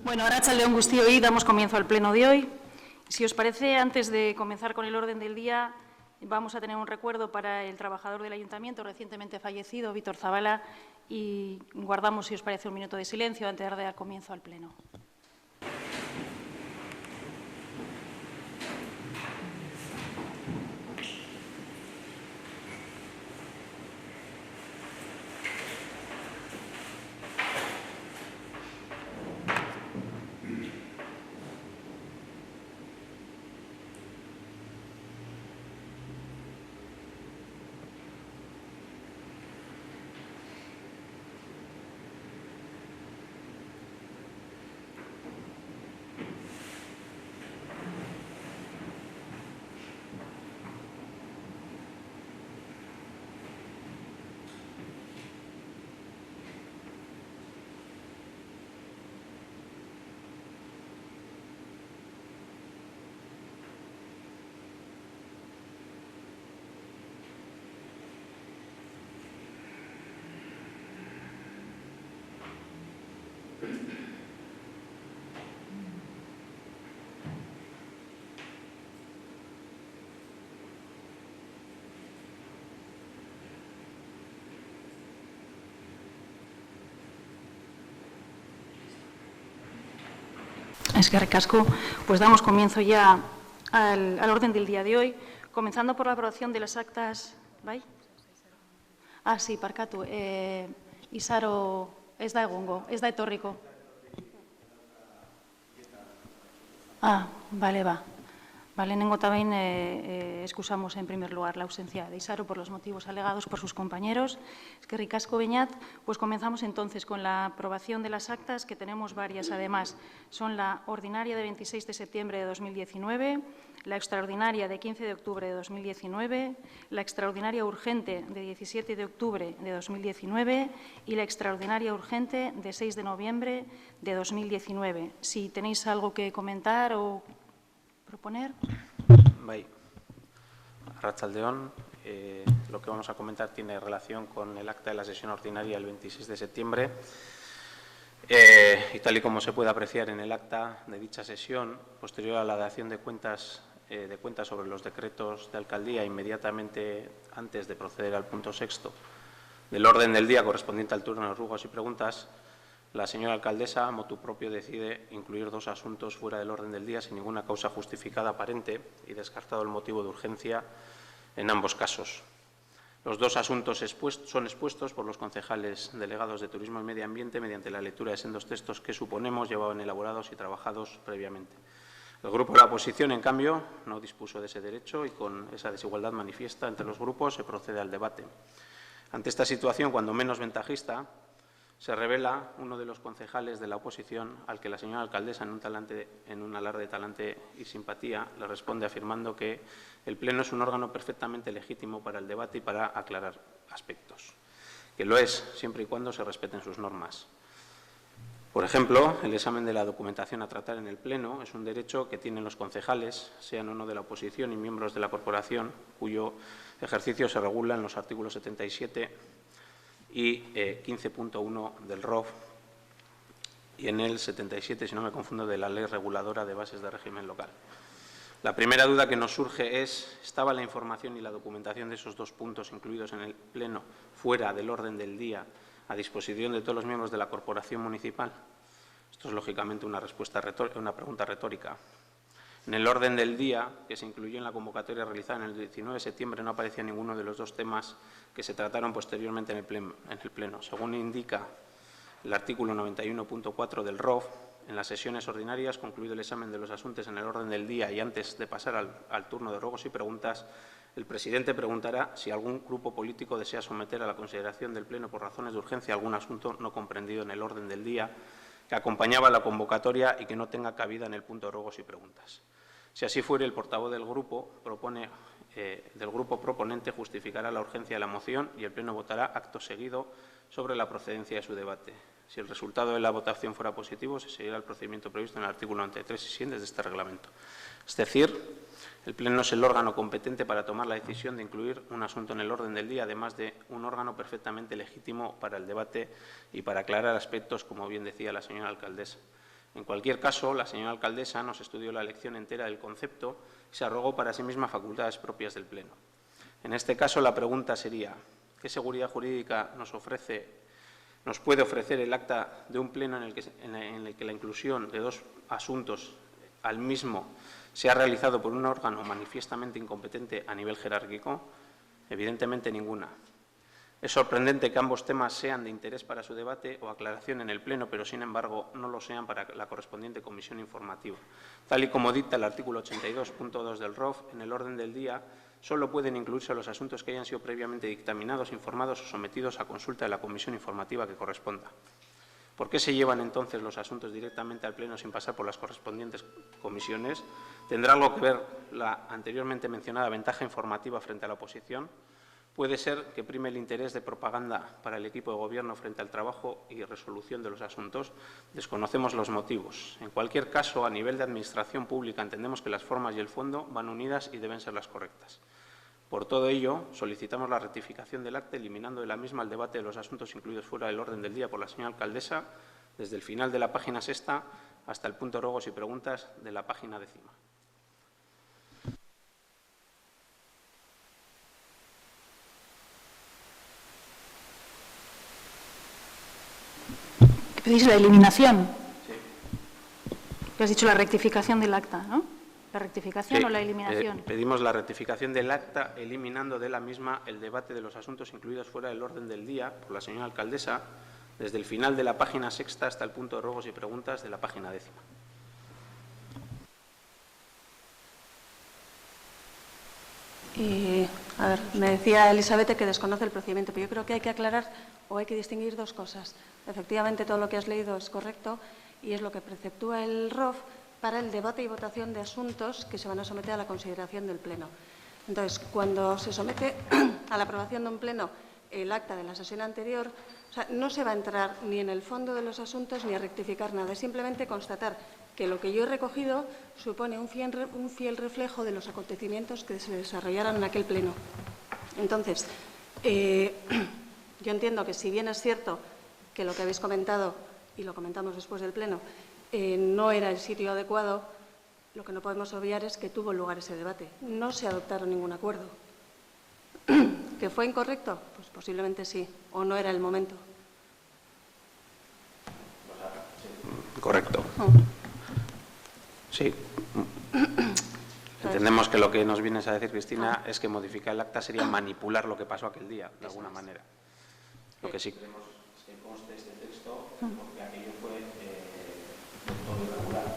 Bueno, arratsalde on guztioi, damos comienzo al pleno de hoy. Si os parece, antes de comenzar con el orden del día, vamos a tener un recuerdo para el trabajador del Ayuntamiento recientemente fallecido, Víctor Zavala, y guardamos, si os parece, un minuto de silencio antes de dar comienzo al pleno. Eskerrik asko. Pues damos comienzo ya al orden del día de hoy, comenzando por la aprobación de las actas. ¿Bai? Ah, sí, parkatu. Isaro ez da egongo, ez da etorriko. Ah, vale, va. Vale, lehenengo eta behin excusamos en primer lugar la ausencia de Isaro por los motivos alegados por sus compañeros. Eskerrik asko beñat. Pues comenzamos entonces con la aprobación de las actas, que tenemos varias además. Son la ordinaria de 26 de septiembre de 2019, la extraordinaria de 15 de octubre de 2019, la extraordinaria urgente de 17 de octubre de 2019 y la extraordinaria urgente de 6 de noviembre de 2019. Si tenéis algo que comentar o proponer. Bai, arratsalde on. Lo que vamos a comentar tiene relación con el acta de la sesión ordinaria del 26 de septiembre. Y tal y como se puede apreciar en el acta de dicha sesión, posterior a la dación de cuentas sobre los decretos de alcaldía, inmediatamente antes de proceder al punto sexto del orden del día correspondiente al turno de rugos y preguntas, la señora alcaldesa, motu propio, decide incluir dos asuntos fuera del orden del día sin ninguna causa justificada aparente y descartado el motivo de urgencia en ambos casos. Los dos asuntos son expuestos por los concejales delegados de Turismo y Medio Ambiente mediante la lectura de sendos textos que suponemos llevaban elaborados y trabajados previamente. El grupo de la oposición, en cambio, no dispuso de ese derecho y con esa desigualdad manifiesta entre los grupos se procede al debate. Ante esta situación, cuando menos ventajista, se revela uno de los concejales de la oposición al que la señora alcaldesa, en un alarde de talante y simpatía, le responde afirmando que el Pleno es un órgano perfectamente legítimo para el debate y para aclarar aspectos, que lo es siempre y cuando se respeten sus normas. Por ejemplo, el examen de la documentación a tratar en el Pleno es un derecho que tienen los concejales, sean o no de la oposición y miembros de la corporación, cuyo ejercicio se regula en los artículos 77 y 15.1 del ROF y en el 77, si no me confundo, de la Ley Reguladora de Bases de Régimen Local. La primera duda que nos surge es, ¿estaba la información y la documentación de esos dos puntos incluidos en el Pleno fuera del orden del día a disposición de todos los miembros de la corporación municipal? Esto es, lógicamente, una pregunta retórica. En el orden del día, que se incluyó en la convocatoria realizada en el 19 de septiembre, no aparecía ninguno de los dos temas que se trataron posteriormente en el Pleno. Según indica el artículo 91.4 del ROF, en las sesiones ordinarias, concluido el examen de los asuntos en el orden del día y antes de pasar al turno de ruegos y preguntas, el presidente preguntará si algún grupo político desea someter a la consideración del Pleno por razones de urgencia algún asunto no comprendido en el orden del día que acompañaba la convocatoria y que no tenga cabida en el punto de ruegos y preguntas. Si así fuere, el portavoz del grupo proponente justificará la urgencia de la moción y el Pleno votará acto seguido sobre la procedencia de su debate. Si el resultado de la votación fuera positivo, se seguirá el procedimiento previsto en el artículo 93 y siguientes de este reglamento. Es decir, el Pleno es el órgano competente para tomar la decisión de incluir un asunto en el orden del día, además de un órgano perfectamente legítimo para el debate y para aclarar aspectos, como bien decía la señora alcaldesa. En cualquier caso, la señora alcaldesa nos estudió la lección entera del concepto y se arrogó para sí misma facultades propias del Pleno. En este caso, la pregunta sería: ¿qué seguridad jurídica nos puede ofrecer el acta de un Pleno en el que la inclusión de dos asuntos al mismo se ha realizado por un órgano manifiestamente incompetente a nivel jerárquico? Evidentemente ninguna. Es sorprendente que ambos temas sean de interés para su debate o aclaración en el Pleno, pero, sin embargo, no lo sean para la correspondiente comisión informativa. Tal y como dicta el artículo 82.2 del ROF, en el orden del día solo pueden incluirse los asuntos que hayan sido previamente dictaminados, informados o sometidos a consulta de la comisión informativa que corresponda. ¿Por qué se llevan entonces los asuntos directamente al Pleno sin pasar por las correspondientes comisiones? ¿Tendrá algo que ver la anteriormente mencionada ventaja informativa frente a la oposición? Puede ser que prime el interés de propaganda para el equipo de Gobierno frente al trabajo y resolución de los asuntos. Desconocemos los motivos. En cualquier caso, a nivel de Administración Pública, entendemos que las formas y el fondo van unidas y deben ser las correctas. Por todo ello, solicitamos la rectificación del acta, eliminando de la misma el debate de los asuntos incluidos fuera del orden del día por la señora alcaldesa, desde el final de la página 6 hasta el punto ruegos y preguntas de la página 10. ¿Pedís la eliminación? Sí. Has dicho la rectificación del acta, ¿no? ¿La rectificación Sí, o la eliminación? Pedimos la rectificación del acta, eliminando de la misma el debate de los asuntos incluidos fuera del orden del día por la señora alcaldesa, desde el final de la página 6 hasta el punto de ruegos y preguntas de la página 10. A ver, me decía Elizabeth que desconoce el procedimiento, pero yo creo que hay que aclarar o hay que distinguir dos cosas. Efectivamente, todo lo que has leído es correcto y es lo que preceptúa el ROF para el debate y votación de asuntos que se van a someter a la consideración del Pleno. Entonces, cuando se somete a la aprobación de un Pleno el acta de la sesión anterior, o sea, no se va a entrar ni en el fondo de los asuntos ni a rectificar nada, es simplemente constatar que lo que yo he recogido supone un fiel reflejo de los acontecimientos que se desarrollaron en aquel Pleno. Entonces, yo entiendo que, si bien es cierto que lo que habéis comentado, y lo comentamos después del Pleno, no era el sitio adecuado, lo que no podemos obviar es que tuvo lugar ese debate. No se adoptaron ningún acuerdo. ¿Que fue incorrecto? Pues posiblemente sí, o no era el momento. Correcto. Sí. Entendemos que lo que nos vienes a decir, Cristina, es que modificar el acta sería manipular lo que pasó aquel día, de alguna manera. Lo que sí queremos es que conste este texto, porque aquello fue todo irregular.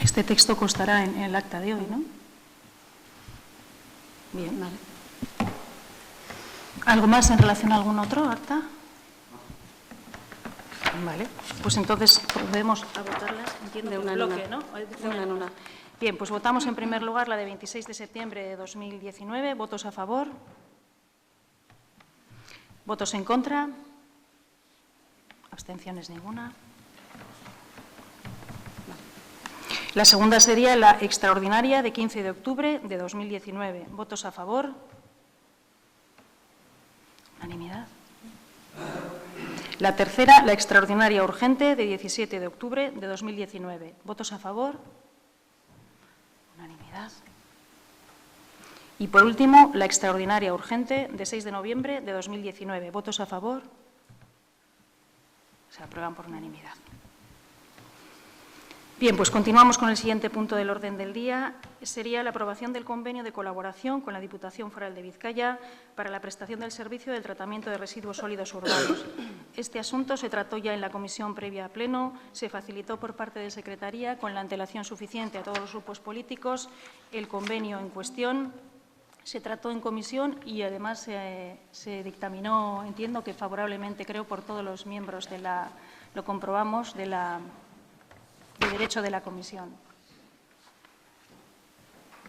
Este texto constará en el acta de hoy, ¿no? Bien. Vale. ¿Algo más en relación a algún otro acta? Vale, pues entonces procedemos a votarlas, entiendo, De por una en bloque, una. ¿no? De una en una. Bien, pues votamos en primer lugar la de 26 de septiembre de 2019. ¿Votos a favor? ¿Votos en contra? ¿Abstenciones ninguna? La segunda sería la extraordinaria de 15 de octubre de 2019. ¿Votos a favor? Unanimidad. La tercera, la extraordinaria urgente de 17 de octubre de 2019. ¿Votos a favor? Unanimidad. Y, por último, la extraordinaria urgente de 6 de noviembre de 2019. ¿Votos a favor? Se aprueban por unanimidad. Bien, pues continuamos con el siguiente punto del orden del día. Sería la aprobación del convenio de colaboración con la Diputación Foral de Vizcaya para la prestación del servicio del tratamiento de residuos sólidos urbanos. Este asunto se trató ya en la comisión previa a pleno, se facilitó por parte de Secretaría con la antelación suficiente a todos los grupos políticos el convenio en cuestión. Se trató en comisión y, además, se dictaminó, entiendo que favorablemente, creo, por todos los miembros de la, lo comprobamos, de Derecho de la comisión.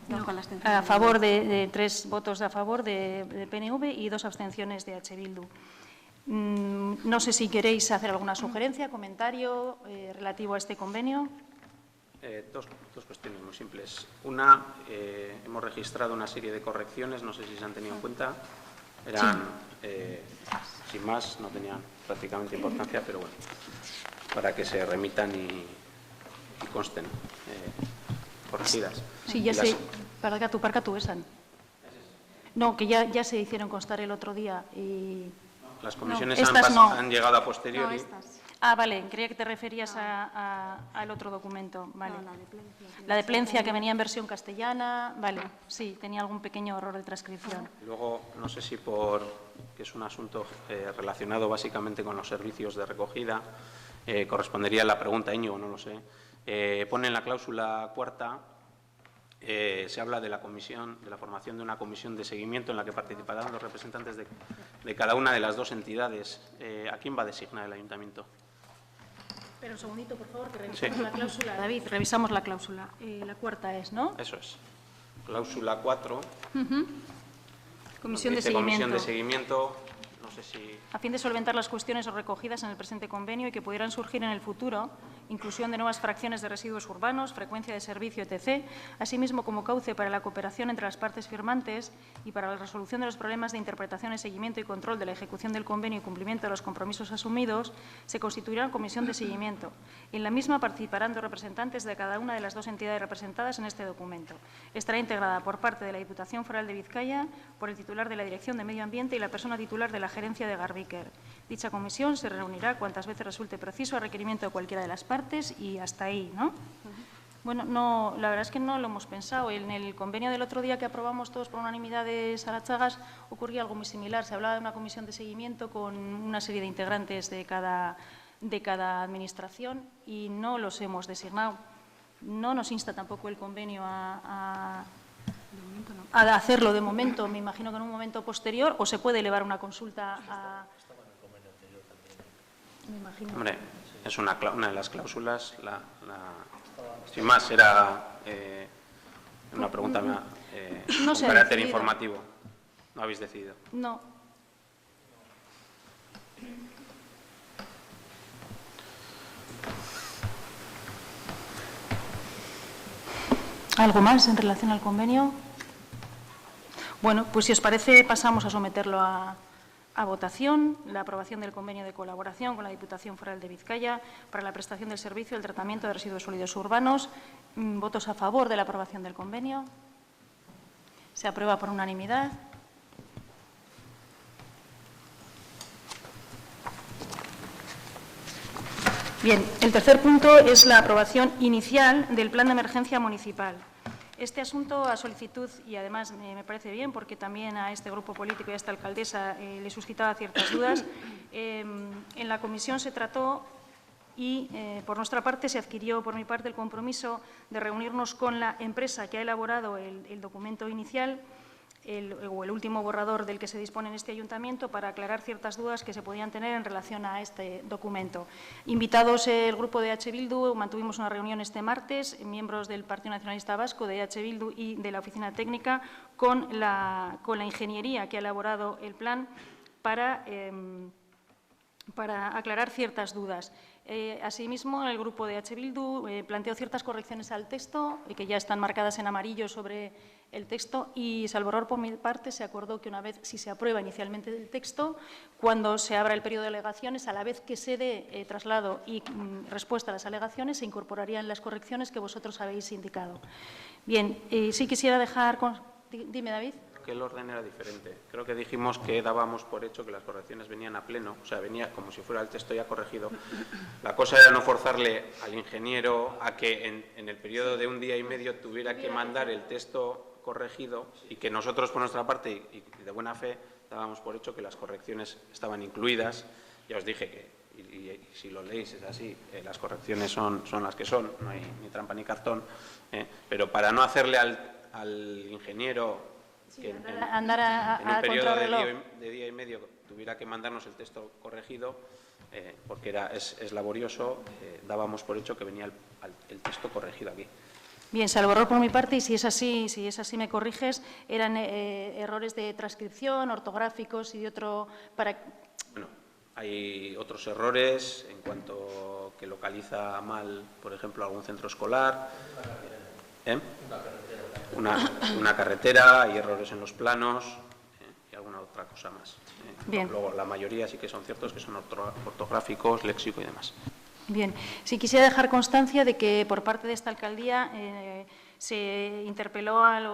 No, con la abstención. A favor de 3 votos a favor de PNV y 2 abstenciones de H. Bildu. No sé si queréis hacer alguna sugerencia, comentario relativo a este convenio. Dos cuestiones muy simples. Una, hemos registrado una serie de correcciones, no sé si se han tenido en cuenta. Eran, sin más, no tenían prácticamente importancia, pero bueno, para que se remitan y consten corregidas. Sí, ya sé. Parkatu esan. No, que ya se hicieron constar el otro día y... Las comisiones no. han llegado a posteriori. No, estas. Ah, vale, creía que te referías al otro documento. Vale. No, la de Plencia. La de Plencia, que venía en versión castellana. Vale, sí, tenía algún pequeño error de transcripción. Luego, no sé si que es un asunto relacionado básicamente con los servicios de recogida, correspondería a la pregunta, Íñigo, no lo sé. Pone en la cláusula cuarta, se habla de la formación de una comisión de seguimiento en la que participarán los representantes de cada una de las dos entidades. ¿A quién va a designar el ayuntamiento? Pero un segundito, por favor, que revisamos la cláusula. David, revisamos la cláusula. La cuarta es, ¿no? Eso es. Cláusula 4. Comisión de Dice seguimiento. Comisión de seguimiento. No sé si... A fin de solventar las cuestiones recogidas en el presente convenio y que pudieran surgir en el futuro, inclusión de nuevas fracciones de residuos urbanos, frecuencia de servicio, etc., asimismo como cauce para la cooperación entre las partes firmantes y para la resolución de los problemas de interpretación, seguimiento y control de la ejecución del convenio y cumplimiento de los compromisos asumidos, se constituirá una comisión de seguimiento. En la misma participarán dos representantes de cada una de las dos entidades representadas en este documento. Estará integrada por parte de la Diputación Foral de Vizcaya, por el titular de la Dirección de Medio Ambiente y la persona titular de la Gerencia de Garbiker. Dicha comisión se reunirá cuantas veces resulte preciso a requerimiento de cualquiera de las partes y hasta ahí, ¿no? Bueno, no, la verdad es que no lo hemos pensado. En el convenio del otro día que aprobamos todos por unanimidad de Sarachagas ocurría algo muy similar. Se hablaba de una comisión de seguimiento con una serie de integrantes de cada administración y no los hemos designado. No nos insta tampoco el convenio a hacerlo de momento. Me imagino que en un momento posterior o se puede elevar una consulta a... Me imagino. Hombre, es una de las cláusulas. Sin más, era una pregunta no con se ha carácter decidido. informativo. ¿No habéis decidido? No. ¿Algo más en relación al convenio? Bueno, pues si os parece pasamos a someterlo a votación, la aprobación del convenio de colaboración con la Diputación Foral de Vizcaya para la prestación del servicio del tratamiento de residuos sólidos urbanos. ¿Votos a favor de la aprobación del convenio? Se aprueba por unanimidad. Bien, el tercer punto es la aprobación inicial del Plan de Emergencia Municipal. Este asunto, a solicitud, y además me parece bien porque también a este grupo político y a esta alcaldesa le suscitaba ciertas dudas, en la comisión se trató y por nuestra parte se adquirió por mi parte el compromiso de reunirnos con la empresa que ha elaborado el documento inicial el último borrador del que se dispone en este ayuntamiento para aclarar ciertas dudas que se podían tener en relación a este documento. Invitados el grupo de H. Bildu, mantuvimos una reunión este martes, miembros del Partido Nacionalista Vasco, de H. Bildu y de la Oficina Técnica, con la ingeniería que ha elaborado el plan para aclarar ciertas dudas. Asimismo, el grupo de H. Bildu planteó ciertas correcciones al texto, que ya están marcadas en amarillo sobre el texto, y salvo error por mi parte se acordó que una vez, si se aprueba inicialmente el texto, cuando se abra el periodo de alegaciones, a la vez que se dé traslado y respuesta a las alegaciones, se incorporarían las correcciones que vosotros habéis indicado. Bien, sí quisiera dejar... Dime, David. Que el orden era diferente. Creo que dijimos que dábamos por hecho que las correcciones venían a pleno, o sea, venía como si fuera el texto ya corregido. La cosa era no forzarle al ingeniero a que en el periodo de un día y medio tuviera que mandar el texto corregido y que nosotros, por nuestra parte, y de buena fe, dábamos por hecho que las correcciones estaban incluidas. Ya os dije que, y si lo leéis es así, las correcciones son las que son, no hay ni trampa ni cartón, pero para no hacerle al ingeniero... Sí, que andar en un periodo contrarreloj. de día y medio tuviera que mandarnos el texto corregido, porque es laborioso, dábamos por hecho que venía el texto corregido aquí. Bien, salvo error por mi parte, y si es así me corriges, eran errores de transcripción, ortográficos y de otro... Bueno, hay otros errores en cuanto que localiza mal, por ejemplo, algún centro escolar. Una carretera, hay errores en los planos y alguna alguna otra cosa más. Bien. Luego, la mayoría sí que son ciertos, que son ortográficos, léxico y demás. Bien, sí quisiera dejar constancia de que por parte de esta alcaldía se interpeló al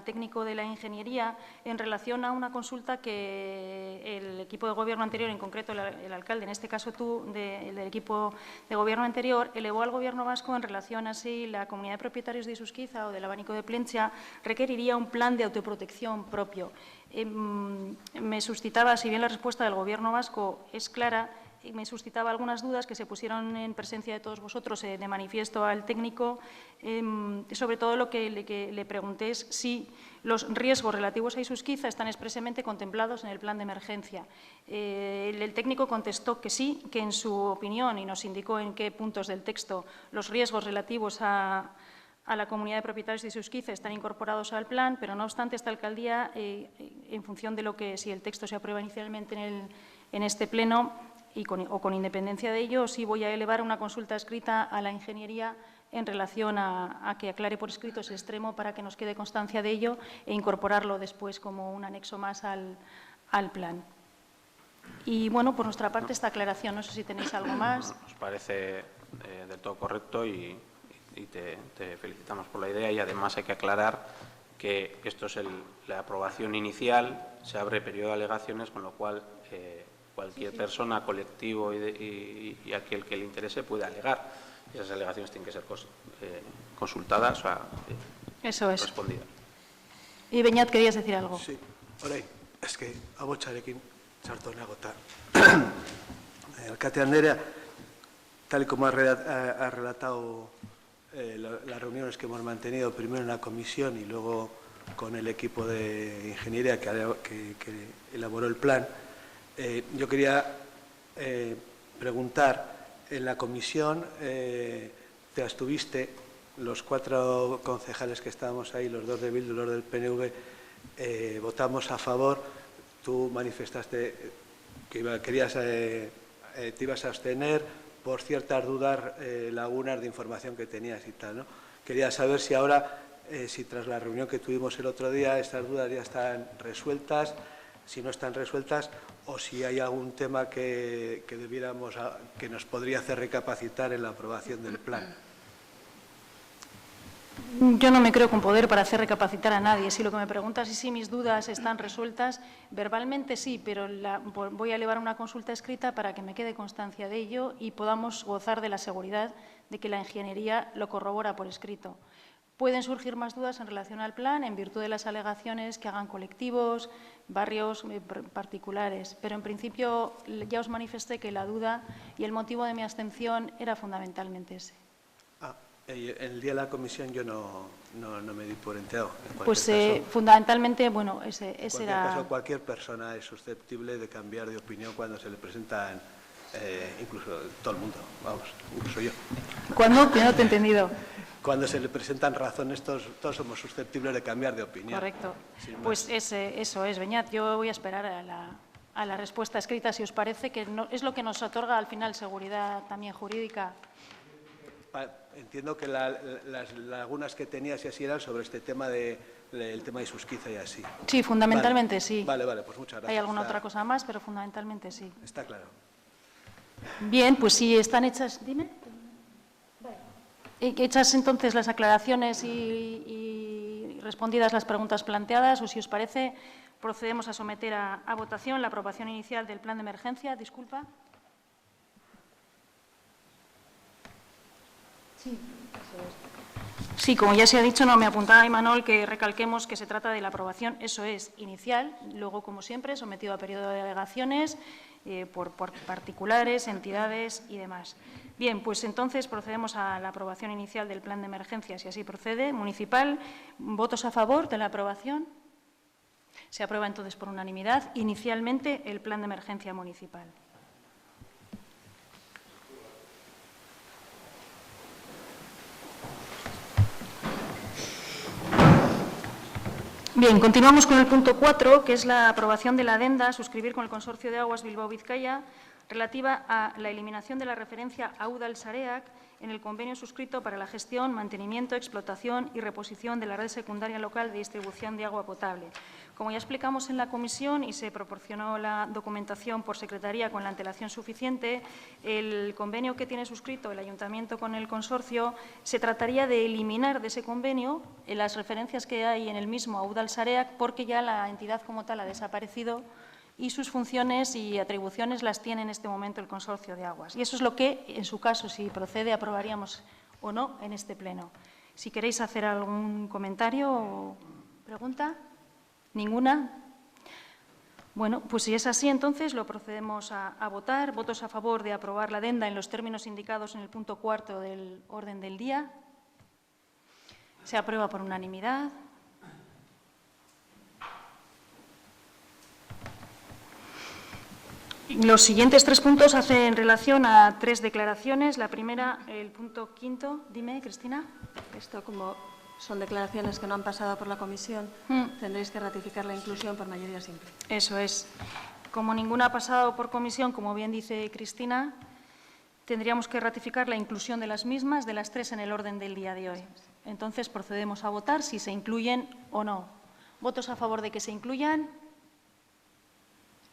técnico de la ingeniería en relación a una consulta que el equipo de gobierno anterior, en concreto el alcalde, en este caso tú, del equipo de gobierno anterior, elevó al Gobierno vasco en relación a si la comunidad de propietarios de Isusquiza o del abanico de Plentzia requeriría un plan de autoprotección propio. Me suscitaba, si bien la respuesta del Gobierno vasco es clara, me suscitaba algunas dudas que se pusieron en presencia de todos vosotros de manifiesto al técnico. Sobre todo lo que le pregunté es si los riesgos relativos a Isusquiza están expresamente contemplados en el plan de emergencia. El técnico contestó que sí, que en su opinión, y nos indicó en qué puntos del texto los riesgos relativos a la comunidad de propietarios de Isusquiza están incorporados al plan, pero no obstante esta alcaldía, en función de lo que si el texto se aprueba inicialmente en este pleno, o con independencia de ello, sí voy a elevar una consulta escrita a la ingeniería en relación a que aclare por escrito ese extremo para que nos quede constancia de ello e incorporarlo después como un anexo más al plan. Y, bueno, por nuestra parte, esta aclaración. No sé si tenéis algo más. Nos parece del todo correcto y te felicitamos por la idea, y además hay que aclarar que esto es la aprobación inicial, se abre periodo de alegaciones, con lo cual cualquier persona, colectivo y aquel que le interese puede alegar. Esas alegaciones tienen que ser consultadas, Eso es. respondidas. Y Beñat, ¿querías decir algo? Sí, orain, eske abotsarekin sartu nagota. Alkate Andrea, tal y como ha relatado las reuniones que hemos mantenido primero en la comisión y luego con el equipo de ingeniería que elaboró el plan, yo quería preguntar, en la comisión te abstuviste, los 4 concejales que estábamos ahí, los 2 de Bildu y los del PNV, votamos a favor. Tú manifestaste que te ibas a abstener por ciertas dudas, lagunas de información que tenías y tal, ¿no? Quería saber si ahora, si tras la reunión que tuvimos el otro día, estas dudas ya están resueltas, si no están resueltas, o si hay algún tema que nos podría hacer recapacitar en la aprobación del plan. Yo no me creo con poder para hacer recapacitar a nadie. Si lo que me preguntas es si mis dudas están resueltas, verbalmente sí, pero voy a elevar una consulta escrita para que me quede constancia de ello y podamos gozar de la seguridad de que la ingeniería lo corrobora por escrito. Pueden surgir más dudas en relación al plan en virtud de las alegaciones que hagan colectivos, barrios particulares, pero en principio ya os manifesté que la duda y el motivo de mi abstención era fundamentalmente ese. El día de la comisión yo no me di por enterado. Pues fundamentalmente, bueno, ese era... caso, cualquier persona es susceptible de cambiar de opinión cuando se le presentan, incluso todo el mundo, vamos, incluso yo. ¿Cuándo? Que no te he entendido. Cuando se le presentan razones, todos somos susceptibles de cambiar de opinión. Correcto. Pues eso es, Beñat. Yo voy a esperar a la respuesta escrita, si os parece, que es lo que nos otorga al final seguridad también jurídica. Entiendo que las lagunas que tenías y así eran sobre este tema del tema de Isusquiza y así. Sí, fundamentalmente sí. Vale, pues muchas gracias. Hay alguna otra cosa más, pero fundamentalmente sí. Está claro. Bien, pues si están hechas... Dime. Hechas entonces las aclaraciones y respondidas las preguntas planteadas, o si os parece, procedemos a someter a votación la aprobación inicial del plan de emergencia. Disculpa. Sí, como ya se ha dicho, no me apuntaba Imanol que recalquemos que se trata de la aprobación, eso es, inicial, luego, como siempre, sometido a periodo de alegaciones por particulares, entidades y demás. Bien, pues entonces procedemos a la aprobación inicial del plan de emergencia, si así procede, municipal. ¿Votos a favor de la aprobación? Se aprueba entonces por unanimidad inicialmente el plan de emergencia municipal. Bien, continuamos con el punto 4, que es la aprobación de la adenda a suscribir con el Consorcio de Aguas Bilbao-Vizcaya relativa a la eliminación de la referencia a Udal-Sareak en el convenio suscrito para la gestión, mantenimiento, explotación y reposición de la red secundaria local de distribución de agua potable. Como ya explicamos en la comisión y se proporcionó la documentación por secretaría con la antelación suficiente, el convenio que tiene suscrito el Ayuntamiento con el consorcio se trataría de eliminar de ese convenio las referencias que hay en el mismo a Udalsarea, porque ya la entidad como tal ha desaparecido y sus funciones y atribuciones las tiene en este momento el Consorcio de Aguas. Y eso es lo que, en su caso, si procede, aprobaríamos o no en este pleno. Si queréis hacer algún comentario o pregunta. ¿Ninguna? Bueno, pues si es así, entonces lo procedemos a votar. ¿Votos a favor de aprobar la adenda en los términos indicados en el punto 4 del orden del día? Se aprueba por unanimidad. Los siguientes 3 puntos hacen relación a 3 declaraciones. La primera, el punto 5. Dime, Cristina. Esto, como son declaraciones que no han pasado por la comisión, tendréis que ratificar la inclusión por mayoría simple. Eso es. Como ninguna ha pasado por comisión, como bien dice Cristina, tendríamos que ratificar la inclusión de las mismas, de las 3 en el orden del día de hoy. Entonces, procedemos a votar si se incluyen o no. ¿Votos a favor de que se incluyan?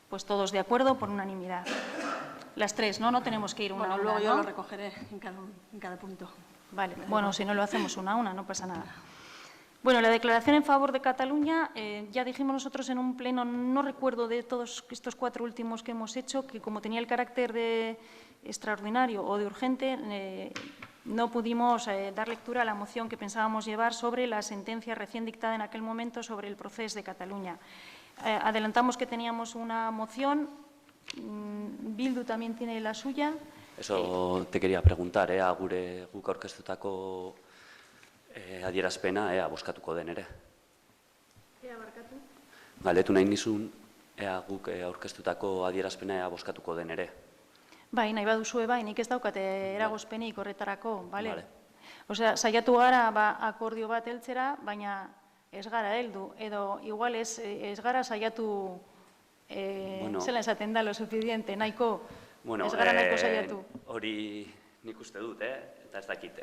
Pues todos de acuerdo, por unanimidad. Las 3, ¿no? No tenemos que ir una a una, luego yo ¿no? lo recogeré en cada punto. Vale, bueno, si no lo hacemos una a una, no pasa nada. Bueno, la declaración en favor de Cataluña, ya dijimos nosotros en un pleno, no recuerdo de todos estos 4 últimos que hemos hecho, que como tenía el carácter de extraordinario o de urgente, no pudimos dar lectura a la moción que pensábamos llevar sobre la sentencia recién dictada en aquel momento sobre el procés de Cataluña. Adelantamos que teníamos una moción, Bildu también tiene la suya. Eso te quería preguntar, guk aurkeztutako adierazpena bozkatuko den ere. Ea barkatu? Galdetu nahi nizun, guk aurkeztutako adierazpena bozkatuko den ere. Bai, nahi baduzue bai, nik ez daukate eragozpenik horretarako, bale? Vale. Osea, saiatu gara akordio bat heltzera, baina ez gara heldu, edo igual ez gara saiatu zela esaten da lo suficiente, nahiko ez gara nahiko saiatu. Hori nik uste dut, eta ez dakit,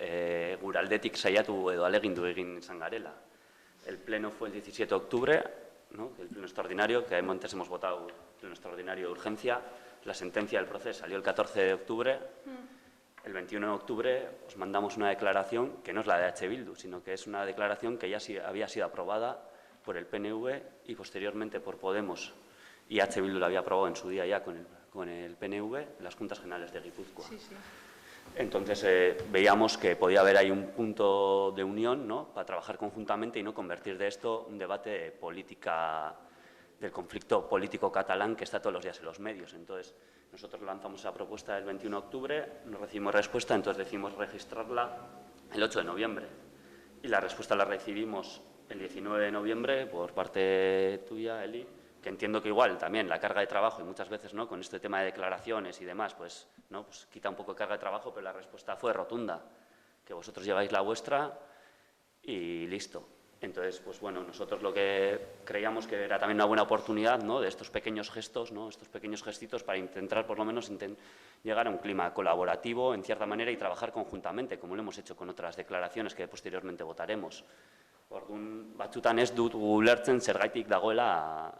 gure aldetik saiatu edo alegindu egin izan garela. El pleno fue el 17 de octubre, ¿no? El pleno extraordinario, que antes hemos votado el pleno extraordinario de urgencia. La sentencia del proceso salió el 14 de octubre. El 21 de octubre os mandamos una declaración que no es la de H. Bildu, sino que es una declaración que ya había sido aprobada por el PNV y posteriormente por Podemos. Y H. Bildu la había aprobado en su día ya con el PNV en las Juntas Generales de Guipúzcoa. Sí, sí. Entonces veíamos que podía haber ahí un punto de unión, ¿no?, para trabajar conjuntamente y no convertir de esto un debate de política, del conflicto político catalán que está todos los días en los medios. Entonces, nosotros lanzamos esa propuesta el 21 de octubre, no recibimos respuesta, entonces decidimos registrarla el 8 de noviembre. Y la respuesta la recibimos el 19 de noviembre por parte tuya, Eli, que entiendo que igual también la carga de trabajo y muchas veces, ¿no?, con este tema de declaraciones y demás, pues, ¿no?, pues quita un poco de carga de trabajo, pero la respuesta fue rotunda, que vosotros lleváis la vuestra y listo. Entonces, pues bueno, nosotros lo que creíamos que era también una buena oportunidad, ¿no?, de estos pequeños gestos, ¿no?, estos pequeños gestitos para intentar por lo menos llegar a un clima colaborativo en cierta manera y trabajar conjuntamente, como lo hemos hecho con otras declaraciones que posteriormente votaremos. Orduan, batzutan ez dut ulertzen zergaitik dagoela,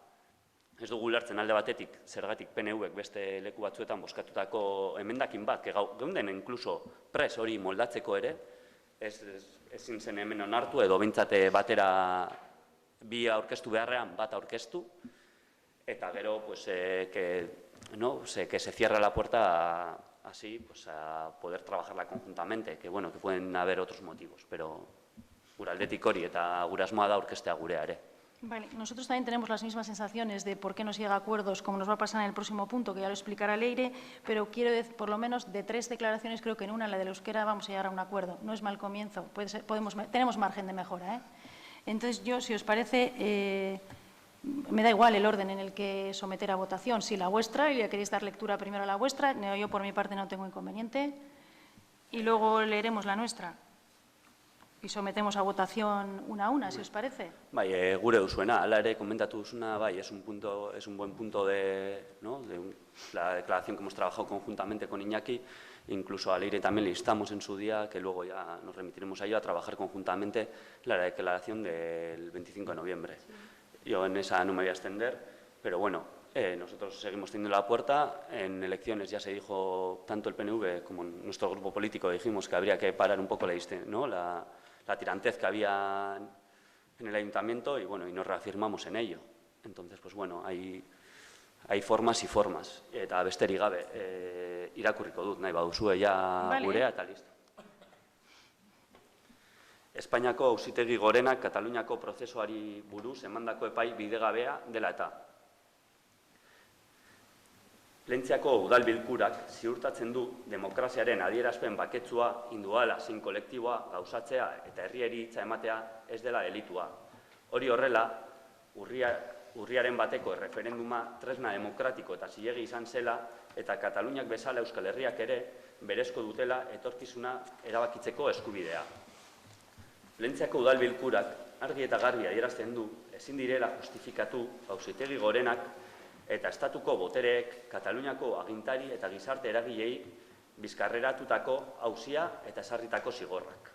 ez dugu ulertzen alde batetik zergatik PNV-ek beste leku batzuetan bozkatutako emendakin bat, geunden incluso pres hori moldatzeko ere, ezin zen hemen onartu edo behintzate batera bi aurkeztu beharrean bat aurkeztu, eta gero pues, que se cierra la puerta así pues, a poder trabajarla conjuntamente, que bueno, que pueden haber otros motivos, pero gure aldetik hori eta gure asmoa da aurkeztea gurea ere. Vale, nosotros también tenemos las mismas sensaciones de por qué no se llega a acuerdos, como nos va a pasar en el próximo punto, que ya lo explicará Leire, pero quiero decir, por lo menos de 3 declaraciones, creo que en una, la de la euskera, vamos a llegar a un acuerdo. No es mal comienzo, tenemos margen de mejora, Entonces, yo, si os parece, me da igual el orden en el que someter a votación, si la vuestra, y le queréis dar lectura primero a la vuestra, yo por mi parte no tengo inconveniente, y luego leeremos la nuestra. Y sometemos a votación una a una, si os parece. Bai, gure duzuena, ala ere komentatu duzuna, bai, es un buen punto de, ¿no?, de la declaración que hemos trabajado conjuntamente con Iñaki. Incluso a Leire también le instamos en su día, que luego ya nos remitiremos a ello, a trabajar conjuntamente la declaración del 25 de noviembre. yo en esa no me voy a extender, pero bueno, nosotros seguimos teniendo la puerta. En elecciones ya se dijo, tanto el PNV como nuestro grupo político dijimos que habría que parar un poco la tirantez que había en el ayuntamiento y bueno, y nos reafirmamos en ello. Entonces, pues bueno, hay formas y formas. Eta besterik gabe, irakurriko dut, nahi baduzue ja gurea eta listo. Espainiako Auzitegi Gorenak Kataluniako prozesuari buruz emandako epai bidegabea dela eta. Plentziako udal bilkurak ziurtatzen du demokraziaren adierazpen baketsua, individuala zein kolektiboa gauzatzea eta herriari hitza ematea ez dela delitua. Hori horrela, urriaren bateko erreferenduma tresna demokratiko eta zilegi izan zela eta Kataluniak bezala Euskal Herriak ere berezko dutela etorkizuna erabakitzeko eskubidea. Plentziako udal bilkurak argi eta garbi adierazten du ezin direla justifikatu Auzitegi Gorenak eta estatuko botereek Kataluniako agintari eta gizarte eragilei bizkarreratutako auzia eta ezarritako zigorrak.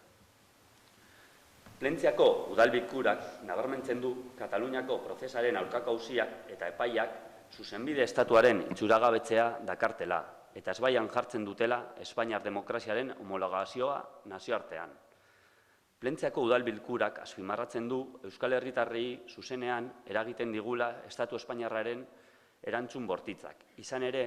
Plentziako udal bilkurak nabarmentzen du Kataluniako prozesaren aurkako auziak eta epaiak zuzenbide estatuaren itxuragabetzea dakartela eta ezbaian jartzen dutela Espainiar demokraziaren homologazioa nazioartean. Plentziako udal bilkurak azpimarratzen du Euskal Herritarrei zuzenean eragiten digula Estatu Espainiarraren erantzun bortitzak. Izan ere,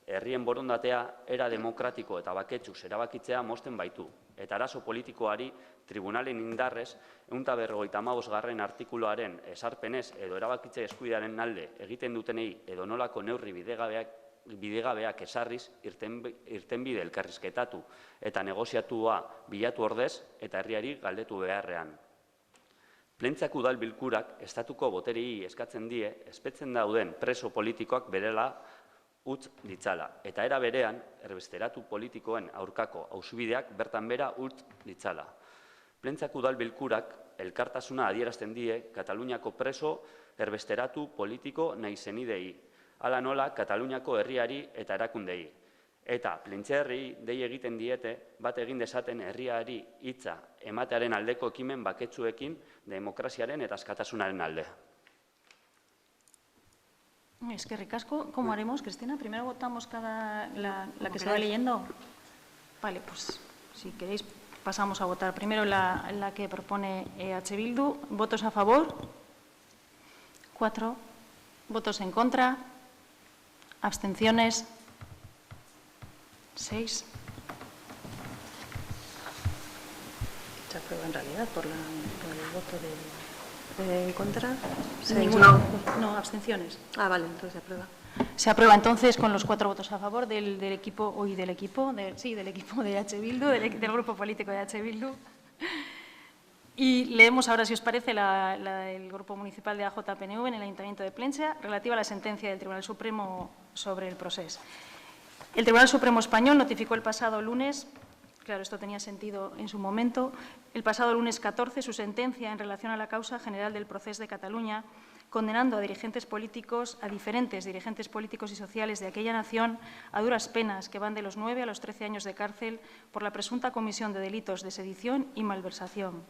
herrien borondatea era demokratiko eta baketsuz erabakitzea mozten baitu, eta arazo politikoari tribunalen indarrez 155. Artikuluaren esarpenez edo erabakitze eskubidearen alde egiten dutenei edo nolako neurri bidegabeak esarriz irtenbide elkarrizketatu eta negoziatua bilatu ordez eta herriari galdetu beharrean. Plentziako udal bilkurak estatuko boterei eskatzen die espetzen dauden preso politikoak berela utz ditzala eta era berean erbesteratu politikoen aurkako auzibideak bertan bera utz ditzala. Plentziako udal bilkurak elkartasuna adierazten die Kataluniako preso erbesteratu politiko nahi zenidei, hala nola Kataluniako herriari eta erakundei. Eta Plentziarrei dei egiten diete bat egin dezaten herriari hitza ematearen aldeko ekimen baketsuekin demokraziaren eta askatasunaren alde. Eskerrik asko. ¿Cómo haremos, Cristina? Primero votamos la que se va leyendo. Vale, pues si queréis pasamos a votar. Primero la que propone EH Bildu. ¿Votos a favor? 4. ¿Votos en contra? ¿Abstenciones? 6. Se aprueba en realidad por el voto de contra. Ninguno. No, abstenciones. Ah, vale, entonces se aprueba. Se aprueba entonces con los 4 votos a favor del equipo de EH Bildu, del grupo político de EH Bildu. Y leemos ahora, si os parece, el Grupo Municipal de AJPNV en el Ayuntamiento de Plentzia, relativa a la sentencia del Tribunal Supremo sobre el procés. El Tribunal Supremo Español notificó el pasado lunes, claro, esto tenía sentido en su momento, el pasado lunes 14 su sentencia en relación a la causa general del procés de Cataluña, condenando a diferentes dirigentes políticos y sociales de aquella nación a duras penas que van de los 9 a los 13 años de cárcel por la presunta comisión de delitos de sedición y malversación.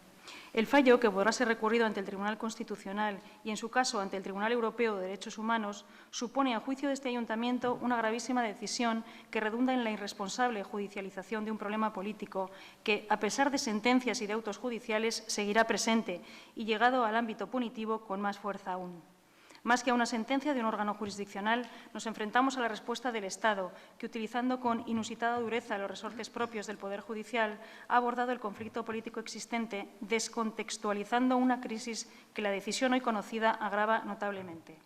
El fallo, que podrá ser recurrido ante el Tribunal Constitucional y, en su caso, ante el Tribunal Europeo de Derechos Humanos, supone, a juicio de este Ayuntamiento, una gravísima decisión que redunda en la irresponsable judicialización de un problema político que, a pesar de sentencias y de autos judiciales, seguirá presente y, llegado al ámbito punitivo, con más fuerza aún. Más que a una sentencia de un órgano jurisdiccional, nos enfrentamos a la respuesta del Estado, que, utilizando con inusitada dureza los resortes propios del Poder Judicial, ha abordado el conflicto político existente, descontextualizando una crisis que la decisión hoy conocida agrava notablemente.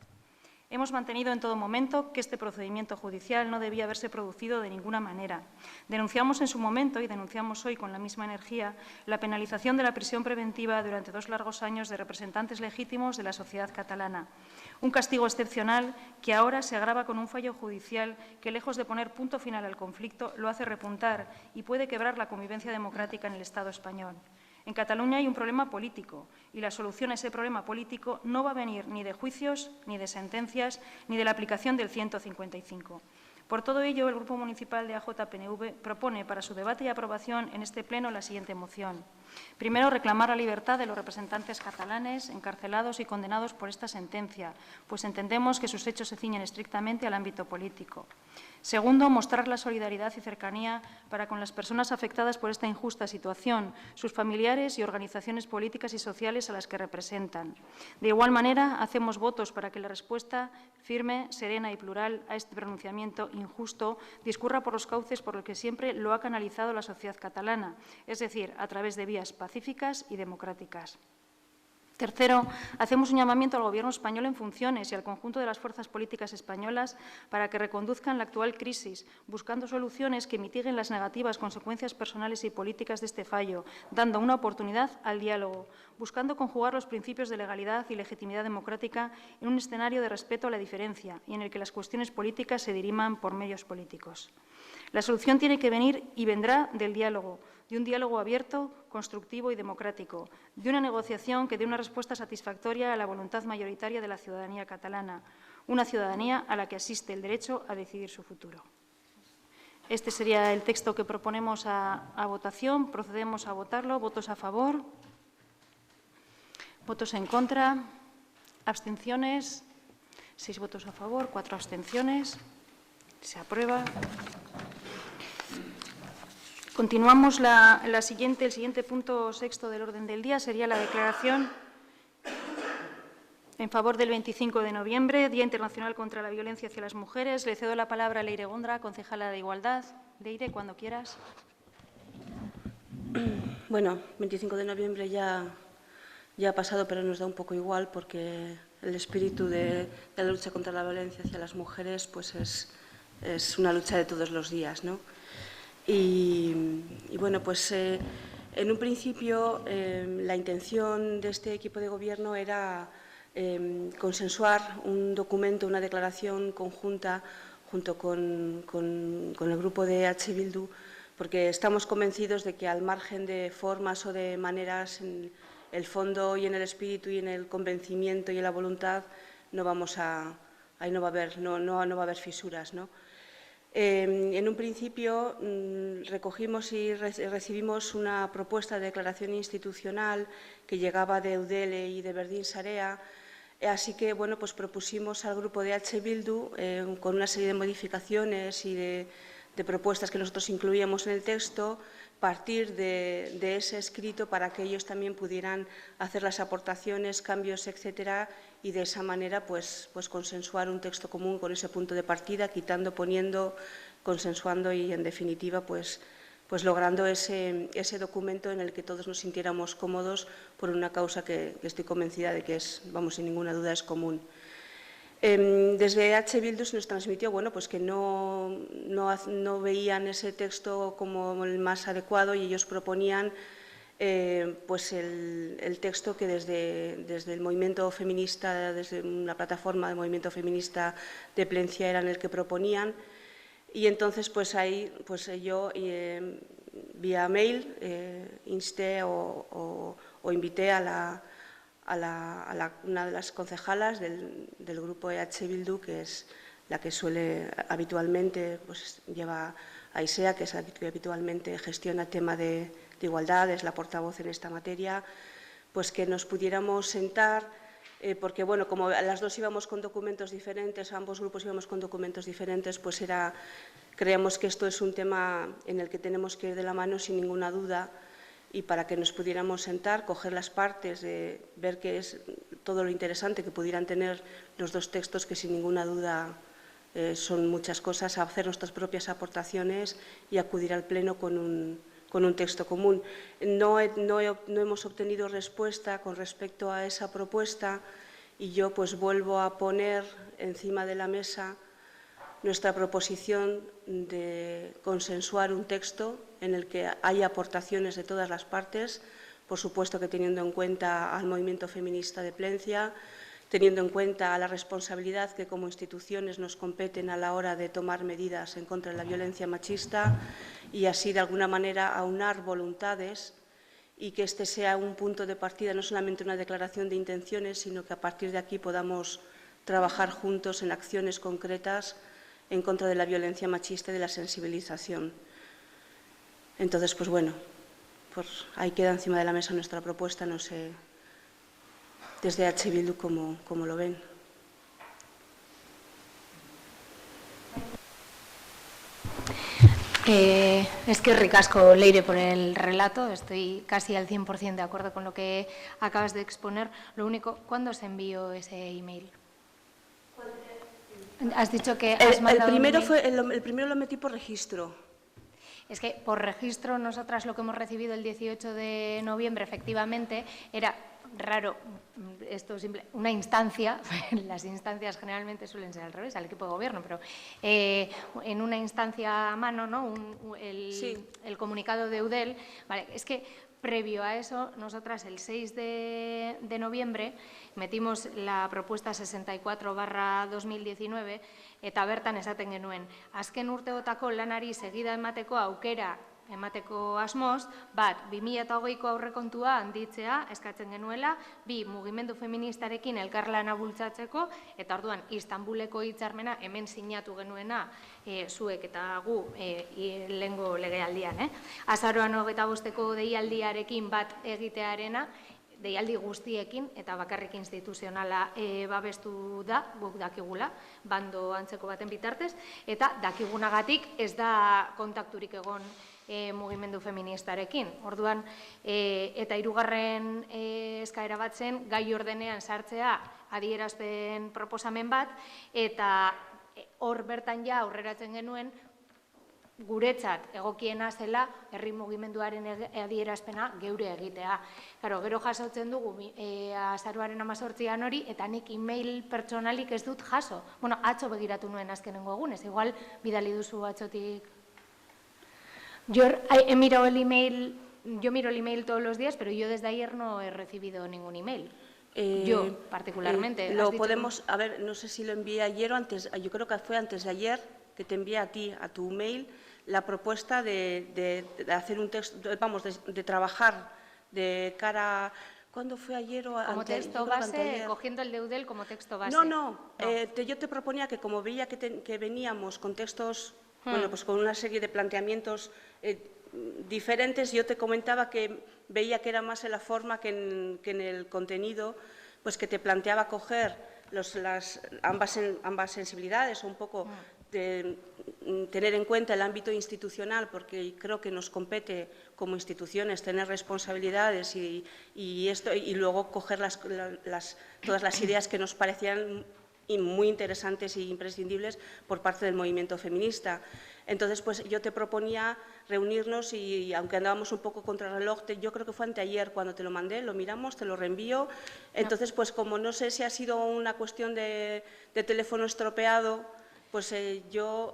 Hemos mantenido en todo momento que este procedimiento judicial no debía haberse producido de ninguna manera. Denunciamos en su momento, y denunciamos hoy con la misma energía, la penalización de la prisión preventiva durante 2 largos años de representantes legítimos de la sociedad catalana. Un castigo excepcional que ahora se agrava con un fallo judicial que, lejos de poner punto final al conflicto, lo hace repuntar y puede quebrar la convivencia democrática en el Estado español. En Cataluña hay un problema político y la solución a ese problema político no va a venir ni de juicios, ni de sentencias, ni de la aplicación del 155. Por todo ello, el Grupo Municipal de AJ-PNV propone para su debate y aprobación en este Pleno la siguiente moción. Primero, reclamar la libertad de los representantes catalanes encarcelados y condenados por esta sentencia, pues entendemos que sus hechos se ciñen estrictamente al ámbito político. Segundo, mostrar la solidaridad y cercanía para con las personas afectadas por esta injusta situación, sus familiares y organizaciones políticas y sociales a las que representan. De igual manera, hacemos votos para que la respuesta firme, serena y plural a este pronunciamiento injusto discurra por los cauces por los que siempre lo ha canalizado la sociedad catalana, es decir, a través de vías pacíficas y democráticas. Tercero, hacemos un llamamiento al Gobierno español en funciones y al conjunto de las fuerzas políticas españolas para que reconduzcan la actual crisis, buscando soluciones que mitiguen las negativas consecuencias personales y políticas de este fallo, dando una oportunidad al diálogo, buscando conjugar los principios de legalidad y legitimidad democrática en un escenario de respeto a la diferencia y en el que las cuestiones políticas se diriman por medios políticos. La solución tiene que venir y vendrá del diálogo, de un diálogo abierto, constructivo y democrático, de una negociación que dé una respuesta satisfactoria a la voluntad mayoritaria de la ciudadanía catalana, una ciudadanía a la que asiste el derecho a decidir su futuro. Este sería el texto que proponemos a votación. Procedemos a votarlo. ¿Votos a favor? ¿Votos en contra? ¿Abstenciones? 6 votos a favor, 4 abstenciones. Se aprueba. Continuamos el siguiente punto sexto del orden del día sería la declaración en favor del 25 de noviembre, Día Internacional contra la Violencia hacia las Mujeres. Le cedo la palabra a Leire Gondra, concejala de Igualdad. Leire, cuando quieras. Bueno, 25 de noviembre ya ha pasado, pero nos da un poco igual porque el espíritu de la lucha contra la violencia hacia las mujeres pues es una lucha de todos los días, ¿no? Y bueno, pues en un principio la intención de este equipo de gobierno era consensuar un documento, una declaración conjunta junto con el grupo de H. Bildu, porque estamos convencidos de que al margen de formas o de maneras, en el fondo y en el espíritu y en el convencimiento y en la voluntad, ahí no va a haber fisuras, ¿no? En un principio recogimos y recibimos una propuesta de declaración institucional que llegaba de Eudel y de Berdin Sarea, así que bueno, pues propusimos al grupo de H. Bildu con una serie de modificaciones y de propuestas que nosotros incluíamos en el texto, partir de ese escrito para que ellos también pudieran hacer las aportaciones, cambios, etcétera, y de esa manera pues consensuar un texto común con ese punto de partida, quitando, poniendo, consensuando y en definitiva pues logrando ese documento en el que todos nos sintiéramos cómodos por una causa que estoy convencida de que vamos, sin ninguna duda, es común. Desde H. Bildu se nos transmitió bueno, pues que no veían ese texto como el más adecuado y ellos proponían pues el texto que desde el movimiento feminista, desde una plataforma de movimiento feminista de Plencia era el que proponían. Y entonces pues ahí pues yo vía mail insté o invité a una de las concejalas del grupo EH Bildu, que es la que suele habitualmente, pues lleva a ISEA, que es la que habitualmente gestiona el tema de igualdad, es la portavoz en esta materia, pues que nos pudiéramos sentar, porque bueno, como las dos íbamos con documentos diferentes, ambos grupos íbamos con documentos diferentes, pues creemos que esto es un tema en el que tenemos que ir de la mano sin ninguna duda, y para que nos pudiéramos sentar, coger las partes, ver qué es todo lo interesante que pudieran tener los dos textos, que sin ninguna duda son muchas cosas, hacer nuestras propias aportaciones y acudir al Pleno con un texto común. No hemos obtenido respuesta con respecto a esa propuesta y yo pues vuelvo a poner encima de la mesa nuestra proposición de consensuar un texto en el que haya aportaciones de todas las partes, por supuesto que teniendo en cuenta al movimiento feminista de Plencia, teniendo en cuenta la responsabilidad que como instituciones nos competen a la hora de tomar medidas en contra de la violencia machista y así de alguna manera aunar voluntades y que este sea un punto de partida, no solamente una declaración de intenciones, sino que a partir de aquí podamos trabajar juntos en acciones concretas en contra de la violencia machista y de la sensibilización. Entonces, pues bueno, pues ahí queda encima de la mesa nuestra propuesta, no sé desde H. Bildu cómo lo ven. Es que ricasco, Leire, por el relato. Estoy casi al 100% de acuerdo con lo que acabas de exponer. Lo único, ¿cuándo se envió ese email? Has dicho que has mandado el primero lo metí por registro. Es que por registro nosotras lo que hemos recibido el 18 de noviembre efectivamente era raro, esto simple, una instancia, las instancias generalmente suelen ser al revés, al equipo de gobierno, pero en una instancia a mano, ¿no? El comunicado de Eudel, vale, es que previo a eso, nosotras el 6 de noviembre metimos la propuesta 64/2019 eta bertan esaten genuen. Azken urteotako lanari segida emateko aukera emateko asmoz, bat, 2020ko aurrekontua handitzea eskatzen genuela, bi, mugimendu feministarekin elkarlana bultzatzeko, eta orduan Istanbuleko hitzarmena hemen sinatu genuena zuek eta gu lehengo legealdian. Azaroan 25ko deialdiarekin bat egitearena, deialdi guztiekin eta bakarrik instituzionala babestu da, guk dakigula, bando antzeko baten bitartez, eta dakigunagatik ez da kontakturik egon mugimendu feministarekin. Orduan, eta hirugarren eskaera bat zen, gai ordenean sartzea adierazpen proposamen bat, eta hor bertan ja aurreratzen genuen, guretzat egokiena zela herri mugimenduaren adierazpena geure egitea. Gero jasotzen dugu azaroaren 18an hori, eta nik e-mail pertsonalik ez dut jaso. Bueno, atzo begiratu nuen azkenengo egunez, igual bidali duzu atzotik. Yo miro el email todos los días, pero yo desde ayer no he recibido ningún email. Yo, particularmente. Lo podemos, a ver, no sé si lo envié ayer o antes, yo creo que fue antes de ayer que te envié a ti, a tu mail, la propuesta de hacer un texto, vamos, de trabajar de cara. ¿Cuándo fue ayer o antes? Como texto base, cogiendo el de Eudel como texto base. No. Yo te proponía que como veía que veníamos con textos, bueno, pues con una serie de planteamientos diferentes, yo te comentaba que veía que era más en la forma que en el contenido, pues que te planteaba coger ambas sensibilidades, un poco de tener en cuenta el ámbito institucional, porque creo que nos compete como instituciones tener responsabilidades y luego coger todas las ideas que nos parecían muy interesantes e imprescindibles por parte del movimiento feminista. Entonces, pues yo te proponía reunirnos y, aunque andábamos un poco contra reloj, yo creo que fue anteayer cuando te lo mandé, lo miramos, te lo reenvío. Entonces, pues como no sé si ha sido una cuestión de teléfono estropeado, pues yo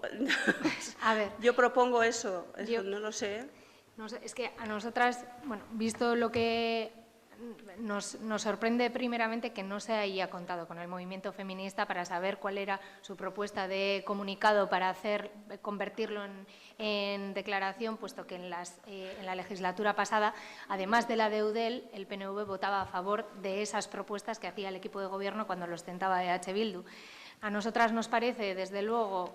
propongo eso, no lo sé. No sé, es que a nosotras, bueno, visto lo que nos sorprende primeramente que no se haya contado con el movimiento feminista para saber cuál era su propuesta de comunicado para convertirlo en declaración, puesto que en la legislatura pasada, además de la de Eudel, el PNV votaba a favor de esas propuestas que hacía el equipo de gobierno cuando lo ostentaba H. Bildu. A nosotras nos parece, desde luego,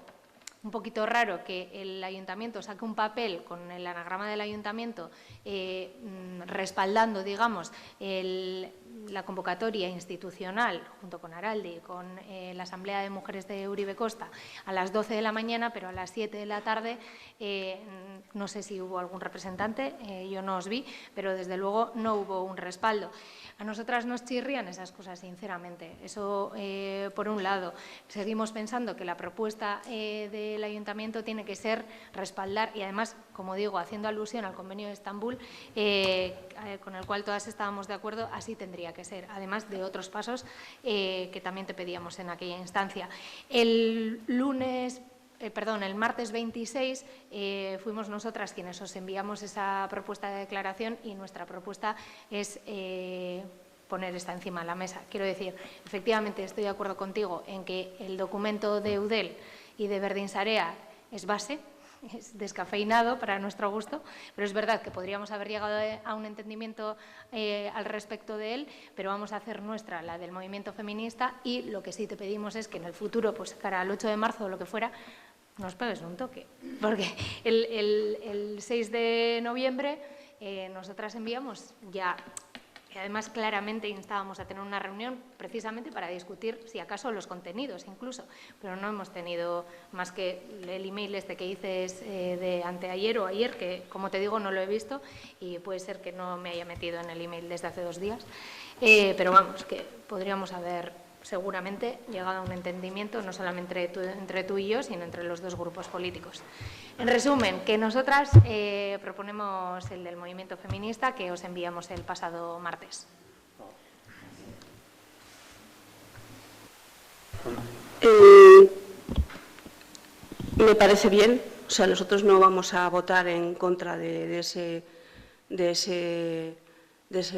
un poquito raro que el ayuntamiento saque un papel con el anagrama del ayuntamiento respaldando, digamos, la convocatoria institucional junto con Araldi, con la Asamblea de Mujeres de Uribe Costa a las 12 de la mañana, pero a las 7 de la tarde no sé si hubo algún representante, yo no os vi, pero desde luego no hubo un respaldo. A nosotras nos chirrían esas cosas, sinceramente. Eso, por un lado. Seguimos pensando que la propuesta del Ayuntamiento tiene que ser respaldar, y además, como digo, haciendo alusión al Convenio de Estambul, con el cual todas estábamos de acuerdo, así tendría que ser, además de otros pasos que también te pedíamos en aquella instancia. El martes 26 fuimos nosotras quienes os enviamos esa propuesta de declaración, y nuestra propuesta es poner esta encima de la mesa. Quiero decir, efectivamente estoy de acuerdo contigo en que el documento de Eudel y de Berdin Sarea es base, es descafeinado para nuestro gusto, pero es verdad que podríamos haber llegado a un entendimiento al respecto de él, pero vamos a hacer nuestra la del movimiento feminista, y lo que sí te pedimos es que en el futuro, pues cara al 8 de marzo o lo que fuera, nos pegues un toque, porque el 6 de noviembre nosotras enviamos ya, y además claramente instábamos a tener una reunión precisamente para discutir, si acaso, los contenidos incluso, pero no hemos tenido más que el email este que dices de anteayer o ayer, que como te digo no lo he visto y puede ser que no me haya metido en el email desde hace 2 días, pero vamos, que podríamos haber seguramente llegado a un entendimiento no solamente entre tú y yo, sino entre los 2 grupos políticos. En resumen, que nosotras proponemos el del movimiento feminista que os enviamos el pasado martes. Me parece bien, o sea, nosotros no vamos a votar en contra de ese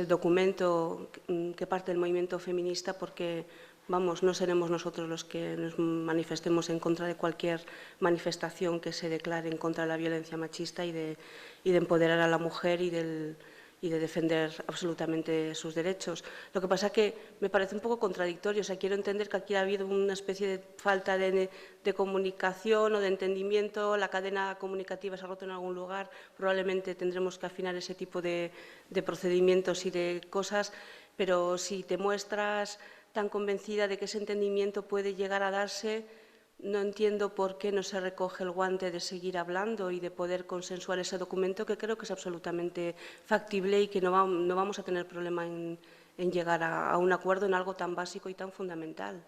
documento que parte del movimiento feminista porque, vamos, no seremos nosotros los que nos manifestemos en contra de cualquier manifestación que se declare en contra de la violencia machista y de empoderar a la mujer y de defender absolutamente sus derechos. Lo que pasa es que me parece un poco contradictorio. O sea, quiero entender que aquí ha habido una especie de falta de comunicación o de entendimiento, la cadena comunicativa se ha roto en algún lugar, probablemente tendremos que afinar ese tipo de procedimientos y de cosas, pero si te muestras tan convencida de que ese entendimiento puede llegar a darse, no entiendo por qué no se recoge el guante de seguir hablando y de poder consensuar ese documento, que creo que es absolutamente factible y que no vamos a tener problema en llegar a un acuerdo en algo tan básico y tan fundamental.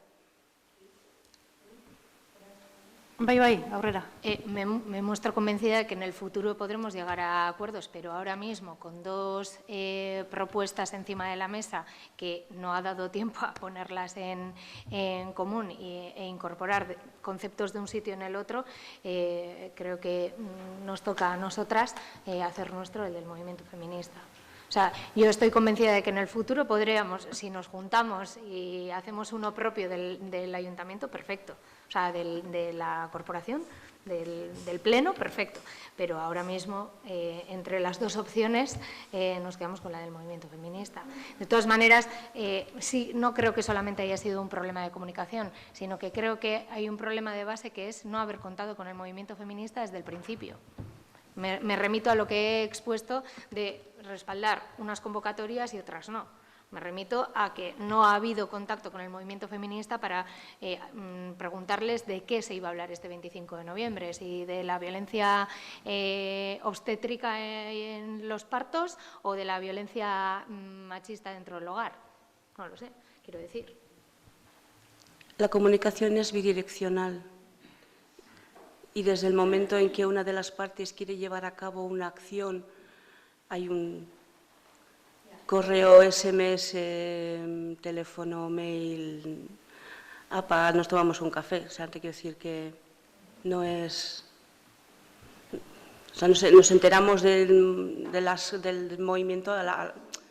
Bai, aurrera. Me muestro convencida de que en el futuro podremos llegar a acuerdos, pero ahora mismo, con 2 propuestas encima de la mesa que no ha dado tiempo a ponerlas en común e incorporar conceptos de un sitio en el otro, creo que nos toca a nosotras hacer nuestro el del movimiento feminista. O sea, yo estoy convencida de que en el futuro podríamos, si nos juntamos y hacemos uno propio del ayuntamiento, perfecto. O sea, de la corporación, del pleno, perfecto. Pero ahora mismo, entre las 2 opciones, nos quedamos con la del movimiento feminista. De todas maneras, sí, no creo que solamente haya sido un problema de comunicación, sino que creo que hay un problema de base que es no haber contado con el movimiento feminista desde el principio. Me remito a lo que he expuesto de respaldar unas convocatorias y otras no. Me remito a que no ha habido contacto con el movimiento feminista para preguntarles de qué se iba a hablar este 25 de noviembre, si de la violencia obstétrica en los partos o de la violencia machista dentro del hogar. No lo sé, quiero decir. La comunicación es bidireccional. Y desde el momento en que una de las partes quiere llevar a cabo una acción, hay un correo, SMS, teléfono, mail, nos tomamos un café. O sea, te quiero decir que no es... O sea, nos enteramos del movimiento,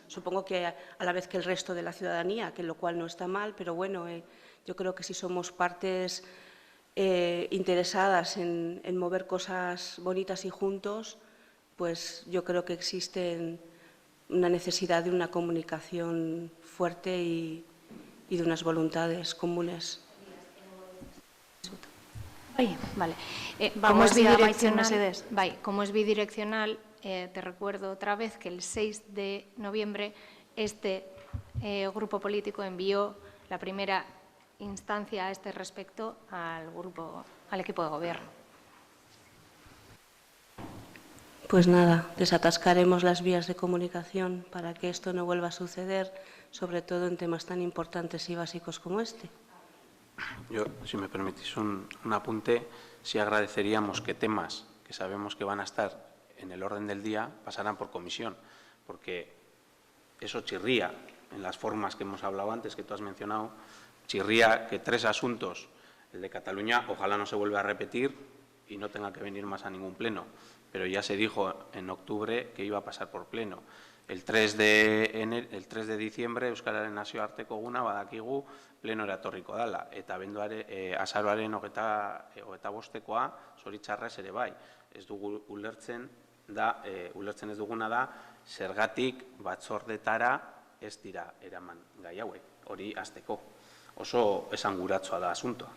supongo que a la vez que el resto de la ciudadanía, que lo cual no está mal, pero bueno, yo creo que si somos partes interesadas en mover cosas bonitas y juntos, pues yo creo que existe una necesidad de una comunicación fuerte y de unas voluntades comunes. Vale. Como es bidireccional, te recuerdo otra vez que el 6 de noviembre este grupo político envió la primera instancia a este respecto al equipo de gobierno. Pues nada, desatascaremos las vías de comunicación para que esto no vuelva a suceder, sobre todo en temas tan importantes y básicos como este. Yo, si me permitís un apunte, sí agradeceríamos que temas que sabemos que van a estar en el orden del día pasaran por comisión, porque eso chirría en las formas que hemos hablado antes, que tú has mencionado, chirría que 3 asuntos, el de Cataluña, ojalá no se vuelva a repetir y no tenga que venir más a ningún pleno, pero ya se dijo en octubre que iba a pasar por pleno. El 3 de diciembre, Euskararen nazioarteko eguna badakigu plenora etorriko dela, eta azaroaren 25koa zoritxarrez ere bai. Ez dugu ulertzen ez duguna da, zergatik batzordetara ez dira eraman gai hauek, hori hasteko. Oso esanguratsua da asuntoa.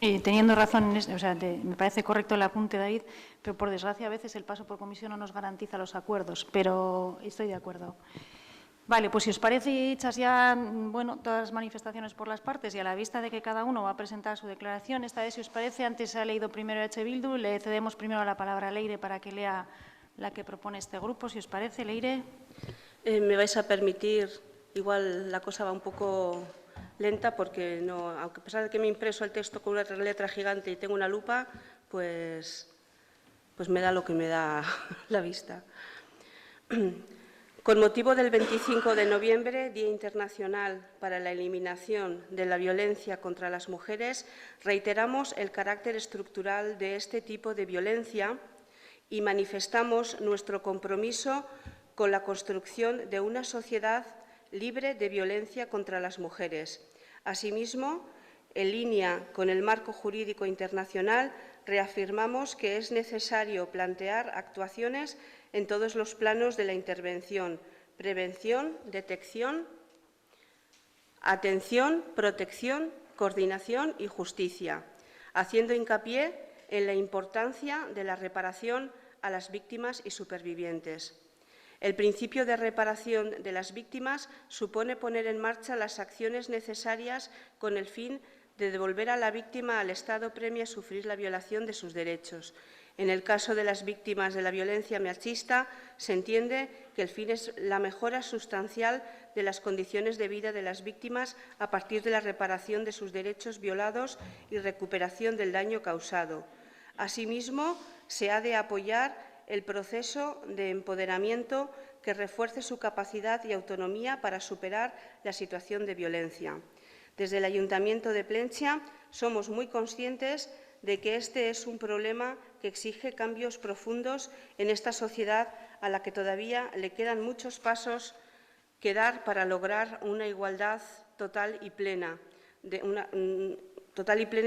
Teniendo razón, o sea, me parece correcto el apunte, David, pero por desgracia a veces el paso por comisión no nos garantiza los acuerdos, pero estoy de acuerdo. Vale, pues si os parece, hechas ya todas las manifestaciones por las partes y a la vista de que cada uno va a presentar su declaración, esta vez, si os parece, antes se ha leído primero H. Bildu, le cedemos primero la palabra a Leire para que lea la que propone este grupo, si os parece. Leire. Me vais a permitir, igual la cosa va un poco lenta porque no, aunque a pesar de que me he impreso el texto con una letra gigante y tengo una lupa, pues me da lo que me da la vista. Con motivo del 25 de noviembre, Día Internacional para la Eliminación de la Violencia contra las Mujeres, reiteramos el carácter estructural de este tipo de violencia y manifestamos nuestro compromiso con la construcción de una sociedad libre de violencia contra las mujeres. Asimismo, en línea con el marco jurídico internacional, reafirmamos que es necesario plantear actuaciones en todos los planos de la intervención: prevención, detección, atención, protección, coordinación y justicia, haciendo hincapié en la importancia de la reparación a las víctimas y supervivientes. El principio de reparación de las víctimas supone poner en marcha las acciones necesarias con el fin de devolver a la víctima al estado previo a sufrir la violación de sus derechos. En el caso de las víctimas de la violencia machista, se entiende que el fin es la mejora sustancial de las condiciones de vida de las víctimas a partir de la reparación de sus derechos violados y recuperación del daño causado. Asimismo, se ha de apoyar el proceso de empoderamiento que refuerce su capacidad y autonomía para superar la situación de violencia. Desde el Ayuntamiento de Plentzia somos muy conscientes de que este es un problema que exige cambios profundos en esta sociedad a la que todavía le quedan muchos pasos que dar para lograr una igualdad total y plena,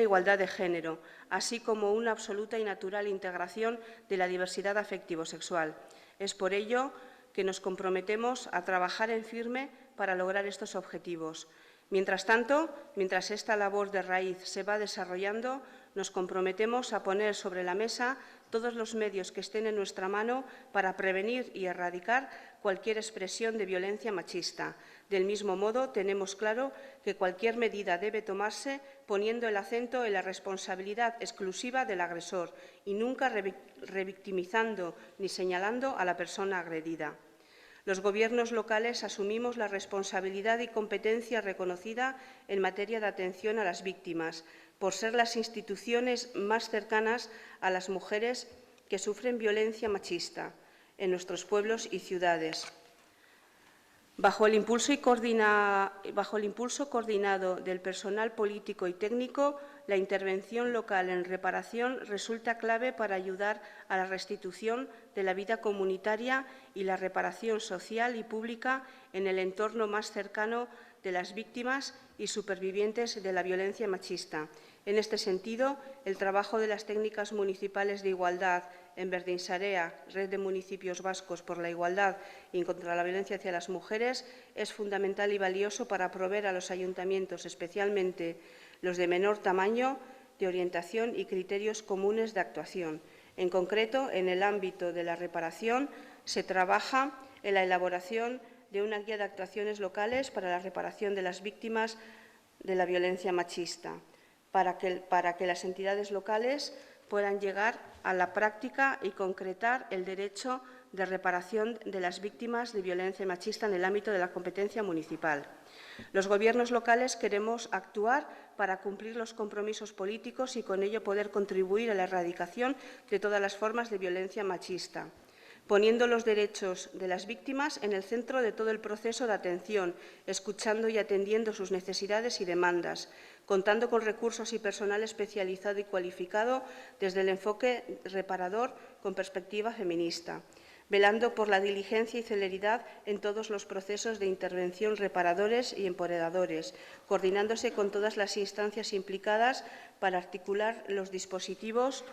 igualdad de género, así como una absoluta y natural integración de la diversidad afectivo-sexual. Es por ello que nos comprometemos a trabajar en firme para lograr estos objetivos. Mientras tanto, mientras esta labor de raíz se va desarrollando, nos comprometemos a poner sobre la mesa todos los medios que estén en nuestra mano para prevenir y erradicar cualquier expresión de violencia machista. Del mismo modo, tenemos claro que cualquier medida debe tomarse poniendo el acento en la responsabilidad exclusiva del agresor y nunca revictimizando ni señalando a la persona agredida. Los Gobiernos locales asumimos la responsabilidad y competencia reconocida en materia de atención a las víctimas, por ser las instituciones más cercanas a las mujeres que sufren violencia machista en nuestros pueblos y ciudades. Bajo el impulso coordinado del personal político y técnico, la intervención local en reparación resulta clave para ayudar a la restitución de la vida comunitaria y la reparación social y pública en el entorno más cercano de las víctimas y supervivientes de la violencia machista. En este sentido, el trabajo de las técnicas municipales de igualdad en Berdinsarea, Red de Municipios Vascos por la Igualdad y contra la Violencia hacia las Mujeres, es fundamental y valioso para proveer a los ayuntamientos, especialmente los de menor tamaño, de orientación y criterios comunes de actuación. En concreto, en el ámbito de la reparación, se trabaja en la elaboración de una guía de actuaciones locales para la reparación de las víctimas de la violencia machista, para que las entidades locales puedan llegar a la práctica y concretar el derecho de reparación de las víctimas de violencia machista en el ámbito de la competencia municipal. Los Gobiernos locales queremos actuar para cumplir los compromisos políticos y con ello poder contribuir a la erradicación de todas las formas de violencia machista, poniendo los derechos de las víctimas en el centro de todo el proceso de atención, escuchando y atendiendo sus necesidades y demandas, contando con recursos y personal especializado y cualificado desde el enfoque reparador con perspectiva feminista, velando por la diligencia y celeridad en todos los procesos de intervención reparadores y empoderadores, coordinándose con todas las instancias implicadas para articular los dispositivos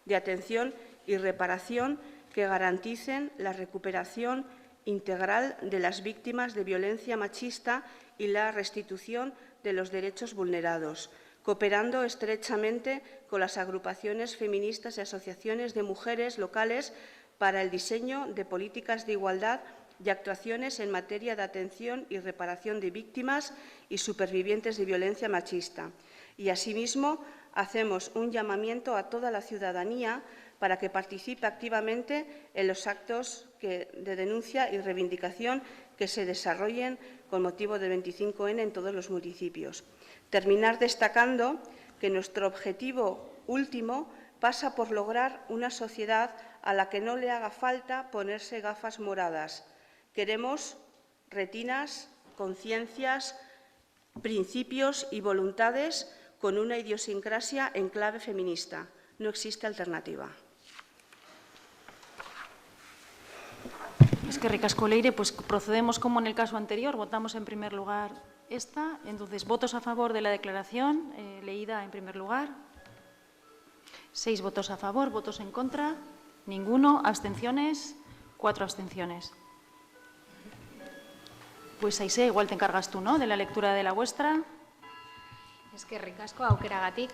de atención y reparación que garanticen la recuperación integral de las víctimas de violencia machista y la restitución de los derechos vulnerados, cooperando estrechamente con las agrupaciones feministas y asociaciones de mujeres locales para el diseño de políticas de igualdad y actuaciones en materia de atención y reparación de víctimas y supervivientes de violencia machista. Y, asimismo, hacemos un llamamiento a toda la ciudadanía para que participe activamente en los actos de denuncia y reivindicación que se desarrollen con motivo del 25N en todos los municipios. Terminar destacando que nuestro objetivo último pasa por lograr una sociedad a la que no le haga falta ponerse gafas moradas. Queremos retinas, conciencias, principios y voluntades con una idiosincrasia en clave feminista. No existe alternativa. Es que ricasco, Leire, pues procedemos como en el caso anterior. Votamos en primer lugar esta. Entonces, votos a favor de la declaración, leída en primer lugar. 6 votos a favor, votos en contra, ninguno, abstenciones, 4 abstenciones. Pues Aise, igual te encargas tú, ¿no?, de la lectura de la vuestra. Eskerrik asko aukeragatik.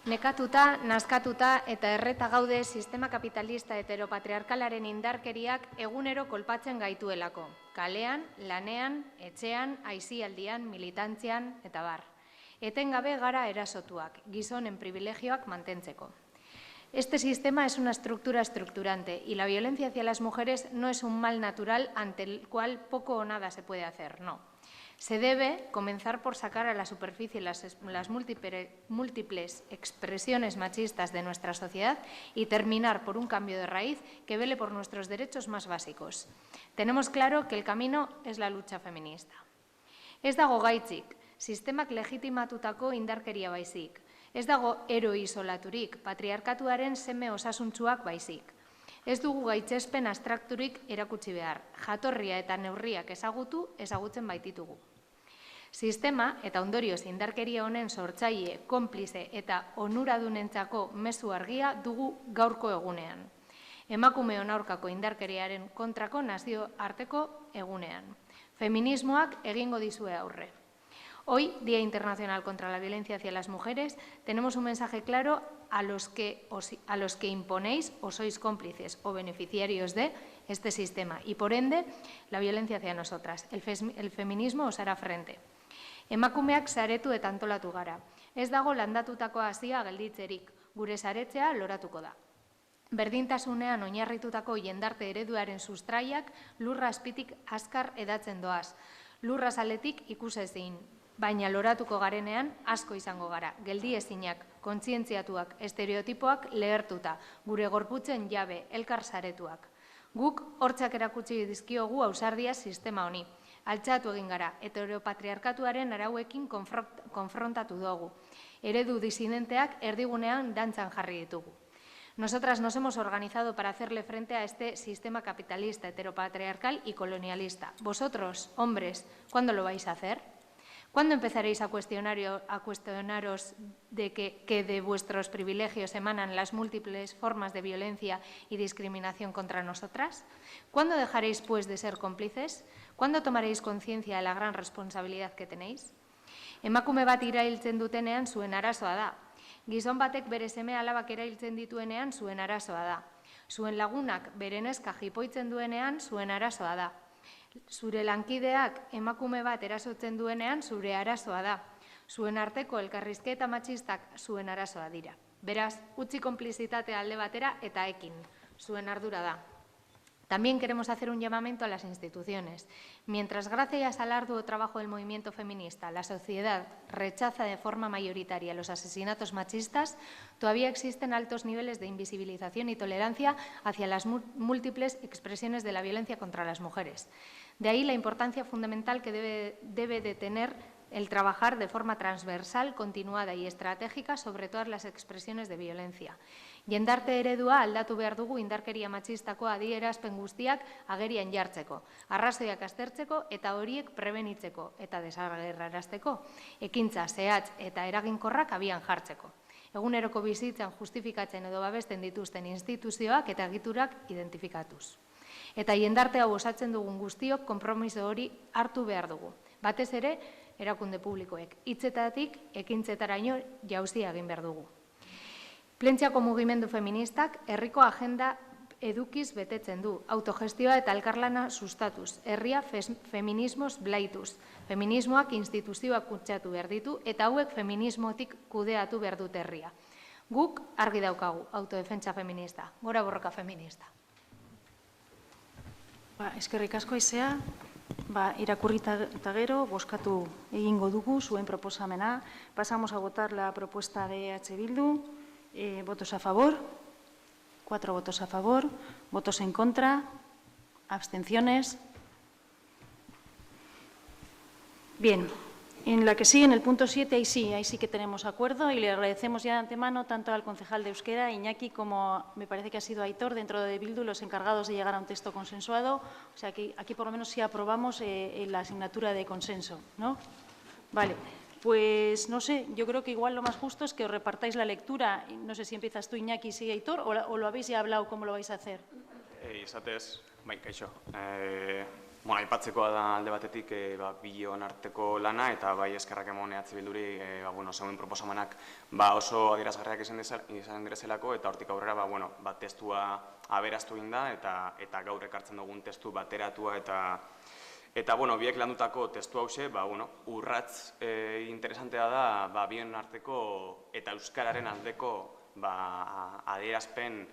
Nekatuta, nazkatuta eta erreta gaude sistema kapitalista heteropatriarkalaren indarkeriak egunero kolpatzen gaituelako. Kalean, lanean, etxean, aisialdian, militantzian eta bar. Etengabe gara erasotuak, gizonen privilegioak mantentzeko. Este sistema es una estructura estructurante y la violencia hacia las mujeres no es un mal natural ante el cual poco o nada se puede hacer, no. Se debe comenzar por sacar a la superficie las múltiples expresiones machistas de nuestra sociedad y terminar por un cambio de raíz que vele por nuestros derechos más básicos. Tenemos claro que el camino es la lucha feminista. Ez dago gaitzik, sistemak legitimatutako indarkeria baizik. Ez dago ero isolaturik, patriarkatuaren seme osasuntsuak baizik. Ez dugu gaitzespen abstrakturik erakutsi behar, jatorria eta neurriak ezagutzen baititugu. Sistema eta ondorioz indarkeria honen sortzaile, konplize eta onuradunentzako mezu argia dugu gaurko egunean. Emakumeon aurkako indarkeriaren kontrako nazioarteko egunean. Feminismoak egingo dizue aurre. Hoy, Día Internacional contra la Violencia hacia las Mujeres, tenemos un mensaje claro a los que imponéis o sois cómplices o beneficiarios de este sistema y, por ende, la violencia hacia nosotras. El feminismo os hará frente. Emakumeak saretu eta antolatu gara. Ez dago landatutako hasia gelditzerik, gure saretzea loratuko da. Berdintasunean oinarritutako jendarte ereduaren sustraiak lurra azpitik azkar edatzen doaz. Lurra zaletik ikusezin, baina loratuko garenean asko izango gara. Geldi ezinak, kontzientziatuak, estereotipoak lehertuta, gure gorputzen jabe, elkar saretuak. Guk hortzak erakutsi dizkiogu ausardia sistema honi. Altxatu egin gara, heteropatriarkatuaren arauekin konfrontatu dugu. Eredu disidenteak erdigunean dantzan jarri ditugu. Nosotras nos hemos organizado para hacerle frente a este sistema capitalista, heteropatriarcal y colonialista. Vosotros, hombres, ¿cuándo lo vais a hacer? ¿Cuándo empezaréis a cuestionaros de que de vuestros privilegios emanan las múltiples formas de violencia y discriminación contra nosotras? ¿Cuándo dejaréis, pues, de ser cómplices? ¿Cuándo tomaréis conciencia de la gran responsabilidad que tenéis? Emakume bat irailtzen dutenean zuen arazoa da. Gizon batek bere seme alabak erailtzen dituenean zuen arazoa da. Zuen lagunak bere neska jipoitzen duenean zuen arazoa da. Zure lankideak emakume bat erasotzen duenean zure arazoa da. Zuen arteko elkarrizketa matxistak zuen arazoa dira. Beraz, utzi konplizitatea alde batera eta ekin, zuen ardura da. También queremos hacer un llamamiento a las instituciones. Mientras, gracias al arduo trabajo del movimiento feminista, la sociedad rechaza de forma mayoritaria los asesinatos machistas, todavía existen altos niveles de invisibilización y tolerancia hacia las múltiples expresiones de la violencia contra las mujeres. De ahí la importancia fundamental que debe de tener el trabajar de forma transversal, continuada y estratégica sobre todas las expresiones de violencia. Jendarte eredua aldatu behar dugu indarkeria matxistako adierazpen guztiak agerian jartzeko, arrazoiak aztertzeko eta horiek prebenitzeko eta desagerrarazteko, ekintza zehatz eta eraginkorrak abian jartzeko. Eguneroko bizitzan justifikatzen edo babesten dituzten instituzioak eta egiturak identifikatuz. Eta jendarte hau osatzen dugun guztiok konpromiso hori hartu behar dugu. Batez ere, erakunde publikoek. Hitzetatik ekintzetaraino jauzia egin behar dugu. Plentziako mugimendu feministak herriko agenda edukiz betetzen du, autogestioa eta elkarlana sustatuz, herria feminismoz blaituz, feminismoak instituzioak kutsatu behar ditu eta hauek feminismotik kudeatu behar dut herria. Guk argi daukagu, autodefentsa feminista, gora borroka feminista. Eskerrik asko Aizea, irakurrita eta gero, bozkatu egingo dugu zuen proposamena. Pasamos a votar la propuesta de EH Bildu. Votos a favor, 4 votos a favor, votos en contra, abstenciones. Bien, en la que sigue, en el punto 7, ahí sí que tenemos acuerdo y le agradecemos ya de antemano tanto al concejal de Euskera, Iñaki, como me parece que ha sido Aitor, dentro de Bildu, los encargados de llegar a un texto consensuado. O sea, que aquí por lo menos sí aprobamos la asignatura de consenso, ¿no? Vale. Pues no sé, yo creo que igual lo más justo es que os repartáis la lectura. No sé si empiezas tú, Iñaki, y sigue Aitor, o lo habéis ya hablado, ¿cómo lo vais a hacer? Izatez, kaixo. Aipatzekoa da alde batetik bion arteko lana eta bai eskerrak emon EH Bilduri zeuen proposamenak oso adierazgarriak izan direzelako eta hortik aurrera testua aberaztu egin da eta gaur ekartzen dugun testu bateratua eta biek landutako testu hause, urratz interesantea da bion arteko eta euskararen aldeko adierazpen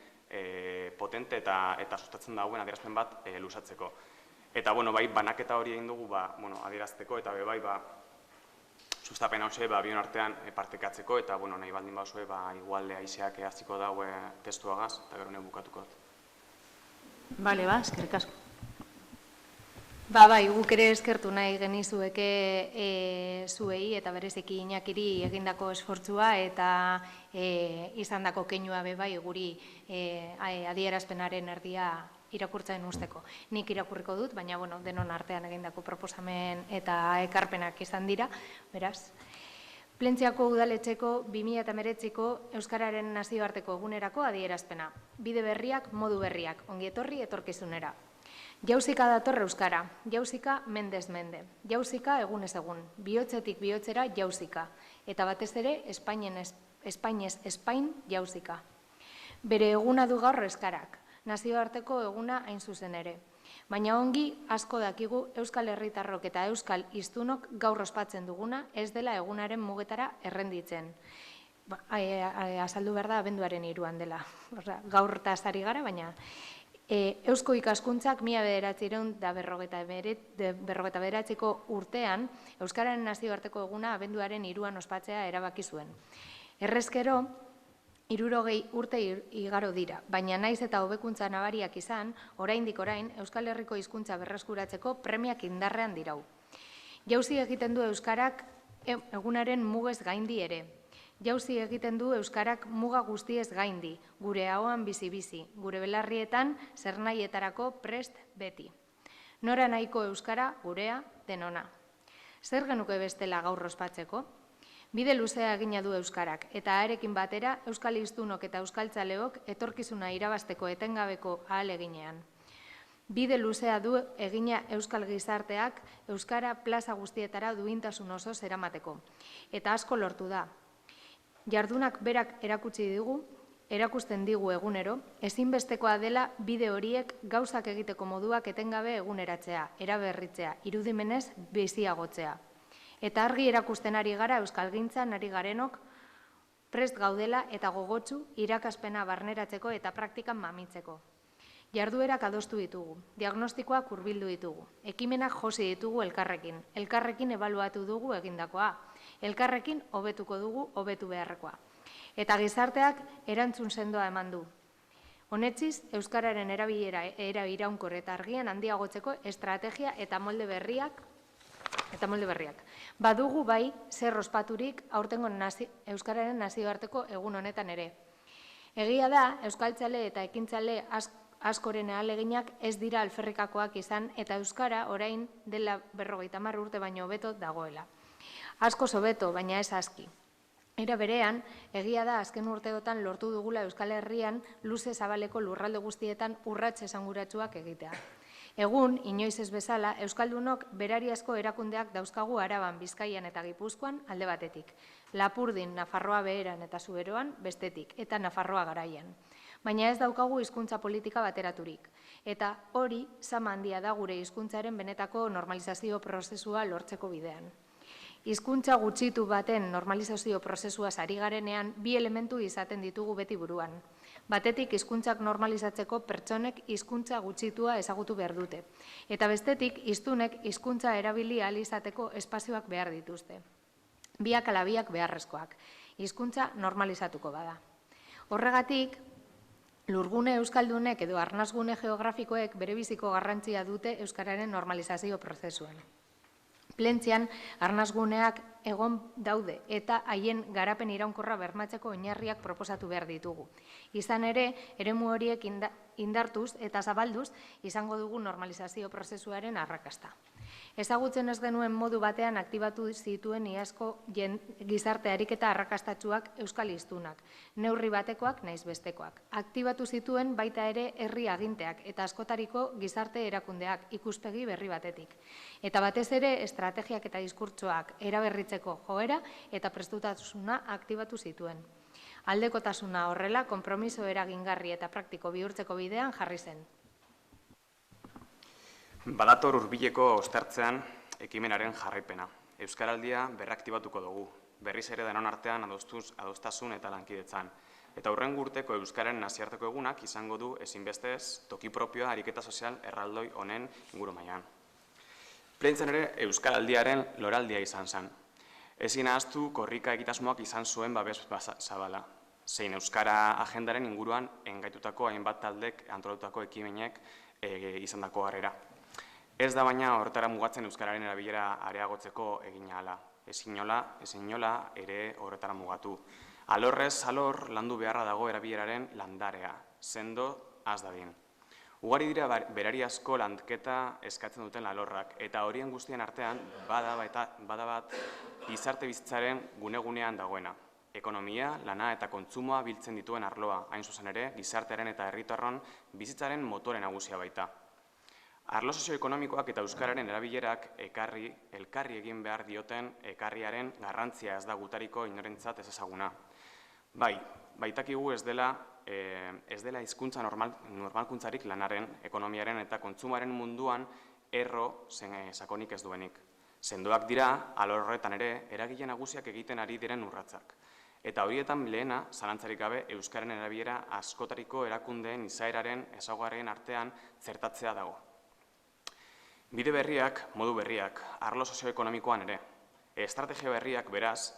potente eta sustatzen dagoen adierazpen bat luzatzeko. Eta bai banaketa hori egin dugu adierazteko eta bai sustapen hause bion artean partekatzeko eta nahi baldin bauzue igual Aizeak hasiko dago testuagaz eta gero bukatuko dut. Bale, eskerrik asko. Bai, guk ere eskertu nahi genizueke zuei eta bereziki Iñakiri egindako esfortzua eta izandako keinua bai guri adierazpenaren erdia irakurtzen usteko. Nik irakurriko dut, baina denon artean egindako proposamen eta ekarpenak izan dira, beraz. Plentziako udaletxeko 2019ko Euskararen nazioarteko egunerako adierazpena. Bide berriak, modu berriak, ongietorri etorkizunera. Jauzika dator euskara, jauzika mendez mende, jauzika egunez egun, bihotzetik bihotzera jauzika, eta batez ere Espainez Espain jauzika. Bere eguna du gaur eskarak, nazioarteko eguna hain zuzen ere. Baina ongi asko dakigu Euskal Herritarrok eta Euskal Hiztunok gaur ospatzen duguna ez dela egunaren mugetara errenditzen. Azaldu behar da abenduaren 3 dela, gaur eta ari gara, baina Eusko ikaskuntzak 1959ko urtean Euskararen nazioarteko eguna abenduaren 3 ospatzea erabaki zuen. Errezkero, 60 urte igaro dira, baina naiz eta hobekuntza nabariak izan, oraindik orain Euskal Herriko hizkuntza berreskuratzeko premiak indarrean dirau. Jauzi egiten du Euskarak egunaren mugez gaindi ere. Jauzi egiten du Euskarak muga guztiez gaindi, gure ahoan bizi-bizi, gure belarrietan zernaietarako prest beti. Nora nahiko Euskara, gurea, denona. Zer genuke bestela gaur ospatzeko? Bide luzea egina du Euskarak, eta harekin batera Euskal Hiztunok eta Euskaltzaleok etorkizuna irabazteko etengabeko ahaleginean. Bide luzea du egina Euskal Gizarteak Euskara plaza guztietara duintasun osoz eramateko. Eta asko lortu da. Jardunak berak erakusten digu egunero, ezinbestekoa dela bide horiek gauzak egiteko moduak etengabe eguneratzea, eraberritzea, irudimenez biziagotzea. Eta argi erakusten ari gara euskalgintzan ari garenok prest gaudela eta gogotsu irakaspena barneratzeko eta praktikan mamitzeko. Jarduerak adostu ditugu, diagnostikoak hurbildu ditugu, ekimenak josi ditugu elkarrekin ebaluatu dugu egindakoa, elkarrekin hobetuko dugu hobetu beharrekoa. Eta gizarteak erantzun sendoa eman du. Honetziz, Euskararen erabilera iraunkor eta argian handiagotzeko estrategia eta molde berriak badugu bai zer ospaturik aurtengo Euskararen nazioarteko egun honetan ere. Egia da, euskaltzale eta ekintzale askoren ahaleginak ez dira alferrikakoak izan eta Euskara orain dela 50 urte baino hobeto dagoela. Askoz hobeto, baina ez aski. Era berean, egia da azken urteotan lortu dugula Euskal Herrian luze zabaleko lurralde guztietan urrats esanguratsuak egitea. Egun, inoiz ez bezala, Euskaldunok berariazko erakundeak dauzkagu Araban, Bizkaian eta Gipuzkoan alde batetik. Lapurdin, Nafarroa beheran eta Zuberoan bestetik, eta Nafarroa garaian. Baina ez daukagu hizkuntza politika bateraturik. Eta hori, zama handia da gure hizkuntzaren benetako normalizazio prozesua lortzeko bidean. Hizkuntza gutxitu baten normalizazio prozesua ari garenean, bi elementu izaten ditugu beti buruan. Batetik, hizkuntzak normalizatzeko pertsonek hizkuntza gutxitua ezagutu behar dute. Eta bestetik, hiztunek hizkuntza erabili ahal izateko espazioak behar dituzte. Biak ala biak beharrezkoak. Hizkuntza normalizatuko bada. Horregatik, lurgune euskaldunek edo arnasgune geografikoek berebiziko garrantzia dute euskararen normalizazio prozesuan. Plentzian, arnasguneak egon daude eta haien garapen iraunkorra bermatzeko oinarriak proposatu behar ditugu. Izan ere, eremu horiek indartuz eta zabalduz izango dugu normalizazio prozesuaren arrakasta. Ezagutzen ez genuen modu batean aktibatu zituen iazko gizarte ariketa arrakastatsuak euskal hiztunak, neurri batekoak naiz bestekoak. Aktibatu zituen baita ere herri aginteak eta askotariko gizarte erakundeak ikuspegi berri batetik. Eta batez ere estrategiak eta diskurtsoak eraberritzeko joera eta prestutasuna aktibatu zituen. Aldekotasuna horrela, konpromiso eragingarri eta praktiko bihurtzeko bidean jarri zen. Badator hurbileko ostertzean ekimenaren jarraipena. Euskaraldia berraktibatuko dugu, berriz ere denon artean adostasun eta lankidetzan. Eta hurrengo urteko Euskararen nazioarteko egunak izango du ezinbestez toki propioa ariketa sozial erraldoi honen ingurumaian. Plentzen ere Euskaraldiaren loraldia izan zen. Ezin ahaztu korrika egitasmoak izan zuen babes zabala. Zein Euskara agendaren inguruan engaitutako hainbat taldek antolatutako ekimenek izandako harrera. Ez da baina horretara mugatzen Euskararen erabilera areagotzeko egin ahala. Ezin inola ere horretara mugatu. Alorrez alor landu beharra dago erabileraren landarea, sendo az dadin. Ugari dira berariazko landketa eskatzen duten alorrak, eta horien guztien artean bada bat gizarte bizitzaren gune-gunean dagoena. Ekonomia, lana eta kontsumoa biltzen dituen arloa, hain zuzen ere, gizartearen eta herritarron bizitzaren motore nagusia baita. Arlo sozioekonomikoak eta euskararen erabilerak elkarri egin behar dioten ekarriaren garrantzia ez da gutariko inorentzat ez ezaguna. Bai, baitakigu ez dela hizkuntza normalkuntzarik lanaren, ekonomiaren eta kontsumoaren munduan erro sakonik ez duenik. Sendoak dira, alor horretan ere, eragile nagusiak egiten ari diren urratsak. Eta horietan lehena, zalantzarik gabe, euskaren erabilera askotariko erakundeen izaeraren ezaugarrien artean zertatzea dago. Bide berriak, modu berriak, arlo sozioekonomikoan ere. Estrategia berriak beraz,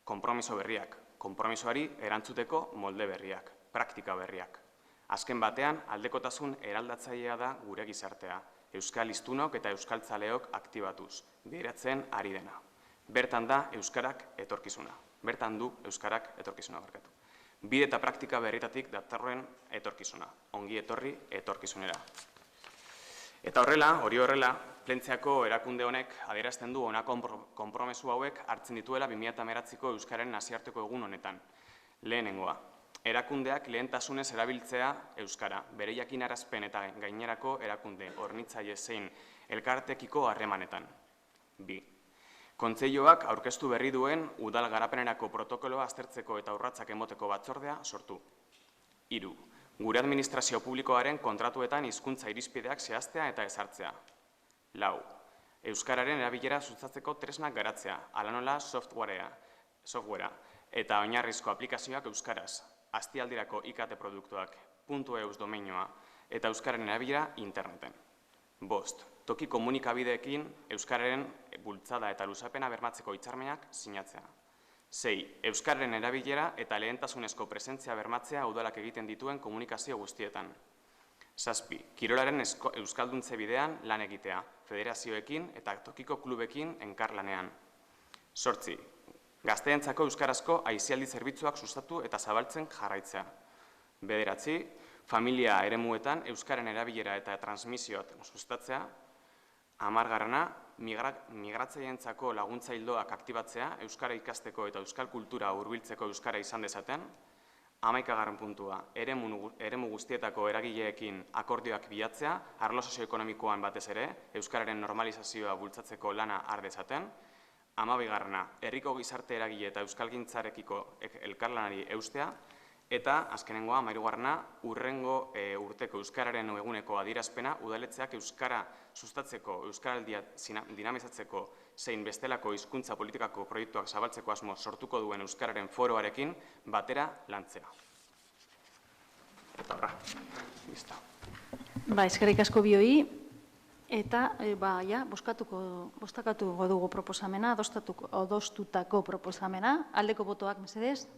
konpromiso berriak. Konpromisoari erantzuteko molde berriak, praktika berriak. Azken batean, aldekotasun eraldatzailea da gure gizartea. Euskal hiztunok eta euskaltzaleok aktibatuz, bideratzen ari dena. Bertan da euskarak etorkizuna. Bertan du euskarak etorkizuna barkatu. Bide eta praktika berritatik datorren etorkizuna. Ongi etorri etorkizunera. Eta hori horrela, Plentziako erakunde honek adierazten du honako konpromesu hauek hartzen dituela 2019ko Euskararen nazioarteko egun honetan. Lehenengoa, erakundeak lehentasunez erabiltzea euskara, bere jakinarazpen eta gainerako erakunde hornitzaile zein elkartekiko harremanetan. 2. Kontseiluak aurkeztu berri duen udal garapenerako protokoloa aztertzeko eta urratsak emoteko batzordea sortu. 3. Gure administrazio publikoaren kontratuetan hizkuntza irizpideak zehaztea eta ezartzea. 4. Euskararen erabilera sustatzeko tresnak garatzea, hala nola softwarea eta oinarrizko aplikazioak euskaraz, astialdirako IKT produktuak, .eus domeinoa eta euskararen erabilera interneten. 5. Toki komunikabideekin euskararen bultzada eta luzapena bermatzeko hitzarmenak sinatzea. 6. Euskararen erabilera eta lehentasunezko presentzia bermatzea udalak egiten dituen komunikazio guztietan. 7. Kirolaren euskalduntze bidean lan egitea, federazioekin eta tokiko klubekin enkarlanean. 8. Gazteentzako euskarazko aisialdi zerbitzuak sustatu eta zabaltzen jarraitzea. 9. Familia eremuetan euskaren erabilera eta transmisioak sustatzea. 10. Migratzaileentzako laguntza ildoak aktibatzea, euskara ikasteko eta euskal kultura hurbiltzeko euskara izan dezaten. 11. puntua, eremu guztietako eragileekin akordioak bilatzea, arlo sozioekonomikoan batez ere, euskararen normalizazioa bultzatzeko lana har dezaten. 12. herriko gizarte eragile eta euskalgintzarekiko elkarlanari eustea. Eta, azkenengoa, 13. hurrengo urteko euskararen eguneko adierazpena, udaletxeak euskara sustatzeko, euskaraldia dinamizatzeko zein bestelako hizkuntza politikako proiektuak zabaltzeko asmo sortuko duen euskararen foroarekin batera lantzea. Eta horra, listo. Eskerrik asko bioi, eta bozkatuko dugu proposamena, adostutako proposamena, aldeko botoak mesedez.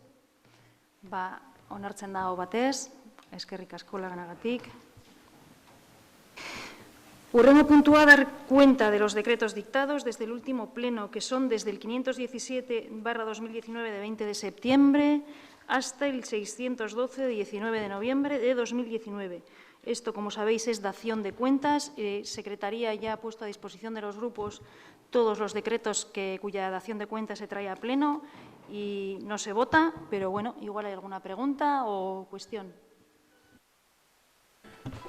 Onartzen dago batez, eskerrik asko laganagatik. Hurrengo puntua, dar cuenta de los decretos dictados desde el último pleno, que son desde el 517/2019 de 20 de septiembre hasta el 612 de 19 de noviembre de 2019. Esto, como sabéis, es dación de cuentas. Secretaría ya ha puesto a disposición de los grupos todos los decretos cuya dación de cuentas se trae a pleno y no se vota, pero bueno, igual hay alguna pregunta o cuestión.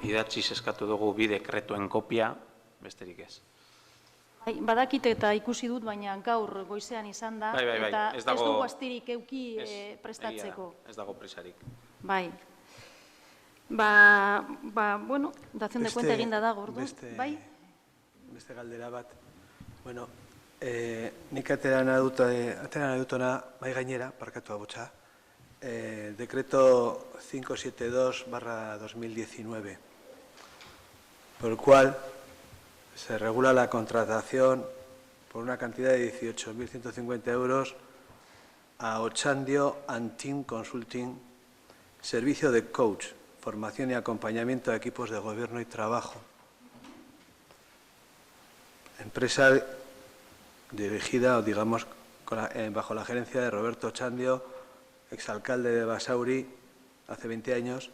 Idatziz eskatu dugu bi dekretuen kopia, besterik ez. Badakit eta ikusi dut, baina gaur goizean izan da, eta ez dugu astirik euki prestatzeko. Ez dago prisarik. Bai. Bueno, dación de cuenta eginda dago, ordu. Bai? Beste galdera bat. Bueno, nik aterana dutona bai gainera, parkatu abotsa, decreto 572/2019, por el cual se regula la contratación por una cantidad de 18.150 euros a Ochandio Team Consulting, servicio de coach, formación y acompañamiento a equipos de gobierno y trabajo. Empresa dirigida, o digamos, bajo la gerencia de Roberto Ochandio, exalcalde de Basauri, hace 20 años,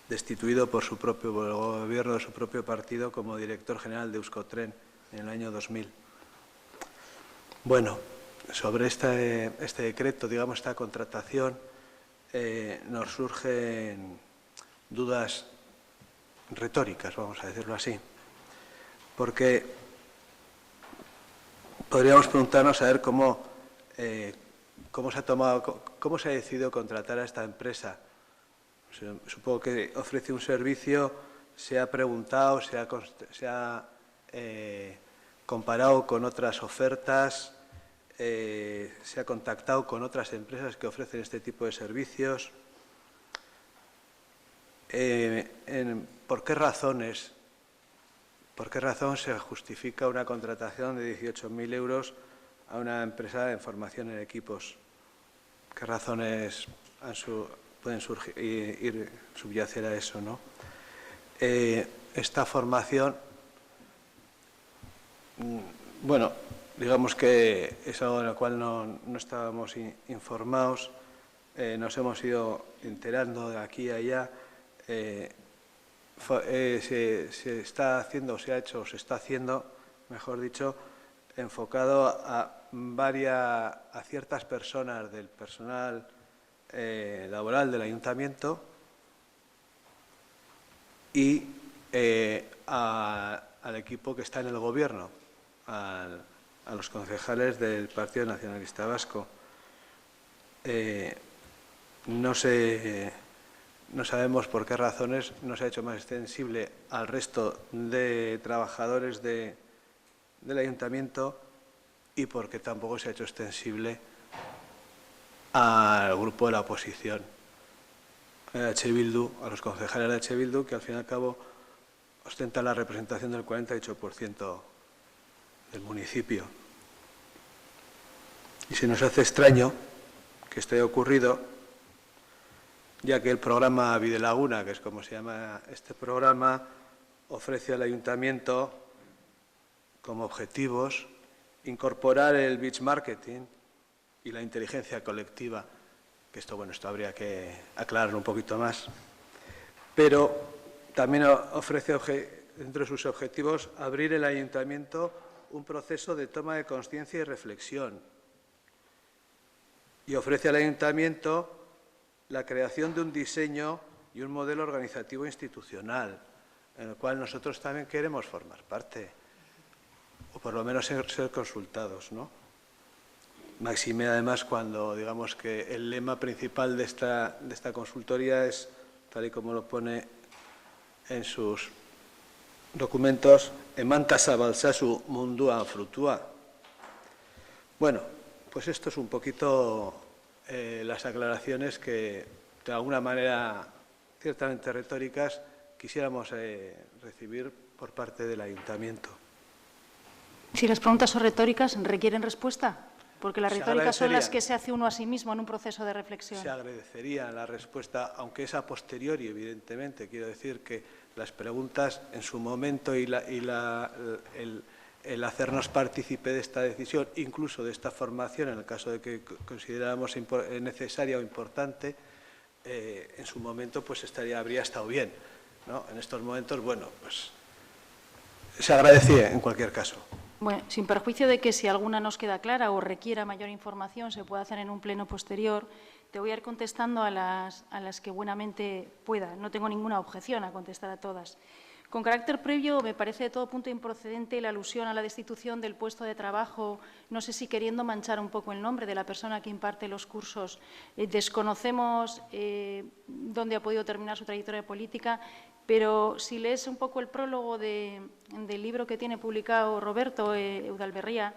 destituido por el gobierno de su propio partido como director general de Euskotren en el año 2000. Bueno, sobre este decreto, digamos, esta contratación, nos surgen dudas retóricas, vamos a decirlo así, porque podríamos preguntarnos a ver cómo se ha decidido contratar a esta empresa. Supongo que ofrece un servicio, se ha preguntado, se ha comparado con otras ofertas, se ha contactado con otras empresas que ofrecen este tipo de servicios. ¿Por qué razón se justifica una contratación de 18.000 euros a una empresa en formación en equipos? ¿Qué razones pueden subyacer a eso, ¿no? Esta formación, bueno, digamos que es algo de lo cual no estábamos informados, nos hemos ido enterando de aquí a allá. Se está haciendo, se ha hecho, o se está haciendo, mejor dicho, enfocado a ciertas personas del personal laboral del ayuntamiento y al equipo que está en el gobierno, a los concejales del Partido Nacionalista Vasco. No sabemos por qué razones no se ha hecho más extensible al resto de trabajadores del ayuntamiento y porque tampoco se ha hecho extensible al grupo de la oposición, a los concejales de H. Bildu, que al fin y al cabo ostentan la representación del 48% del municipio. Y se nos hace extraño que esto haya ocurrido, ya que el programa Videlaguna, que es como se llama este programa, ofrece al ayuntamiento como objetivos incorporar el beach marketing y la inteligencia colectiva, que esto habría que aclarar un poquito más, pero también ofrece entre sus objetivos abrir el ayuntamiento un proceso de toma de conciencia y reflexión, y ofrece al ayuntamiento la creación de un diseño y un modelo organizativo institucional, en el cual nosotros también queremos formar parte, o por lo menos ser consultados, ¿no? Máxime, además, cuando digamos que el lema principal de esta consultoría es, tal y como lo pone en sus documentos, emanta zabaltzazu mundua frutua. Bueno, pues esto es un poquito las aclaraciones que, de alguna manera, ciertamente retóricas, quisiéramos recibir por parte del Ayuntamiento. Si las preguntas son retóricas, ¿requieren respuesta? Porque las retóricas son las que se hace uno a sí mismo en un proceso de reflexión. Se agradecería la respuesta, aunque es a posteriori, evidentemente. Quiero decir que las preguntas en su momento y el hacernos partícipe de esta decisión, incluso de esta formación, en el caso de que consideráramos necesaria o importante, en su momento pues habría estado bien, ¿no? En estos momentos, bueno, pues se agradecía en cualquier caso. Bueno, sin perjuicio de que si alguna nos queda clara o requiera mayor información se pueda hacer en un pleno posterior, te voy a ir contestando a las que buenamente pueda. No tengo ninguna objeción a contestar a todas. Con carácter previo, me parece de todo punto improcedente la alusión a la destitución del puesto de trabajo, no sé si queriendo manchar un poco el nombre de la persona que imparte los cursos. Desconocemos dónde ha podido terminar su trayectoria política, pero si lees un poco el prólogo del libro que tiene publicado Roberto Eudalberría,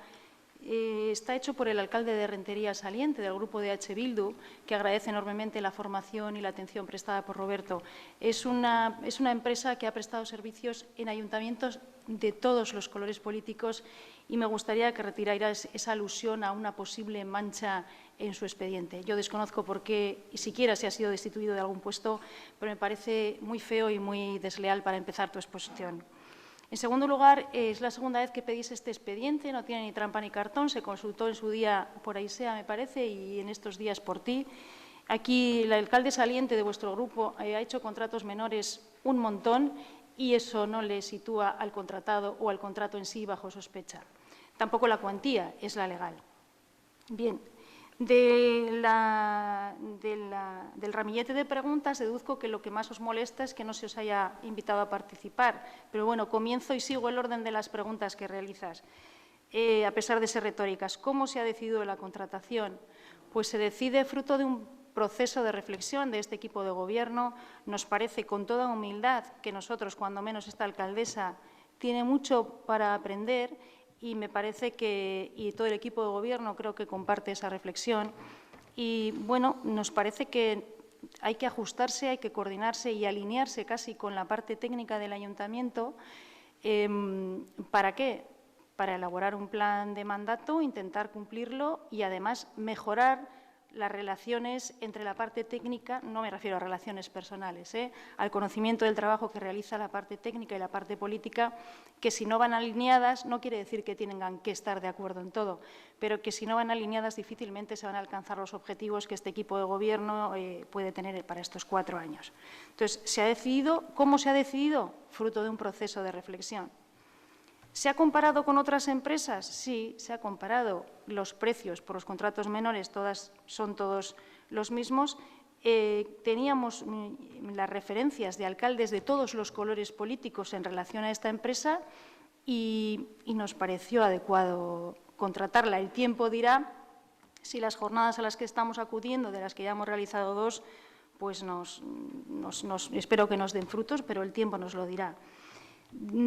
está hecho por el alcalde de Rentería saliente, del grupo de H. Bildu, que agradece enormemente la formación y la atención prestada por Roberto. Es una empresa que ha prestado servicios en ayuntamientos de todos los colores políticos y me gustaría que retiraras esa alusión a una posible mancha en su expediente. Yo desconozco por qué, y siquiera si ha sido destituido de algún puesto, pero me parece muy feo y muy desleal para empezar tu exposición. En segundo lugar, es la segunda vez que pedís este expediente, no tiene ni trampa ni cartón, se consultó en su día por Aisea, me parece, y en estos días por ti. Aquí el alcalde saliente de vuestro grupo ha hecho contratos menores un montón y eso no le sitúa al contratado o al contrato en sí bajo sospecha. Tampoco la cuantía es la legal. Bien. Del ramillete de preguntas deduzco que lo que más os molesta es que no se os haya invitado a participar. Pero bueno, comienzo y sigo el orden de las preguntas que realizas, a pesar de ser retóricas. ¿Cómo se ha decidido la contratación? Pues se decide fruto de un proceso de reflexión de este equipo de gobierno. Nos parece con toda humildad que nosotros, cuando menos esta alcaldesa, tiene mucho para aprender. Y me parece que todo el equipo de gobierno creo que comparte esa reflexión. Y, bueno, nos parece que hay que ajustarse, hay que coordinarse y alinearse casi con la parte técnica del ayuntamiento. ¿Para qué? Para elaborar un plan de mandato, intentar cumplirlo y, además, mejorar las relaciones entre la parte técnica, no me refiero a relaciones personales, al conocimiento del trabajo que realiza la parte técnica y la parte política, que si no van alineadas, no quiere decir que tengan que estar de acuerdo en todo, pero que si no van alineadas difícilmente se van a alcanzar los objetivos que este equipo de gobierno puede tener para estos 4 años. Entonces, se ha decidido. ¿Cómo se ha decidido? Fruto de un proceso de reflexión. ¿Se ha comparado con otras empresas? Sí, se ha comparado. Los precios por los contratos menores son todos los mismos. Teníamos las referencias de alcaldes de todos los colores políticos en relación a esta empresa y nos pareció adecuado contratarla. El tiempo dirá si las jornadas a las que estamos acudiendo, de las que ya hemos realizado 2, pues espero que nos den frutos, pero el tiempo nos lo dirá.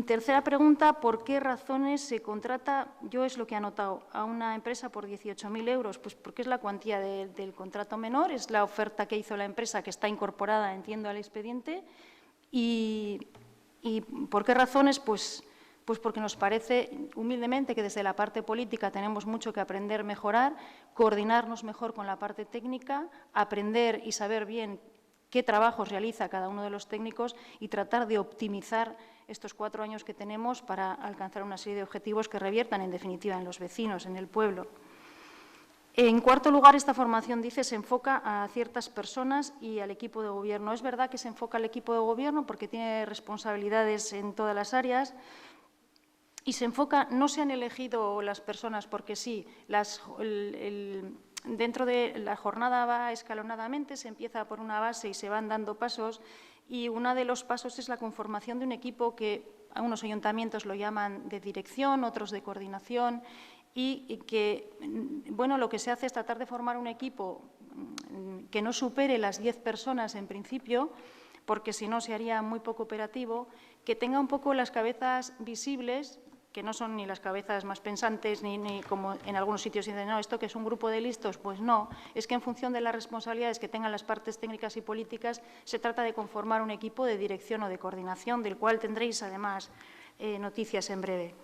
Tercera pregunta, ¿por qué razones se contrata, yo es lo que he anotado, a una empresa por 18.000 euros? Pues porque es la cuantía del contrato menor, es la oferta que hizo la empresa que está incorporada, entiendo, al expediente. ¿Y por qué razones? Pues porque nos parece, humildemente, que desde la parte política tenemos mucho que aprender, mejorar, coordinarnos mejor con la parte técnica, aprender y saber bien qué trabajos realiza cada uno de los técnicos y tratar de optimizar estos 4 años que tenemos para alcanzar una serie de objetivos que reviertan, en definitiva, en los vecinos, en el pueblo. En cuarto lugar, esta formación, dice, se enfoca a ciertas personas y al equipo de gobierno. Es verdad que se enfoca al equipo de gobierno porque tiene responsabilidades en todas las áreas y se enfoca, no se han elegido las personas porque sí, dentro de la jornada va escalonadamente, se empieza por una base y se van dando pasos, y uno de los pasos es la conformación de un equipo que algunos ayuntamientos lo llaman de dirección, otros de coordinación, y que, bueno, lo que se hace es tratar de formar un equipo que no supere las 10 personas en principio, porque si no se haría muy poco operativo, que tenga un poco las cabezas visibles, que no son ni las cabezas más pensantes, ni como en algunos sitios dicen, no, esto que es un grupo de listos, pues no, es que en función de las responsabilidades que tengan las partes técnicas y políticas, se trata de conformar un equipo de dirección o de coordinación, del cual tendréis además noticias en breve.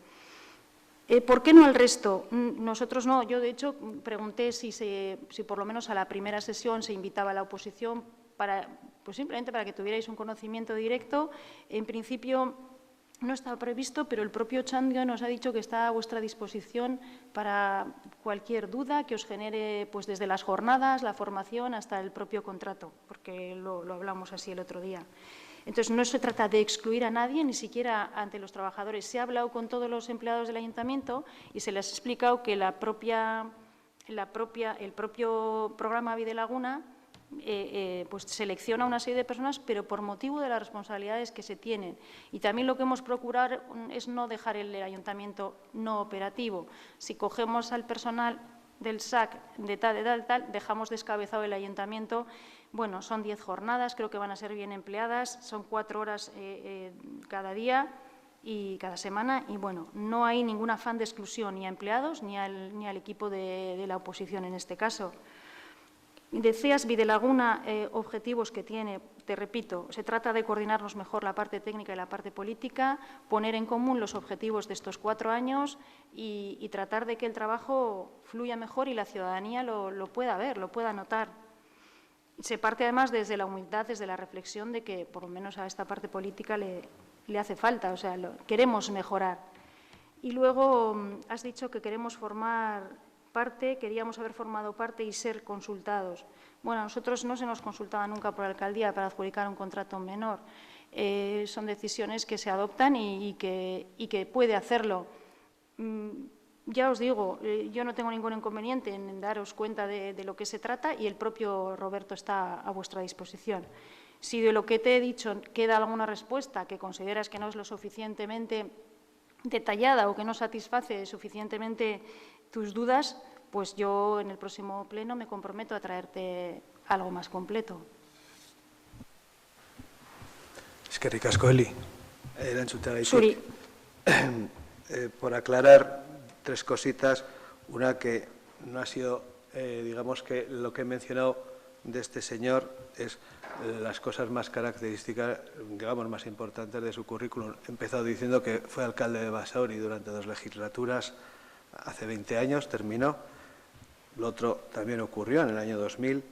¿Por qué no al resto? Nosotros no. Yo, de hecho, pregunté si por lo menos a la primera sesión se invitaba a la oposición, pues simplemente para que tuvierais un conocimiento directo. En principio no estaba previsto, pero el propio Chandio nos ha dicho que está a vuestra disposición para cualquier duda que os genere, pues desde las jornadas, la formación, hasta el propio contrato, porque lo hablamos así el otro día. Entonces, no se trata de excluir a nadie, ni siquiera ante los trabajadores. Se ha hablado con todos los empleados del ayuntamiento y se les ha explicado que el propio programa Videlaguna pues selecciona una serie de personas, pero por motivo de las responsabilidades que se tienen. Y también lo que hemos procurado es no dejar el ayuntamiento no operativo. Si cogemos al personal del SAC de tal, dejamos descabezado el ayuntamiento. Bueno, son 10 jornadas, creo que van a ser bien empleadas, son 4 horas cada día y cada semana, y bueno, no hay ningún afán de exclusión ni a empleados ni al equipo de la oposición en este caso. Decías, Videlaguna, objetivos que tiene, te repito, se trata de coordinarnos mejor la parte técnica y la parte política, poner en común los objetivos de estos 4 años y tratar de que el trabajo fluya mejor y la ciudadanía lo pueda ver, lo pueda notar. Se parte además desde la humildad, desde la reflexión de que por lo menos a esta parte política le hace falta, o sea, queremos mejorar. Y luego has dicho que queremos formar parte, queríamos haber formado parte y ser consultados. Bueno, a nosotros no se nos consultaba nunca por la alcaldía para adjudicar un contrato menor. Son decisiones que se adoptan y que puede hacerlo. Ya os digo, yo no tengo ningún inconveniente en daros cuenta de lo que se trata y el propio Roberto está a vuestra disposición. Si de lo que te he dicho queda alguna respuesta que consideras que no es lo suficientemente detallada o que no satisface suficientemente tus dudas, pues yo en el próximo pleno me comprometo a traerte algo más completo. Eskerrik asko, Eli. Zuri. Por aclarar 3 cositas. Una, que no ha sido, digamos que lo que he mencionado de este señor es las cosas más características, digamos, más importantes de su currículum. He empezado diciendo que fue alcalde de Basauri durante 2 legislaturas, hace 20 años terminó. Lo otro también ocurrió en el año 2000.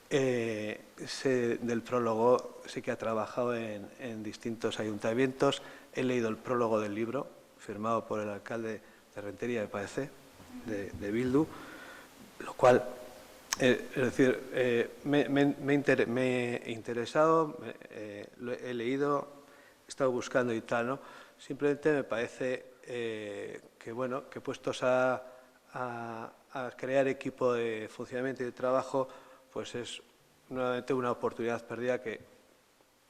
Del prólogo sí que ha trabajado en distintos ayuntamientos. He leído el prólogo del libro, firmado por el alcalde de Rentería, me parece, de Bildu, lo cual, es decir, me he interesado, lo he leído, he estado buscando y tal, ¿no? Simplemente me parece que, bueno, que puestos a crear equipo de funcionamiento y de trabajo, pues es nuevamente una oportunidad perdida que,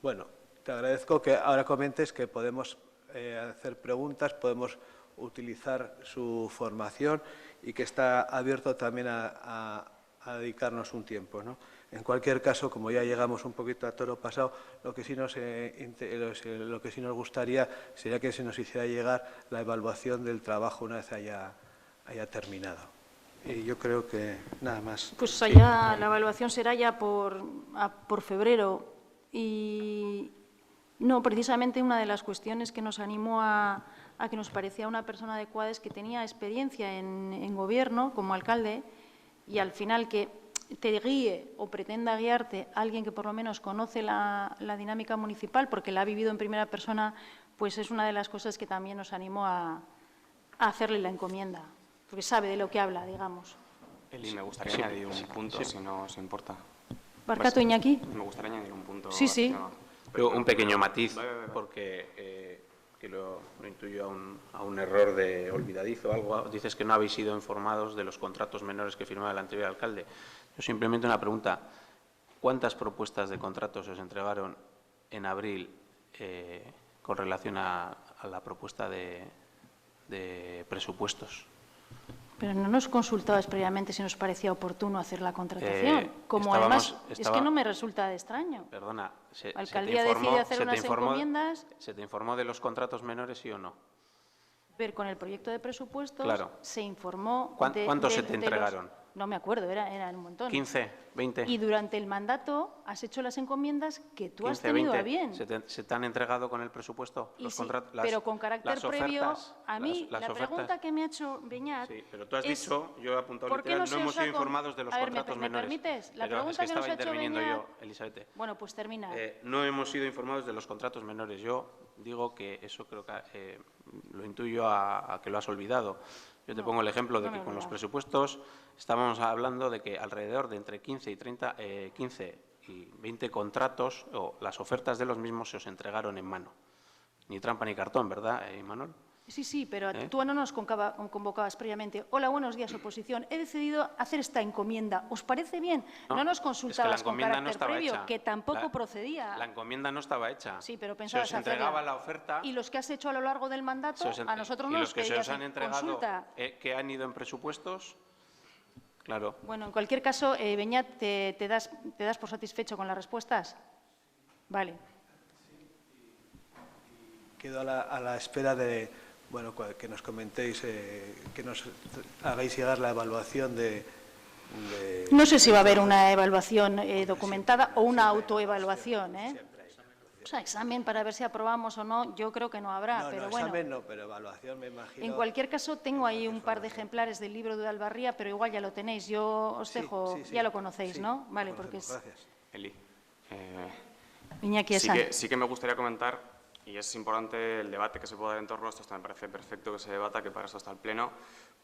bueno, te agradezco que ahora comentes que podemos hacer preguntas, podemos utilizar su formación y que está abierto también a dedicarnos un tiempo, ¿no? En cualquier caso, como ya llegamos un poquito a toro pasado, lo que sí nos gustaría sería que se nos hiciera llegar la evaluación del trabajo una vez haya terminado. Y yo creo que nada más. Pues allá la evaluación será ya por febrero. Y no, precisamente una de las cuestiones que nos animó a que nos parecía una persona adecuada es que tenía experiencia en gobierno como alcalde y al final que te guíe o pretenda guiarte alguien que por lo menos conoce la dinámica municipal porque la ha vivido en primera persona, pues es una de las cosas que también nos animó a hacerle la encomienda, porque sabe de lo que habla, digamos. Eli, me gustaría añadir un punto, si no os importa. Barcato, Iñaki. Me gustaría añadir un punto. Sí, sí. Pero un pequeño matiz, porque que lo intuyo a un error de olvidadizo o algo. Dices que no habéis sido informados de los contratos menores que firmaba el anterior alcalde. Yo simplemente una pregunta. ¿Cuántas propuestas de contratos os entregaron en abril con relación a la propuesta de presupuestos? Pero no nos consultabas previamente si nos parecía oportuno hacer la contratación. Como además, es que no me resulta de extraño. Perdona, la alcaldía decide hacer unas encomiendas. ¿Se te informó de los contratos menores, sí o no? Pero con el proyecto de presupuestos se informó. ¿Cuántos se te entregaron? No me acuerdo, eran un montón. 15, 20. Y durante el mandato has hecho las encomiendas que tú 15, has tenido 20. a bien. ¿Se te han entregado con el presupuesto? Sí, pero con carácter previo. A mí, la pregunta que me ha hecho Beñat. Sí, pero tú has dicho, yo he apuntado literal, no hemos sido informados de los contratos menores. ¿Me permites? La pero pregunta es que que nos estaba ha hecho interviniendo Beñat. yo, Elizabeth. Bueno, pues termina. No hemos sido informados de los contratos menores. Yo digo que eso creo que lo intuyo a que lo has olvidado. Yo te pongo el ejemplo de que con los presupuestos estábamos hablando de que alrededor de entre 15 y 20 contratos o las ofertas de los mismos se os entregaron en mano. Ni trampa ni cartón, ¿verdad, Imanol? Sí, pero tú no nos convocabas previamente. Hola, buenos días, oposición. He decidido hacer esta encomienda. ¿Os parece bien? No nos consultabas con carácter previo, que tampoco procedía. La encomienda no estaba hecha. Sí, pero pensabas se os entregaba la oferta. Y los que has hecho a lo largo del mandato, a nosotros no nos pedías consulta. Y los que se os han entregado, que han ido en presupuestos, claro. Bueno, en cualquier caso, Beñat, ¿te das por satisfecho con las respuestas? Vale. Quedo a la espera de que nos comentéis, que nos hagáis llegar la evaluación de... No sé si va a haber una evaluación documentada o una autoevaluación, O sea, examen para ver si aprobamos o no, yo creo que no habrá, pero bueno. Examen no, pero evaluación me imagino. En cualquier caso, tengo ahí un par de ejemplares del libro de Albarría, pero igual ya lo tenéis. Yo os dejo, ya lo conocéis, ¿no? Vale, porque es... Gracias. Eli, Iñaki Esa. sí que me gustaría comentar, y es importante el debate que se pueda dar en torno a esto, me parece perfecto que se debata, que para eso está el Pleno,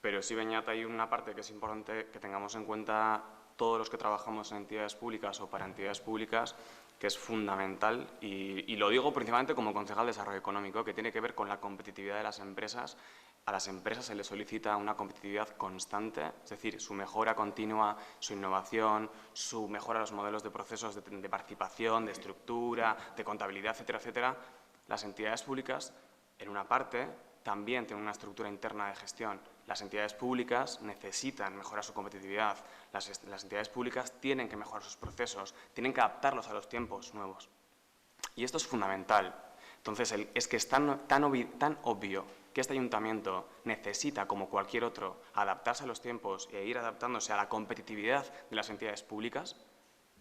pero sí, Beñat, hay una parte que es importante que tengamos en cuenta todos los que trabajamos en entidades públicas o para entidades públicas, que es fundamental, y lo digo principalmente como concejal de Desarrollo Económico, que tiene que ver con la competitividad de las empresas. A las empresas se les solicita una competitividad constante, es decir, su mejora continua, su innovación, su mejora de los modelos de procesos de participación, de estructura, de contabilidad, etcétera, etcétera. Las entidades públicas, en una parte, también tienen una estructura interna de gestión. Las entidades públicas necesitan mejorar su competitividad. Las entidades públicas tienen que mejorar sus procesos, tienen que adaptarlos a los tiempos nuevos. Y esto es fundamental. Entonces, es que es tan obvio que este ayuntamiento necesita, como cualquier otro, adaptarse a los tiempos e ir adaptándose a la competitividad de las entidades públicas,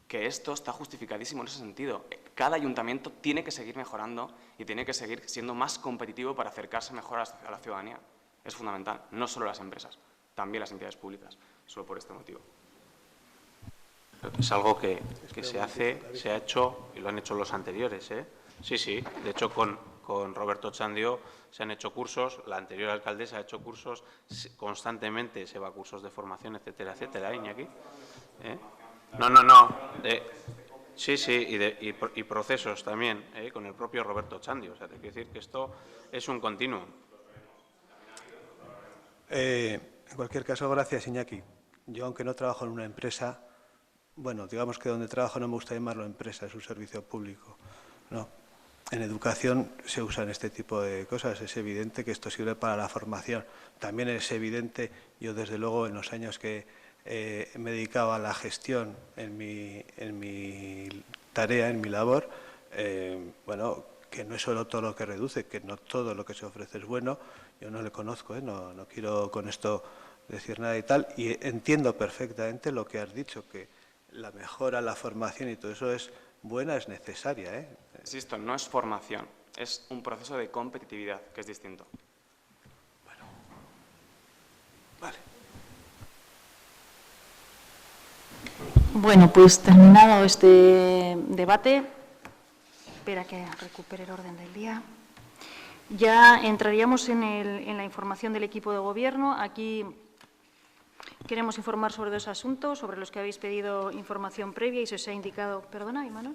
que esto está justificadísimo en ese sentido. Cada ayuntamiento tiene que seguir mejorando y tiene que seguir siendo más competitivo para acercarse mejor a la ciudadanía. Es fundamental, no solo las empresas, también las entidades públicas, solo por este motivo. Es algo que se ha hecho y lo han hecho los anteriores, Sí, de hecho con Roberto Chandio se han hecho cursos, la anterior alcaldesa ha hecho cursos, constantemente se va a cursos de formación, etcétera, etcétera, Iñaki. No. Sí, y procesos también, con el propio Roberto Chandio. O sea, te quiero decir que esto es un continuo. En cualquier caso, gracias, Iñaki. Yo, aunque no trabajo en una empresa, digamos que donde trabajo no me gusta llamarlo empresa, es un servicio público. No. En educación se usan este tipo de cosas. Es evidente que esto sirve para la formación. También es evidente, yo desde luego en los años que me dedicaba a la gestión en mi tarea, en mi labor, que no es solo todo lo que reduce, que no todo lo que se ofrece es bueno. Yo no le conozco, no quiero con esto decir nada y tal, y entiendo perfectamente lo que has dicho, que la mejora, la formación y todo eso es buena, es necesaria. Insisto, no es formación, es un proceso de competitividad, que es distinto. Vale. Bueno, pues terminado este debate, espera que recupere el orden del día. Ya entraríamos en la información del equipo de gobierno. Aquí queremos informar sobre dos asuntos sobre los que habéis pedido información previa y se os ha indicado. Perdona, Imanol.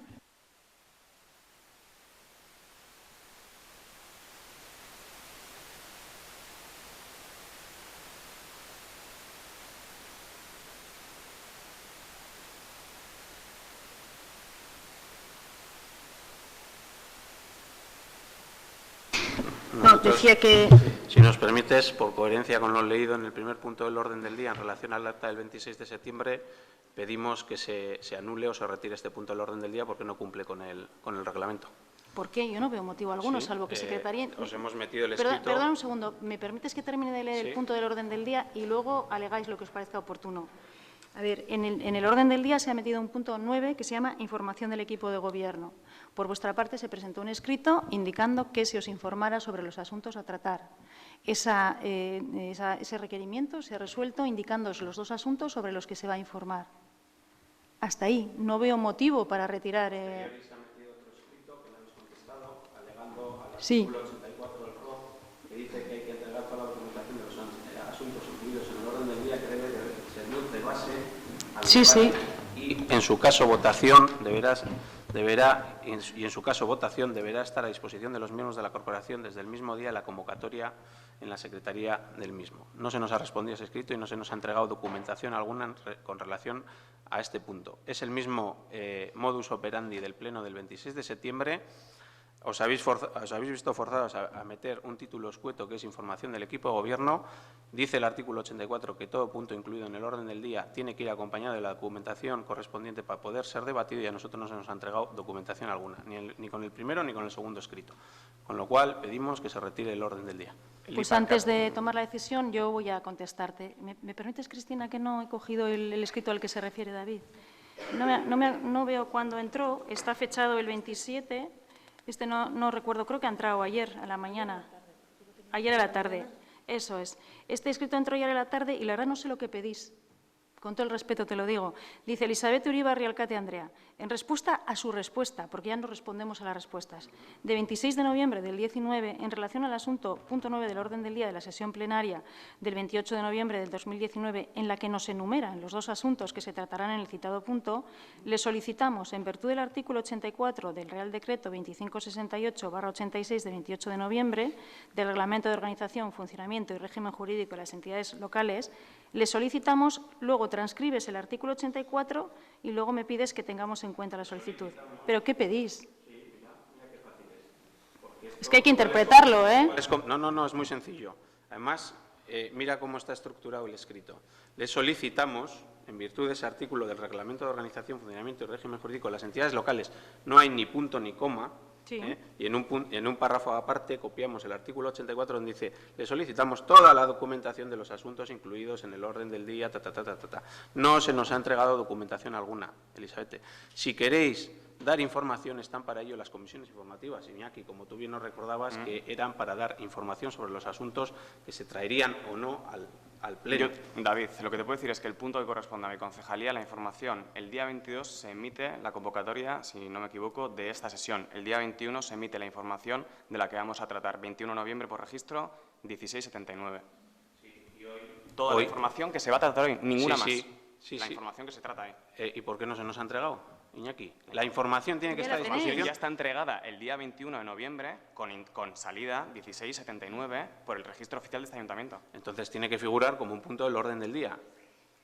No, decía que... Si nos permites, por coherencia con lo leído en el primer punto del orden del día en relación al acta del 26 de septiembre, pedimos que se anule o se retire este punto del orden del día porque no cumple con el reglamento. ¿Por qué? Yo no veo motivo alguno, Sí, salvo que Secretaría... os hemos metido el escrito... Perdón un segundo, ¿me permites que termine de leer Sí. el punto del orden del día y luego alegáis lo que os parezca oportuno? A ver, en el orden del día se ha metido un punto 9 que se llama información del equipo de gobierno. Por vuestra parte se presentó un escrito indicando que se os informara sobre los asuntos a tratar. Ese requerimiento se ha resuelto indicándoos los 2 asuntos sobre los que se va a informar. Hasta ahí. No veo motivo para retirar... Sí. Artículo 84 del ROF, que dice que hay que entregar toda la documentación de los asuntos incluidos en el orden del día que debe de servir de base al Sí, sí. Y en su caso votación deberá estar a disposición de los miembros de la corporación desde el mismo día de la convocatoria en la Secretaría del mismo. No se nos ha respondido ese escrito y no se nos ha entregado documentación alguna con relación a este punto. Es el mismo modus operandi del Pleno del 26 de septiembre. Os habéis visto forzados a meter un título escueto que es información del equipo de gobierno. Dice el artículo 84 que todo punto incluido en el orden del día tiene que ir acompañado de la documentación correspondiente para poder ser debatido y a nosotros no se nos ha entregado documentación alguna, ni con el primero ni con el segundo escrito. Con lo cual pedimos que se retire el orden del día. Pues antes de tomar la decisión yo voy a contestarte. ¿Me permites, Cristina, que no he cogido el escrito al que se refiere David? No veo cuándo entró, está fechado el 27... no recuerdo, creo que ha entrado ayer a la mañana. Ayer a la tarde, eso es. Este escrito entró ayer a la tarde y la verdad no sé lo que pedís. Con todo el respeto te lo digo. Dice Elizabeth Uribarri Alcate Andrea, en respuesta a su respuesta, porque ya no respondemos a las respuestas, de 26 de noviembre del 19, en relación al asunto punto 9 del orden del día de la sesión plenaria del 28 de noviembre del 2019, en la que nos enumeran los 2 asuntos que se tratarán en el citado punto, le solicitamos, en virtud del artículo 84 del Real Decreto 2568/86 de 28 de noviembre, del Reglamento de Organización, Funcionamiento y Régimen Jurídico de las Entidades Locales, le solicitamos, luego transcribes el artículo 84 y luego me pides que tengamos en cuenta la solicitud. ¿Pero qué pedís? Es que hay que interpretarlo, ¿eh? No, es muy sencillo. Además, mira cómo está estructurado el escrito. Le solicitamos, en virtud de ese artículo del Reglamento de Organización, Funcionamiento y Régimen Jurídico de las Entidades Locales, no hay ni punto ni coma, Sí. Y en un párrafo aparte copiamos el artículo 84 donde dice le solicitamos toda la documentación de los asuntos incluidos en el orden del día, No se nos ha entregado documentación alguna, Elizabeth. Si queréis dar información, están para ello las comisiones informativas, Iñaki, como tú bien nos recordabas, que eran para dar información sobre los asuntos que se traerían o no al Pleno. David, lo que te puedo decir es que el punto que corresponde a mi concejalía, la información, el día 22 se emite la convocatoria, si no me equivoco, de esta sesión. El día 21 se emite la información de la que vamos a tratar. 21 de noviembre por registro, 1679. Toda la información que se va a tratar hoy, ninguna más. La información que se trata ahí. ¿Y por qué no se nos ha entregado, Iñaki? La información tiene que estar a disposición. Ya está entregada el día 21 de noviembre con salida 1679 por el registro oficial de este ayuntamiento. Entonces tiene que figurar como un punto del orden del día.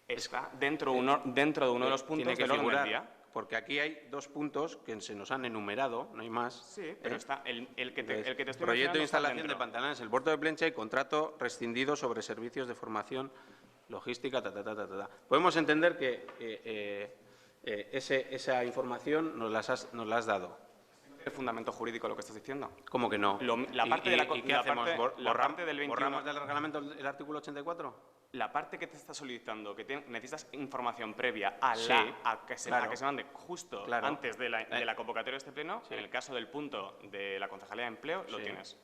Está dentro de uno de los puntos del orden del día. Porque aquí hay 2 puntos que se nos han enumerado, no hay más. Sí, pero está el que te estoy proyecto de mencionando instalación de pantalanes, el puerto de Plencha y contrato rescindido sobre servicios de formación logística, Podemos entender que esa información nos la has dado. ¿El fundamento jurídico lo que estás diciendo? ¿Cómo que no? La parte de la ¿Y qué hacemos? ¿Borramos del reglamento el artículo 84? La parte que te está solicitando, que necesitas información previa a que se mande justo antes de la convocatoria de este pleno, en el caso del punto de la Concejalía de Empleo, lo tienes.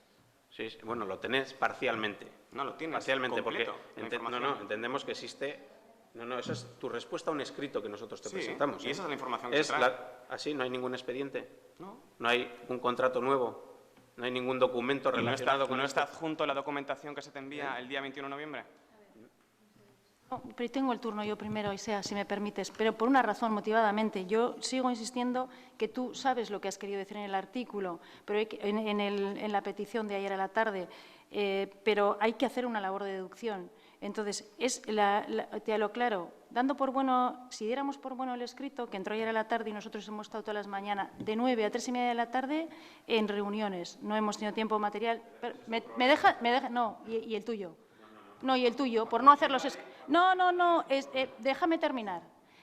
Sí, bueno, lo tenés parcialmente. No, lo tienes parcialmente, completo, porque entendemos que existe. No, esa es tu respuesta a un escrito que nosotros te presentamos. Y esa es la información que se trae. ¿Así? ¿No hay ningún expediente? ¿No hay un contrato nuevo? ¿No hay ningún documento relacionado con esto? ¿No está adjunto la documentación que se te envía el día 21 de noviembre? No, pero tengo el turno yo primero, Isea, si me permites, pero por una razón, motivadamente. Yo sigo insistiendo que tú sabes lo que has querido decir en el artículo, pero en la petición de ayer a la tarde, pero hay que hacer una labor de deducción. Entonces, te lo aclaro, si diéramos por bueno el escrito, que entró ayer a la tarde y nosotros hemos estado todas las mañanas de 9 a 3:30 de la tarde en reuniones, no hemos tenido tiempo material. ¿Me deja? No, ¿y el tuyo? No, y el tuyo, por no hacer los... déjame terminar.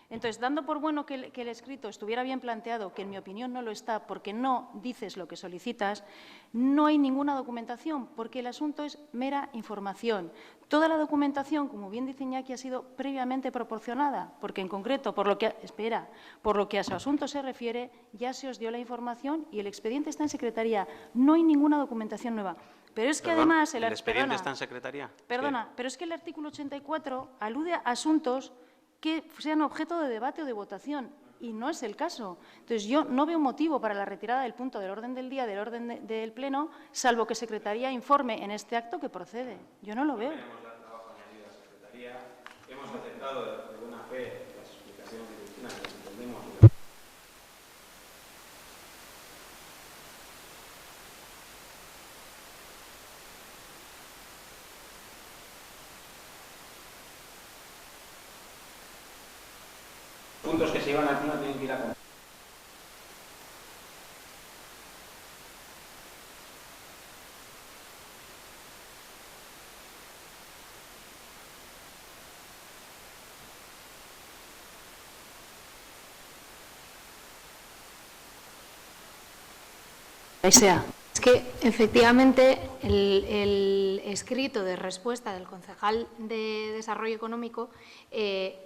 Entonces, dando por bueno que el escrito estuviera bien planteado, que en mi opinión no lo está porque no dices lo que solicitas, no hay ninguna documentación, porque el asunto es mera información. Toda la documentación, como bien dice Iñaki, ha sido previamente proporcionada, porque en concreto, por lo que a su asunto se refiere, ya se os dio la información y el expediente está en secretaría. No hay ninguna documentación nueva. Pero es que además... ¿El expediente está en secretaría? Perdona, pero es que el artículo 84 alude a asuntos que sean objeto de debate o de votación, y no es el caso. Entonces, yo no veo motivo para la retirada del punto del orden del día, del orden del Pleno, salvo que Secretaría informe en este acto que procede. Yo no lo veo. Hemos aceptado de buena fe las explicaciones de Cristina, que entendemos. Puntos que se iban al pleno tienen que ir a... Es que, efectivamente, el escrito de respuesta del concejal de Desarrollo Económico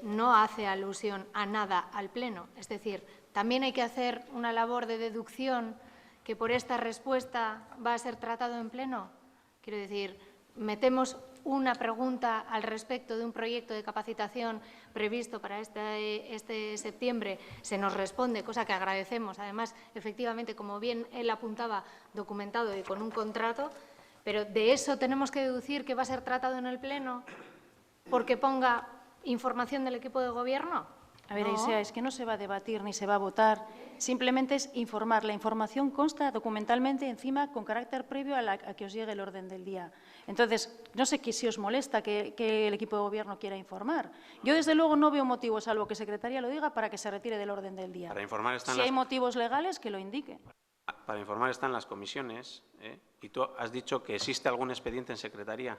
no hace alusión a nada al Pleno. Es decir, también hay que hacer una labor de deducción que por esta respuesta va a ser tratado en Pleno. Quiero decir, metemos una pregunta al respecto de un proyecto de capacitación previsto para este septiembre, se nos responde, cosa que agradecemos, además, efectivamente, como bien él apuntaba, documentado y con un contrato, pero de eso tenemos que deducir que va a ser tratado en el Pleno porque ponga información del equipo de Gobierno. A ver, No. Aisea, es que no se va a debatir ni se va a votar, simplemente es informar. La información consta documentalmente encima con carácter previo a que os llegue el orden del día. Entonces, no sé si os molesta que el equipo de Gobierno quiera informar. Yo, desde luego, no veo motivo, salvo que Secretaría lo diga, para que se retire del orden del día. Para informar están si hay motivos legales, que lo indique. Para informar están las comisiones, y tú has dicho que existe algún expediente en Secretaría.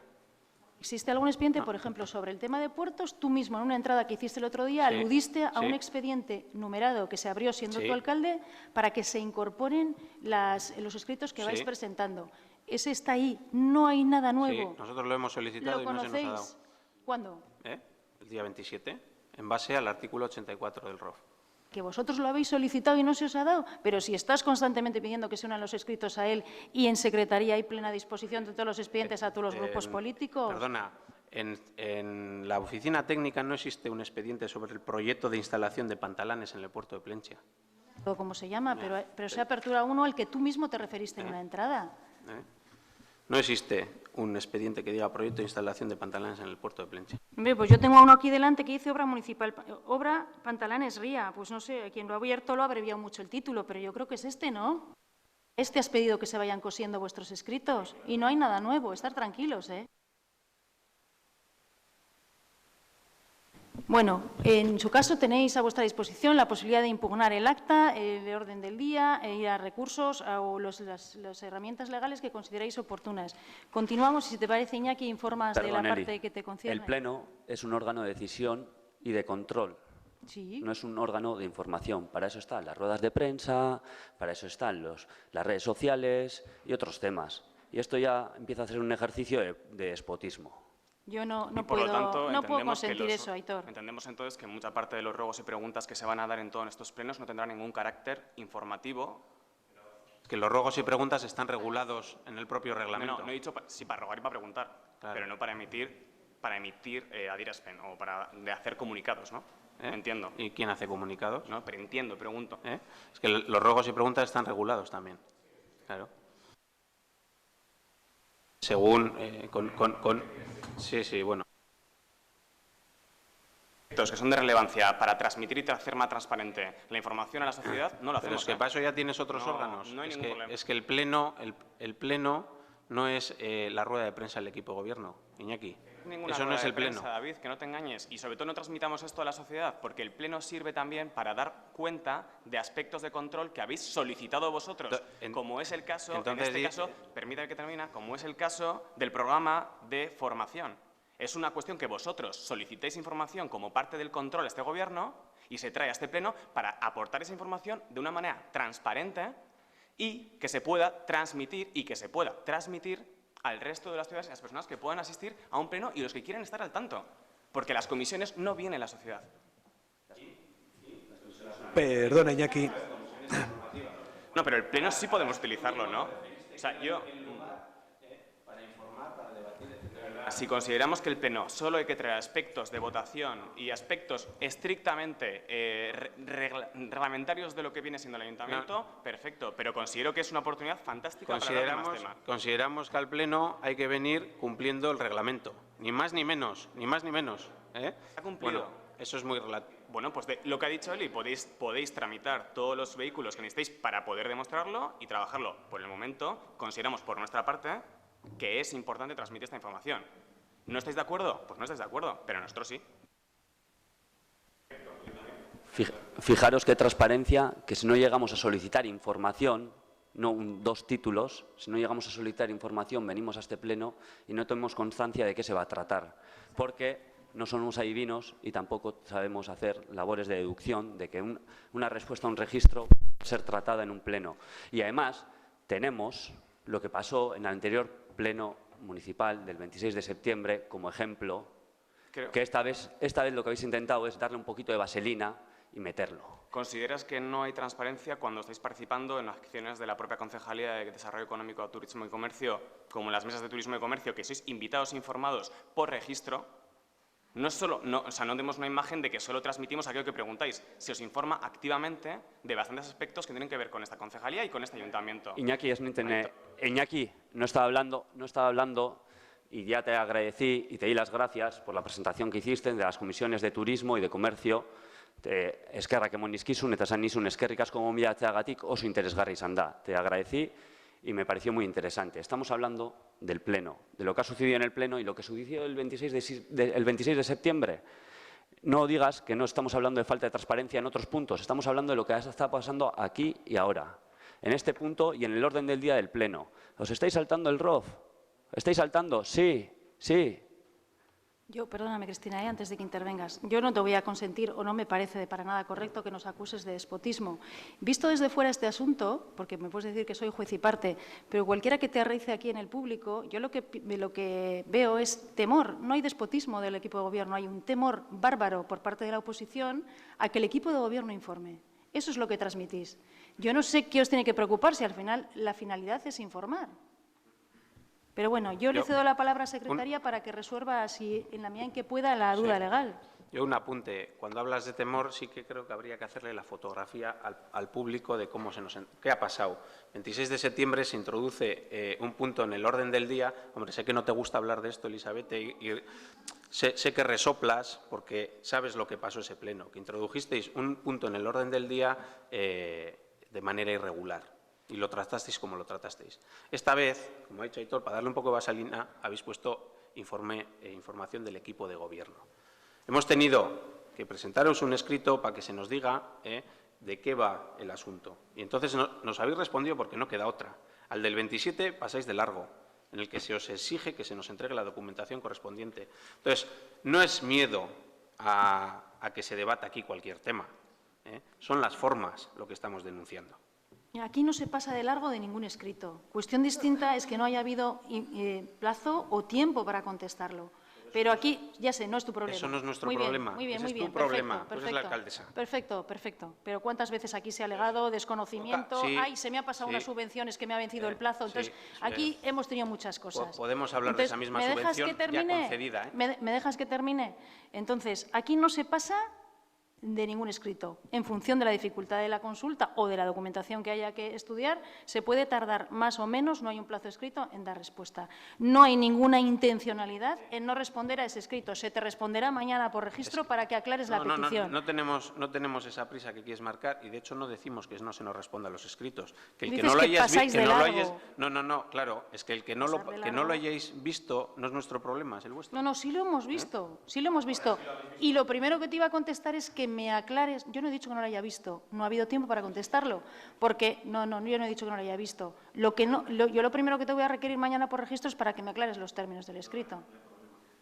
¿Existe algún expediente, por ejemplo, sobre el tema de puertos? Tú mismo, en una entrada que hiciste el otro día, aludiste a un expediente numerado que se abrió siendo tu alcalde para que se incorporen los escritos que vais presentando. Ese está ahí, no hay nada nuevo. Sí, nosotros lo hemos solicitado ¿Lo y no se nos ha dado. conocéis? ¿Cuándo? El día 27, en base al artículo 84 del ROF. Que vosotros lo habéis solicitado y no se os ha dado, pero si estás constantemente pidiendo que se unan los escritos a él y en Secretaría hay plena disposición de todos los expedientes a todos los grupos políticos. Perdona, en la oficina técnica no existe un expediente sobre el proyecto de instalación de pantalanes en el puerto de Plentzia. O como se llama, pero se apertura uno al que tú mismo te referiste en una entrada. No existe un expediente que diga proyecto de instalación de pantalanes en el puerto de Plentzia. Hombre, pues yo tengo uno aquí delante que dice obra municipal, obra Pantalanes Ría. Pues no sé, quien lo ha abierto lo ha abreviado mucho el título, pero yo creo que es este, ¿no? Este has pedido que se vayan cosiendo vuestros escritos y no hay nada nuevo, estar tranquilos, ¿eh? Bueno, en su caso tenéis a vuestra disposición la posibilidad de impugnar el acta, el orden del día, ir a recursos o las herramientas legales que consideréis oportunas. Continuamos, y si te parece, Iñaki, informas de la parte que te concierne. El Pleno es un órgano de decisión y de control. Sí. No es un órgano de información. Para eso están las ruedas de prensa, para eso están las redes sociales y otros temas. Y esto ya empieza a ser un ejercicio de despotismo. Yo no por lo tanto, puedo consentir eso, Aitor. Entendemos entonces que mucha parte de los ruegos y preguntas que se van a dar en todos estos plenos no tendrán ningún carácter informativo. Que los ruegos y preguntas están regulados en el propio reglamento. No he dicho sí para rogar y para preguntar, claro, pero no para emitir adierazpen o de hacer comunicados, ¿no? Entiendo. ¿Y quién hace comunicados? No, pero entiendo, pregunto. Es que los ruegos y preguntas están regulados también. Claro. Según sí, bueno. Que son de relevancia para transmitir y hacer más transparente la información a la sociedad, no lo hacemos. Pero es que para eso ya tienes otros órganos. No hay ningún problema. Es que el pleno no es la rueda de prensa del equipo de gobierno, Iñaki. ninguna Eso no rueda es de el pleno. prensa, David, que no te engañes. Y sobre todo no transmitamos esto a la sociedad, porque el pleno sirve también para dar cuenta de aspectos de control que habéis solicitado vosotros, como es el caso, entonces, en este caso, permítame que termine, como es el caso del programa de formación. Es una cuestión que vosotros solicitéis información como parte del control de este Gobierno y se trae a este pleno para aportar esa información de una manera transparente y que se pueda transmitir al resto de las ciudades y las personas que puedan asistir a un pleno y los que quieren estar al tanto, porque las comisiones no vienen en la sociedad. Perdona, Iñaki. No, pero el pleno sí podemos utilizarlo, ¿no? O sea, si consideramos que el pleno solo hay que traer aspectos de votación y aspectos estrictamente reglamentarios de lo que viene siendo el ayuntamiento, perfecto, pero considero que es una oportunidad fantástica para hablar de más temas. Consideramos que al pleno hay que venir cumpliendo el reglamento, ni más ni menos, ni más ni menos. ¿Está cumplido? Bueno, eso es muy relativo. Bueno, pues de lo que ha dicho Eli, podéis tramitar todos los vehículos que necesitéis para poder demostrarlo y trabajarlo. Por el momento, consideramos por nuestra parte que es importante transmitir esta información. ¿No estáis de acuerdo? Pues no estáis de acuerdo, pero nosotros sí. Fijaros qué transparencia, que si no llegamos a solicitar información, no 2 títulos, si no llegamos a solicitar información, venimos a este pleno y no tenemos constancia de qué se va a tratar, porque no somos adivinos y tampoco sabemos hacer labores de deducción de que una respuesta a un registro puede ser tratada en un pleno. Y además tenemos lo que pasó en el anterior pleno municipal del 26 de septiembre como ejemplo, que esta vez lo que habéis intentado es darle un poquito de vaselina y meterlo. ¿Consideras que no hay transparencia cuando estáis participando en las acciones de la propia Concejalía de Desarrollo Económico, Turismo y Comercio, como en las mesas de turismo y comercio, que sois invitados e informados por registro? No demos una imagen de que solo transmitimos aquello que preguntáis. Se os informa activamente de bastantes aspectos que tienen que ver con esta concejalía y con este ayuntamiento. Iñaki, no estaba hablando y ya te agradecí y te di las gracias por la presentación que hiciste de las comisiones de turismo y de comercio. Eskerrak emon dizkizun eta esan nizun eskerrik asko gonbidatzeagatik oso interesgarria izan da. Te agradecí y me pareció muy interesante. Estamos hablando del pleno, de lo que ha sucedido en el pleno y lo que sucedió el 26 de septiembre. No digas que no estamos hablando de falta de transparencia en otros puntos, estamos hablando de lo que está pasando aquí y ahora, en este punto y en el orden del día del pleno. ¿Os estáis saltando el ROF? ¿Estáis saltando? Sí, sí. Perdóname, Cristina, antes de que intervengas, yo no te voy a consentir o no me parece para nada correcto que nos acuses de despotismo. Visto desde fuera este asunto, porque me puedes decir que soy juez y parte, pero cualquiera que te arraice aquí en el público, yo lo que veo es temor. No hay despotismo del equipo de gobierno, hay un temor bárbaro por parte de la oposición a que el equipo de gobierno informe. Eso es lo que transmitís. Yo no sé qué os tiene que preocupar si al final la finalidad es informar. Pero bueno, yo le cedo la palabra a Secretaría para que resuelva, si en la medida en que pueda, la duda legal. Yo un apunte. Cuando hablas de temor, sí que creo que habría que hacerle la fotografía al público de cómo qué ha pasado. 26 de septiembre se introduce un punto en el orden del día. Hombre, sé que no te gusta hablar de esto, Elizabeth, y sé que resoplas porque sabes lo que pasó ese pleno, que introdujisteis un punto en el orden del día de manera irregular. Y lo tratasteis como lo tratasteis. Esta vez, como ha dicho Aitor, para darle un poco de vaselina, habéis puesto información del equipo de gobierno. Hemos tenido que presentaros un escrito para que se nos diga de qué va el asunto. Y entonces nos habéis respondido porque no queda otra. Al del 27 pasáis de largo, en el que se os exige que se nos entregue la documentación correspondiente. Entonces, no es miedo a que se debata aquí cualquier tema. Son las formas lo que estamos denunciando. Aquí no se pasa de largo de ningún escrito. Cuestión distinta es que no haya habido plazo o tiempo para contestarlo. Pero aquí, ya sé, no es tu problema. Eso no es nuestro problema. Muy bien, Ese muy bien. Es tu problema. Perfecto, Tú eres la alcaldesa. Perfecto. Pero ¿cuántas veces aquí se ha alegado desconocimiento? Sí, ay, se me ha pasado unas subvenciones que me ha vencido el plazo. Entonces, aquí hemos tenido muchas cosas. Podemos hablar de esa misma subvención ya concedida. ¿Me dejas que termine? Entonces, aquí no se pasa de ningún escrito. En función de la dificultad de la consulta o de la documentación que haya que estudiar, se puede tardar más o menos, no hay un plazo escrito, en dar respuesta. No hay ninguna intencionalidad en no responder a ese escrito. Se te responderá mañana por registro para que aclares la petición. No tenemos esa prisa que quieres marcar y, de hecho, no decimos que no se nos responda a los escritos. Que el que Dices no lo que pasáis de largo. No, claro, es que el que no lo hayáis visto no es nuestro problema, es el vuestro. No, sí lo hemos visto, sí lo hemos visto. Y lo primero que te iba a contestar es que me aclares, yo no he dicho que no lo haya visto, no ha habido tiempo para contestarlo, porque, yo no he dicho que no lo haya visto. Yo lo primero que te voy a requerir mañana por registro es para que me aclares los términos del escrito.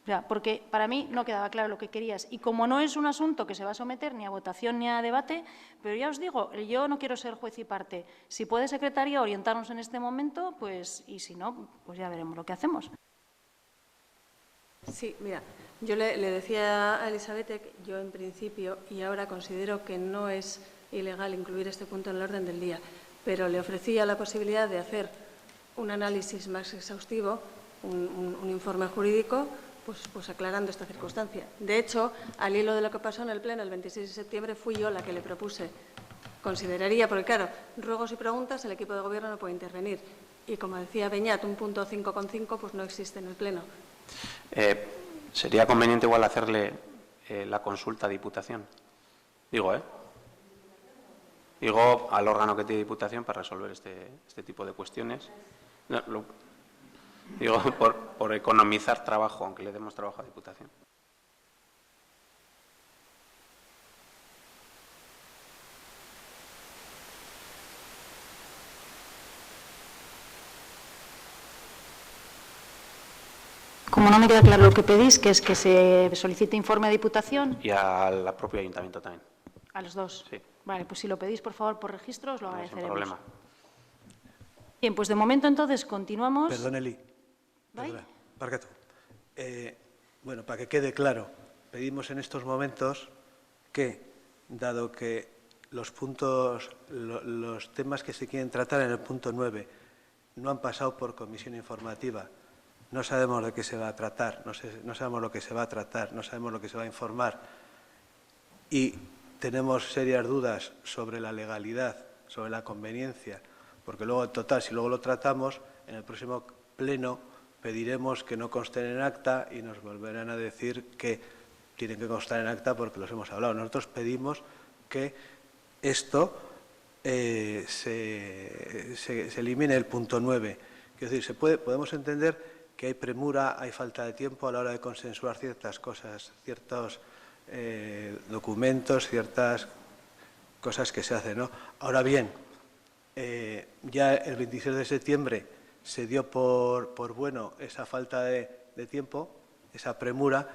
O sea, porque para mí no quedaba claro lo que querías. Y como no es un asunto que se va a someter ni a votación ni a debate, pero ya os digo, yo no quiero ser juez y parte. Si puede Secretaría orientarnos en este momento, pues, y si no, pues ya veremos lo que hacemos. Sí, mira, yo le decía a Elizabeth que yo en principio y ahora considero que no es ilegal incluir este punto en el orden del día, pero le ofrecía la posibilidad de hacer un análisis más exhaustivo, un informe jurídico, pues aclarando esta circunstancia. De hecho, al hilo de lo que pasó en el Pleno el 26 de septiembre, fui yo la que le propuse. Consideraría, porque claro, ruegos y preguntas, el equipo de Gobierno no puede intervenir. Y como decía Beñat, un punto 5,5 pues no existe en el Pleno. Sería conveniente igual hacerle la consulta a Diputación. Digo al órgano que tiene Diputación para resolver este tipo de cuestiones. Digo, por economizar trabajo, aunque le demos trabajo a Diputación. Como no me queda claro lo que pedís, que es que se solicite informe a Diputación. Y al propio Ayuntamiento también. A los dos. Sí. Vale, pues si lo pedís, por favor, por registro, os lo Sin agradeceremos. problema. Bien, pues de momento entonces continuamos. Perdón, Eli. Bai? Barkatu. Bueno, para que quede claro, pedimos en estos momentos que, dado que los temas que se quieren tratar en el punto 9 no han pasado por comisión informativa, no sabemos de qué se va a tratar, no sabemos lo que se va a tratar, no sabemos lo que se va a informar y tenemos serias dudas sobre la legalidad, sobre la conveniencia, porque luego, en total, si luego lo tratamos, en el próximo pleno pediremos que no consten en acta y nos volverán a decir que tienen que constar en acta porque los hemos hablado. Nosotros pedimos que esto se elimine el punto 9. Quiero decir, podemos entender que hay premura, hay falta de tiempo a la hora de consensuar ciertas cosas, ciertos documentos, ciertas cosas que se hacen, ¿no? Ahora bien, ya el 26 de septiembre se dio por bueno esa falta de tiempo, esa premura,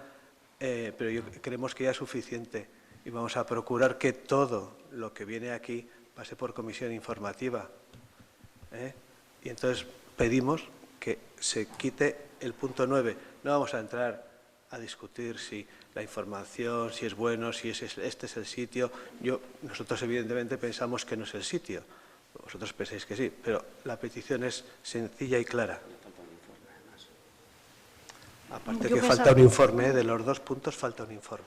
pero creemos que ya es suficiente y vamos a procurar que todo lo que viene aquí pase por comisión informativa. Y entonces pedimos que se quite el punto 9. No vamos a entrar a discutir si la información, si es bueno, si este es el sitio. Nosotros evidentemente pensamos que no es el sitio. Vosotros pensáis que sí, pero la petición es sencilla y clara. Aparte que falta un informe, de los dos puntos falta un informe.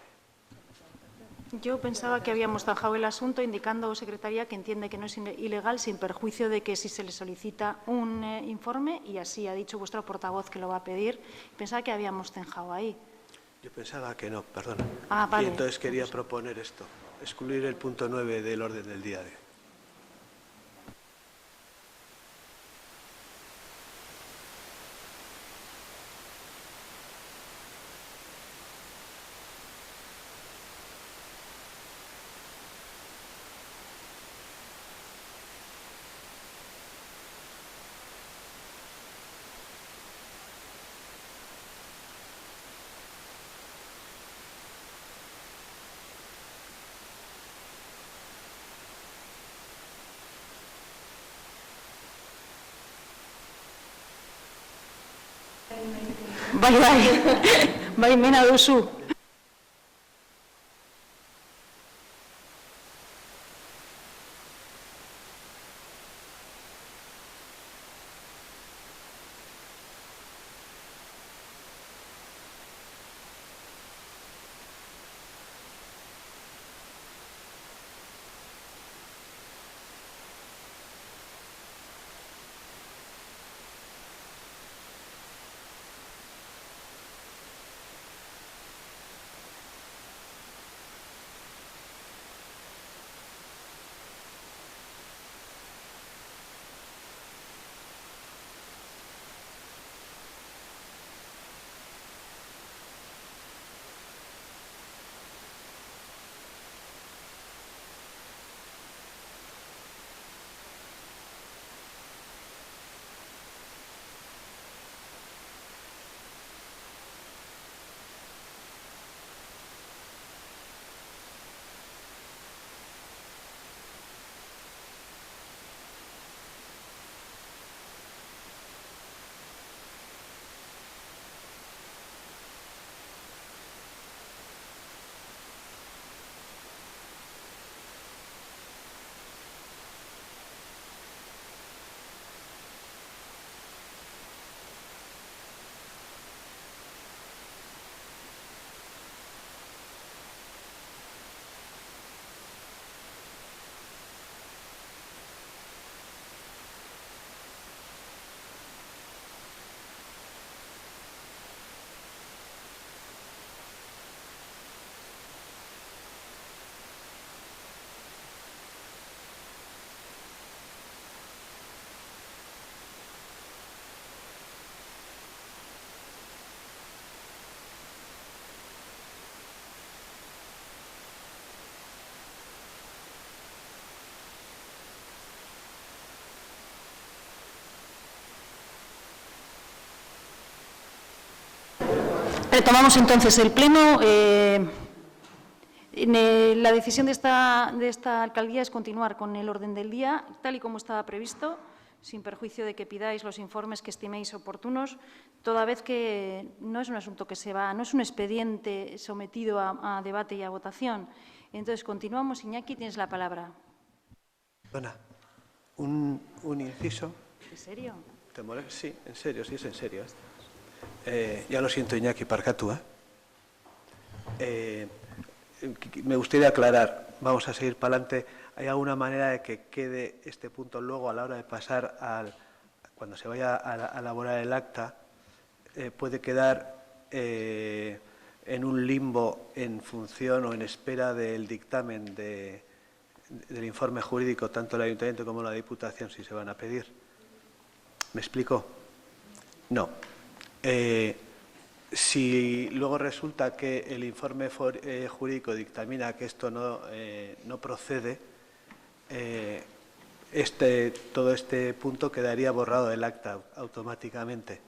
Yo pensaba que habíamos zanjado el asunto indicando, Secretaría, que entiende que no es ilegal sin perjuicio de que si se le solicita un informe, y así ha dicho vuestro portavoz que lo va a pedir, pensaba que habíamos zanjado ahí. Yo pensaba que no, perdona. Ah, vale. Y entonces quería proponer esto, excluir el punto 9 del orden del día de hoy. Bai, mena duzu. Retomamos entonces el pleno. La decisión de esta alcaldía es continuar con el orden del día, tal y como estaba previsto, sin perjuicio de que pidáis los informes que estiméis oportunos, toda vez que no es un asunto que no es un expediente sometido a debate y a votación. Entonces, continuamos. Iñaki, tienes la palabra. Perdona, un inciso. ¿En serio? ¿Te molesta? Sí, en serio, sí es en serio. Ya lo siento, Iñaki, parcatu, me gustaría aclarar, vamos a seguir para adelante. ¿Hay alguna manera de que quede este punto luego a la hora de pasar cuando se vaya a elaborar el acta, puede quedar en un limbo en función o en espera del dictamen del informe jurídico, tanto el Ayuntamiento como la Diputación, si se van a pedir? ¿Me explico? No. Si luego resulta que el informe jurídico dictamina que esto no procede, todo este punto quedaría borrado del acta automáticamente.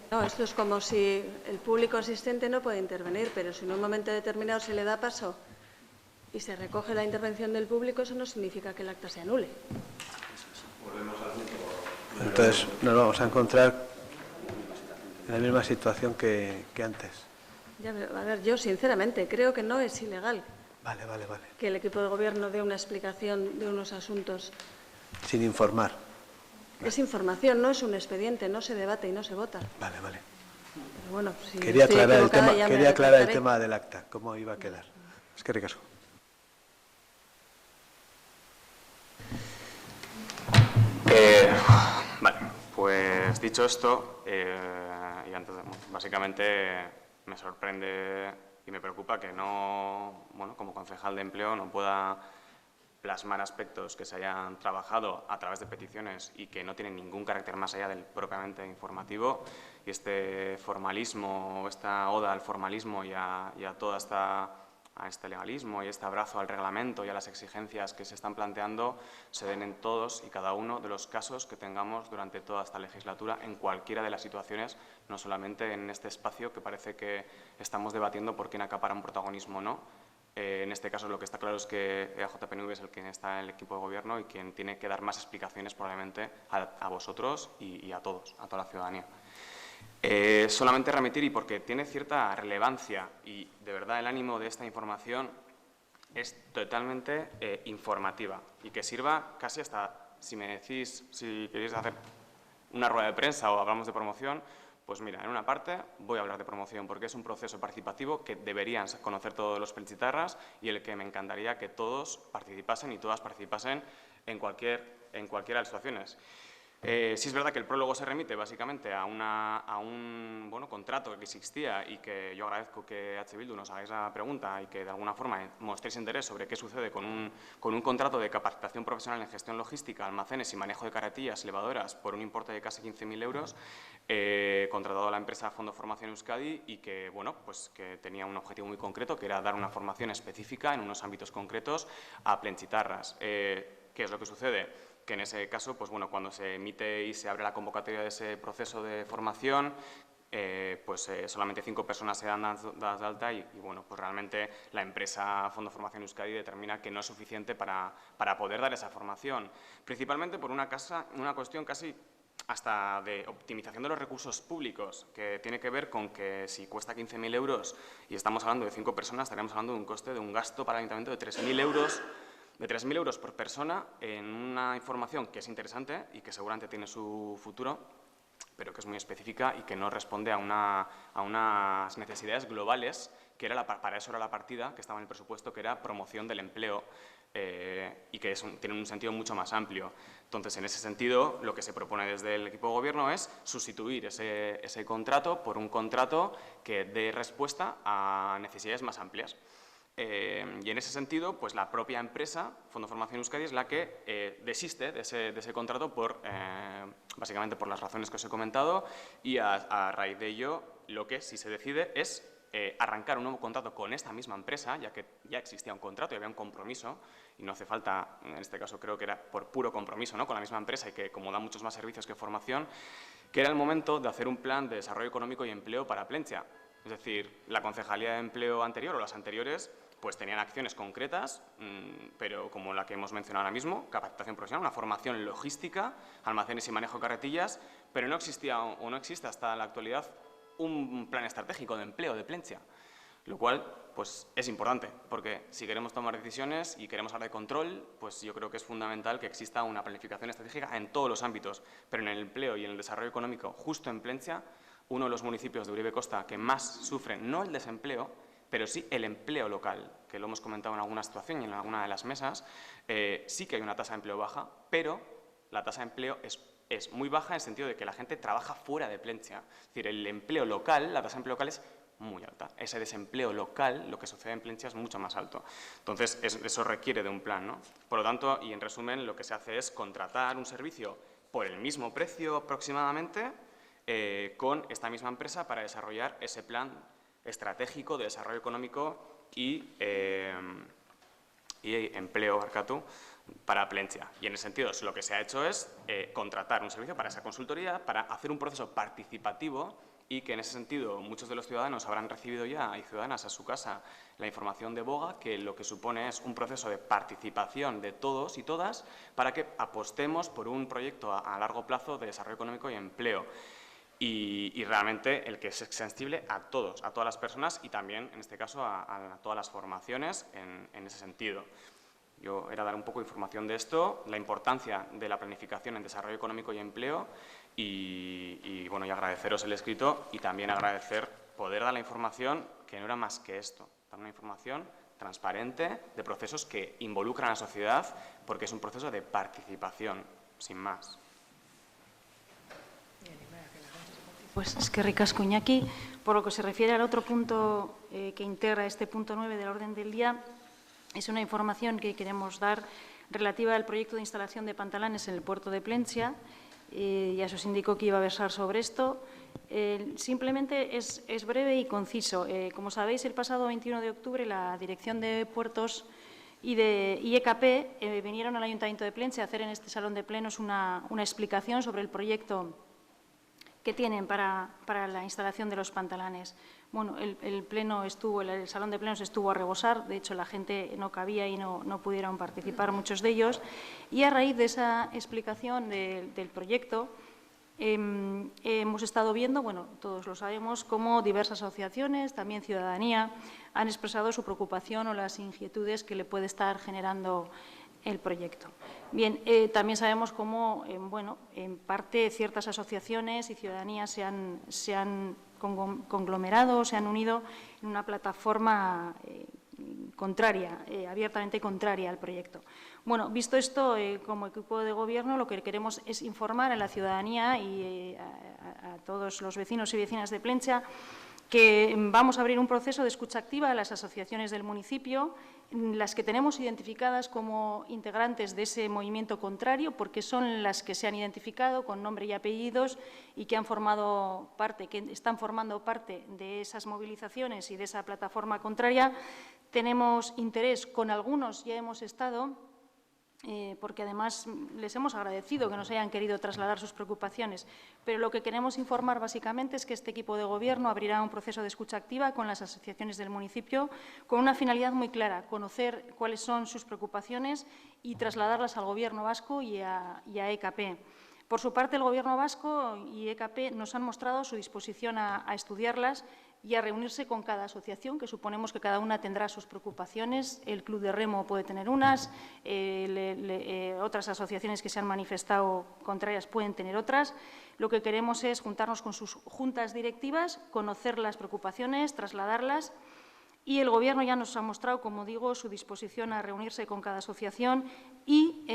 No, esto es como si el público asistente no puede intervenir, pero si en un momento determinado se le da paso y se recoge la intervención del público, eso no significa que el acta se anule. Entonces nos vamos a encontrar en la misma situación que antes. Ya, a ver, yo sinceramente creo que no es ilegal. Vale. Que el equipo de gobierno dé una explicación de unos asuntos. Sin informar. Es información, no es un expediente, no se debate y no se vota. Vale. Pero bueno, si Quería aclarar el me tema del acta, cómo iba a quedar. Es que ricasco. Vale, pues dicho esto, y antes básicamente me sorprende y me preocupa que no, como concejal de empleo no pueda plasmar aspectos que se hayan trabajado a través de peticiones y que no tienen ningún carácter más allá del propiamente informativo, y este formalismo, esta oda al formalismo y a este legalismo y este abrazo al reglamento y a las exigencias que se están planteando se den en todos y cada uno de los casos que tengamos durante toda esta legislatura, en cualquiera de las situaciones, no solamente en este espacio que parece que estamos debatiendo por quién acapara un protagonismo o no. En este caso lo que está claro es que EAJ-PNV es el quien está en el equipo de gobierno y quien tiene que dar más explicaciones probablemente a vosotros y a todos, a toda la ciudadanía. Solamente remitir, y porque tiene cierta relevancia y de verdad el ánimo de esta información es totalmente informativa y que sirva casi hasta, si me decís, si queréis hacer una rueda de prensa o hablamos de promoción, pues mira, en una parte voy a hablar de promoción porque es un proceso participativo que deberían conocer todos los pelchitarras y el que me encantaría que todos participasen y todas participasen en cualquiera de las situaciones. Sí es verdad que el prólogo se remite básicamente a un contrato que existía y que yo agradezco que H. Bildu nos hagáis la pregunta y que de alguna forma mostréis interés sobre qué sucede con un contrato de capacitación profesional en gestión logística, almacenes y manejo de carretillas y elevadoras por un importe de casi 15.000 euros, contratado a la empresa Fondo Formación Euskadi y que, pues que tenía un objetivo muy concreto, que era dar una formación específica en unos ámbitos concretos a plenchitarras. ¿Qué es lo que sucede? Que en ese caso, cuando se emite y se abre la convocatoria de ese proceso de formación, solamente 5 personas se dan dadas de alta y realmente la empresa Fondo Formación Euskadi determina que no es suficiente para poder dar esa formación, principalmente por una cuestión casi hasta de optimización de los recursos públicos, que tiene que ver con que si cuesta 15.000 euros y estamos hablando de 5 personas, estaríamos hablando de un coste de un gasto para el Ayuntamiento de 3.000 euros. De 3.000 euros por persona en una información que es interesante y que seguramente tiene su futuro, pero que es muy específica y que no responde a unas necesidades globales, que era para eso era la partida que estaba en el presupuesto, que era promoción del empleo y que tiene un sentido mucho más amplio. Entonces, en ese sentido, lo que se propone desde el equipo de gobierno es sustituir ese contrato por un contrato que dé respuesta a necesidades más amplias. Y en ese sentido, pues la propia empresa, Fondo Formación Euskadi, es la que desiste de ese contrato básicamente por las razones que os he comentado y a raíz de ello lo que sí se decide es arrancar un nuevo contrato con esta misma empresa, ya que ya existía un contrato y había un compromiso, y no hace falta, en este caso creo que era por puro compromiso, ¿no?, con la misma empresa y que como da muchos más servicios que formación, que era el momento de hacer un plan de desarrollo económico y empleo para Plentzia. Es decir, la Concejalía de Empleo anterior o las anteriores pues tenían acciones concretas, pero como la que hemos mencionado ahora mismo, capacitación profesional, una formación logística, almacenes y manejo de carretillas, pero no existía o no existe hasta la actualidad un plan estratégico de empleo de Plentzia, lo cual pues, es importante, porque si queremos tomar decisiones y queremos hablar de control, pues yo creo que es fundamental que exista una planificación estratégica en todos los ámbitos, pero en el empleo y en el desarrollo económico, justo en Plentzia, uno de los municipios de Uribe Costa que más sufren, no el desempleo, pero sí el empleo local, que lo hemos comentado en alguna situación y en alguna de las mesas, sí que hay una tasa de empleo baja, pero la tasa de empleo es muy baja en el sentido de que la gente trabaja fuera de Plentzia. Es decir, el empleo local, la tasa de empleo local es muy alta. Ese desempleo local, lo que sucede en Plentzia, es mucho más alto. Entonces, eso requiere de un plan, ¿no? Por lo tanto, y en resumen, lo que se hace es contratar un servicio por el mismo precio aproximadamente con esta misma empresa para desarrollar ese plan estratégico de desarrollo económico y empleo para Plentzia. Y en ese sentido, lo que se ha hecho es contratar un servicio para esa consultoría, para hacer un proceso participativo y que en ese sentido muchos de los ciudadanos habrán recibido ya, y ciudadanas a su casa, la información de Boga, que lo que supone es un proceso de participación de todos y todas para que apostemos por un proyecto a largo plazo de desarrollo económico y empleo. Y realmente el que es extensible a todos, a todas las personas y también, en este caso, a todas las formaciones en ese sentido. Yo era dar un poco de información de esto, la importancia de la planificación en desarrollo económico y empleo y bueno, y agradeceros el escrito y también agradecer poder dar la información que no era más que esto, dar una información transparente de procesos que involucran a la sociedad porque es un proceso de participación, sin más. Pues es que ricasco, Iñaki. Por lo que se refiere al otro punto que integra este punto 9 del orden del día, es una información que queremos dar relativa al proyecto de instalación de pantalanes en el puerto de Plentzia. Ya se os indicó que iba a versar sobre esto. Simplemente es breve y conciso. Como sabéis, el pasado 21 de octubre la Dirección de Puertos y EKP vinieron al Ayuntamiento de Plentzia a hacer en este salón de plenos una explicación sobre el proyecto que tienen para la instalación de los pantalanes. Bueno, el salón de plenos estuvo a rebosar, de hecho la gente no cabía y no pudieron participar muchos de ellos, y a raíz de esa explicación del proyecto hemos estado viendo, bueno, todos lo sabemos, cómo diversas asociaciones, también ciudadanía, han expresado su preocupación o las inquietudes que le puede estar generando el proyecto. Bien, también sabemos cómo, bueno, en parte ciertas asociaciones y ciudadanías se han conglomerado, se han unido en una plataforma contraria, abiertamente contraria al proyecto. Bueno, visto esto, como equipo de gobierno lo que queremos es informar a la ciudadanía y a todos los vecinos y vecinas de Plentzia que vamos a abrir un proceso de escucha activa a las asociaciones del municipio, las que tenemos identificadas como integrantes de ese movimiento contrario, porque son las que se han identificado con nombre y apellidos y que han formado parte, que están formando parte de esas movilizaciones y de esa plataforma contraria. Tenemos interés, con algunos ya hemos estado, porque además les hemos agradecido que nos hayan querido trasladar sus preocupaciones, pero lo que queremos informar básicamente es que este equipo de gobierno abrirá un proceso de escucha activa con las asociaciones del municipio con una finalidad muy clara, conocer cuáles son sus preocupaciones y trasladarlas al Gobierno vasco y a EKP. Por su parte, el Gobierno vasco y EKP nos han mostrado su disposición a estudiarlas y a reunirse con cada asociación, que suponemos que cada una tendrá sus preocupaciones. El Club de Remo puede tener unas, otras asociaciones que se han manifestado contrarias pueden tener otras. Lo que queremos es juntarnos con sus juntas directivas, conocer las preocupaciones, trasladarlas. Y el Gobierno ya nos ha mostrado, como digo, su disposición a reunirse con cada asociación y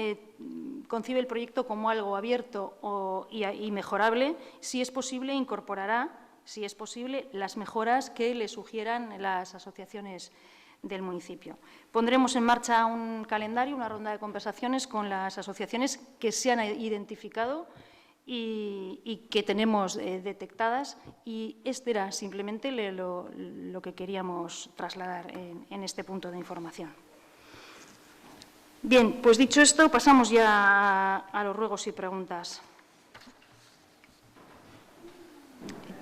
concibe el proyecto como algo abierto y mejorable. Si es posible, incorporará, si es posible, las mejoras que le sugieran las asociaciones del municipio. Pondremos en marcha un calendario, una ronda de conversaciones con las asociaciones que se han identificado y que tenemos detectadas, y este era simplemente lo que queríamos trasladar en este punto de información. Bien, pues dicho esto, pasamos ya a los ruegos y preguntas.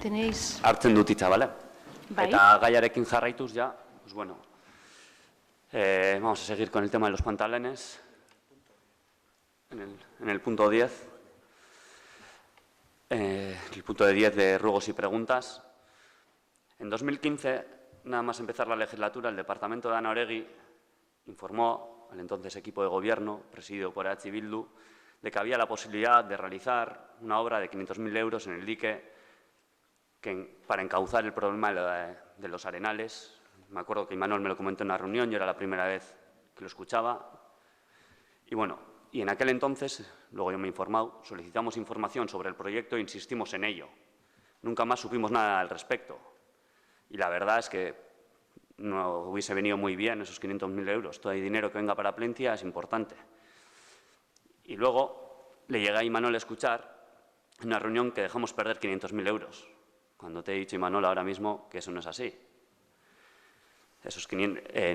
Tenéis... Hartzen dut hitza, ¿vale? Bai. Eta gaiarekin jarraituz ya, pues bueno, vamos a seguir con el tema de los pantalones, en el punto 10. El punto de 10 de ruegos y preguntas. En 2015, nada más empezar la legislatura, el departamento de Ana Oregi informó al entonces equipo de gobierno, presidido por EH Bildu, de que había la posibilidad de realizar una obra de 500.000 euros en el dique para encauzar el problema de los arenales. Me acuerdo que Imanol me lo comentó en una reunión, yo era la primera vez que lo escuchaba. Y bueno, y en aquel entonces, luego yo me he informado, solicitamos información sobre el proyecto e insistimos en ello. Nunca más supimos nada al respecto. Y la verdad es que no hubiese venido muy bien esos 500.000 euros. Todo el dinero que venga para Plentzia es importante. Y luego le llegué a Imanol a escuchar en una reunión que dejamos perder 500.000 euros. Cuando te he dicho, Imanol, ahora mismo que eso no es así.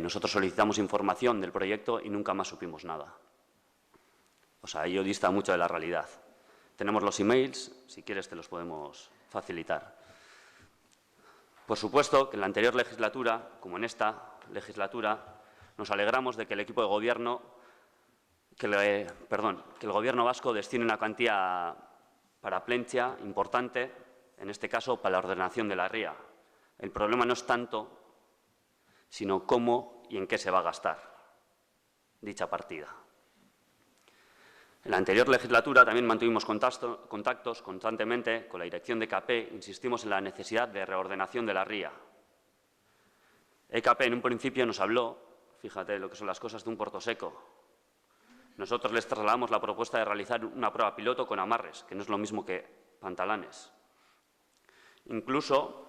Nosotros solicitamos información del proyecto y nunca más supimos nada. O sea, ello dista mucho de la realidad. Tenemos los emails, si quieres te los podemos facilitar. Por supuesto que en la anterior legislatura, como en esta legislatura, nos alegramos de que el equipo de gobierno, que el gobierno vasco destine una cuantía para Plentzia importante, en este caso para la ordenación de la ría. El problema no es tanto, sino cómo y en qué se va a gastar dicha partida. En la anterior legislatura también mantuvimos contactos constantemente con la dirección de EKP, insistimos en la necesidad de reordenación de la ría. EKP en un principio nos habló, fíjate lo que son las cosas, de un puerto seco. Nosotros les trasladamos la propuesta de realizar una prueba piloto con amarres, que no es lo mismo que pantalanes. Incluso,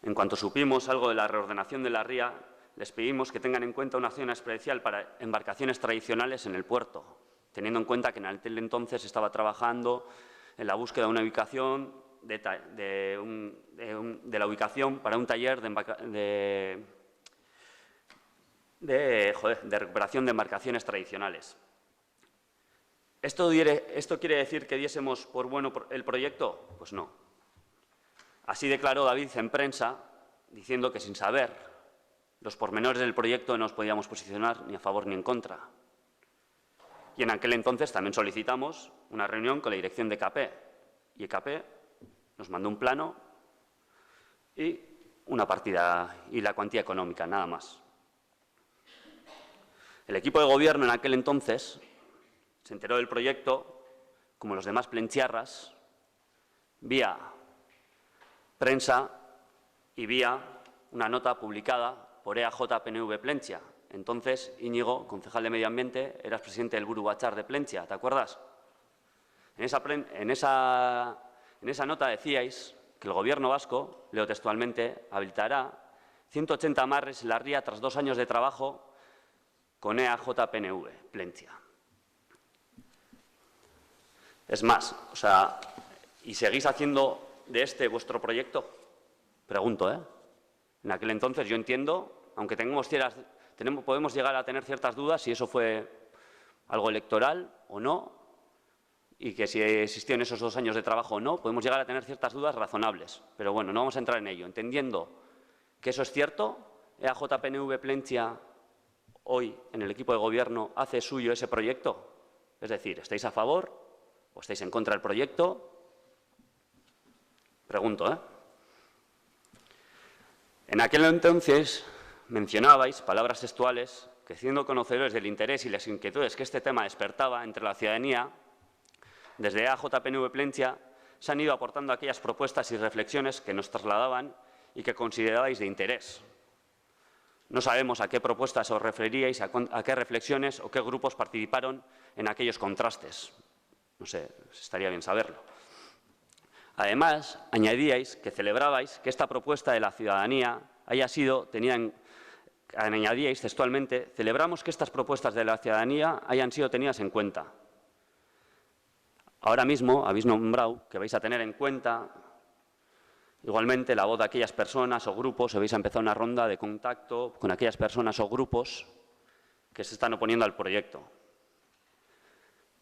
en cuanto supimos algo de la reordenación de la ría, les pedimos que tengan en cuenta una zona especial para embarcaciones tradicionales en el puerto, teniendo en cuenta que en aquel entonces estaba trabajando en la búsqueda de una ubicación de la ubicación para un taller de recuperación de embarcaciones tradicionales. ¿Esto quiere decir que diésemos por bueno el proyecto? Pues no. Así declaró David en prensa, diciendo que sin saber los pormenores del proyecto no nos podíamos posicionar ni a favor ni en contra. Y en aquel entonces también solicitamos una reunión con la dirección de EKP. Y EKP nos mandó un plano y una partida y la cuantía económica, nada más. El equipo de gobierno en aquel entonces se enteró del proyecto, como los demás plentziarras, vía prensa y vía una nota publicada por EAJ-PNV Plentzia. Entonces, Íñigo, concejal de Medio Ambiente, eras presidente del Buru Batzar de Plentzia, ¿te acuerdas? En esa nota decíais que el Gobierno vasco, leo textualmente, habilitará 180 amarres en la ría tras 2 años de trabajo con EAJ-PNV Plentzia. Es más, o sea, ¿y seguís haciendo de este vuestro proyecto? Pregunto, ¿eh? En aquel entonces yo entiendo, aunque podemos llegar a tener ciertas dudas si eso fue algo electoral o no, y que si existieron esos 2 años de trabajo o no, podemos llegar a tener ciertas dudas razonables. Pero bueno, no vamos a entrar en ello. Entendiendo que eso es cierto, EAJ-PNV Plentzia hoy en el equipo de gobierno hace suyo ese proyecto. Es decir, ¿estáis a favor o estáis en contra del proyecto? Pregunto, ¿eh? En aquel entonces mencionabais, palabras textuales, que siendo conocedores del interés y las inquietudes que este tema despertaba entre la ciudadanía, desde EAJ-PNV Plentzia se han ido aportando aquellas propuestas y reflexiones que nos trasladaban y que considerabais de interés. No sabemos a qué propuestas os referíais, a qué reflexiones o qué grupos participaron en aquellos contrastes. No sé, estaría bien saberlo. Además, añadíais que celebrabais que esta propuesta de la ciudadanía haya sido añadíais textualmente, celebramos que estas propuestas de la ciudadanía hayan sido tenidas en cuenta. Ahora mismo habéis nombrado que vais a tener en cuenta igualmente la voz de aquellas personas o grupos, o vais a empezar una ronda de contacto con aquellas personas o grupos que se están oponiendo al proyecto.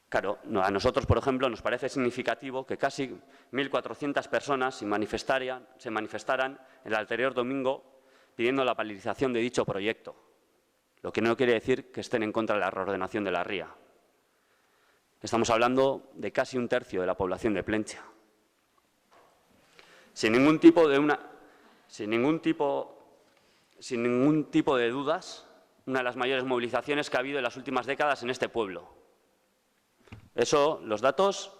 Claro, a nosotros, por ejemplo, nos parece significativo que casi 1.400 personas se manifestaran el anterior domingo pidiendo la paralización de dicho proyecto, lo que no quiere decir que estén en contra de la reordenación de la ría. Estamos hablando de casi un tercio de la población de Plentzia. Sin ningún tipo de dudas, una de las mayores movilizaciones que ha habido en las últimas décadas en este pueblo. Los datos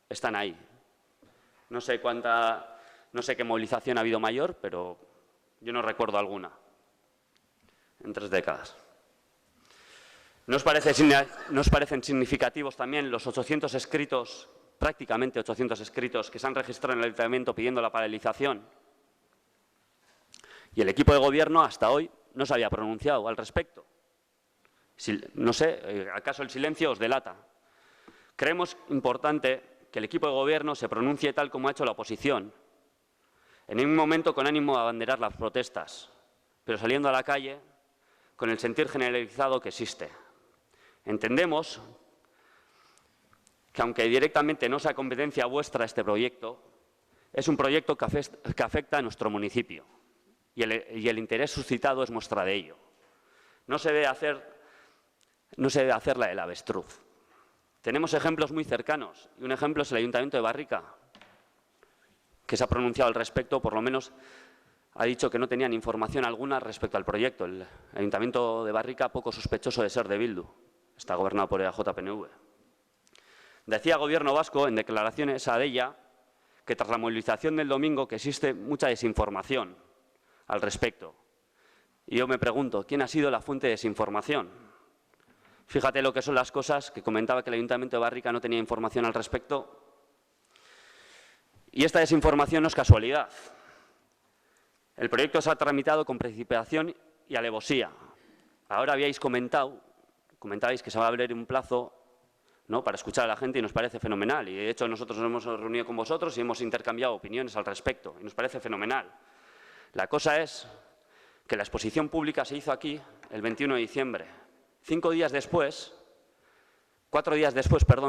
están ahí. No sé qué movilización ha habido mayor, pero yo no recuerdo alguna en 3 décadas. ¿No os parecen significativos también los 800 escritos, prácticamente 800 escritos, que se han registrado en el Ayuntamiento pidiendo la paralización? Y el equipo de gobierno hasta hoy no se había pronunciado al respecto. No sé, ¿acaso el silencio os delata? Creemos importante que el equipo de gobierno se pronuncie tal como ha hecho la oposición, en ningún momento con ánimo de abanderar las protestas, pero saliendo a la calle con el sentir generalizado que existe. Entendemos que, aunque directamente no sea competencia vuestra este proyecto, es un proyecto que afecta a nuestro municipio y el interés suscitado es muestra de ello. No se debe hacer la del avestruz. Tenemos ejemplos muy cercanos, y un ejemplo es el Ayuntamiento de Barrica, que se ha pronunciado al respecto, por lo menos ha dicho que no tenían información alguna respecto al proyecto. El Ayuntamiento de Barrica, poco sospechoso de ser de Bildu, está gobernado por EAJ-PNV. Decía el Gobierno vasco, en declaraciones a Della, que tras la movilización del domingo que existe mucha desinformación al respecto. Y yo me pregunto, ¿quién ha sido la fuente de desinformación? Fíjate lo que son las cosas, que comentaba que el Ayuntamiento de Barrica no tenía información al respecto. Y esta desinformación no es casualidad. El proyecto se ha tramitado con precipitación y alevosía. Ahora comentabais que se va a abrir un plazo, ¿no?, para escuchar a la gente y nos parece fenomenal. Y de hecho nosotros nos hemos reunido con vosotros y hemos intercambiado opiniones al respecto y nos parece fenomenal. La cosa es que la exposición pública se hizo aquí el 21 de diciembre. 4 días después,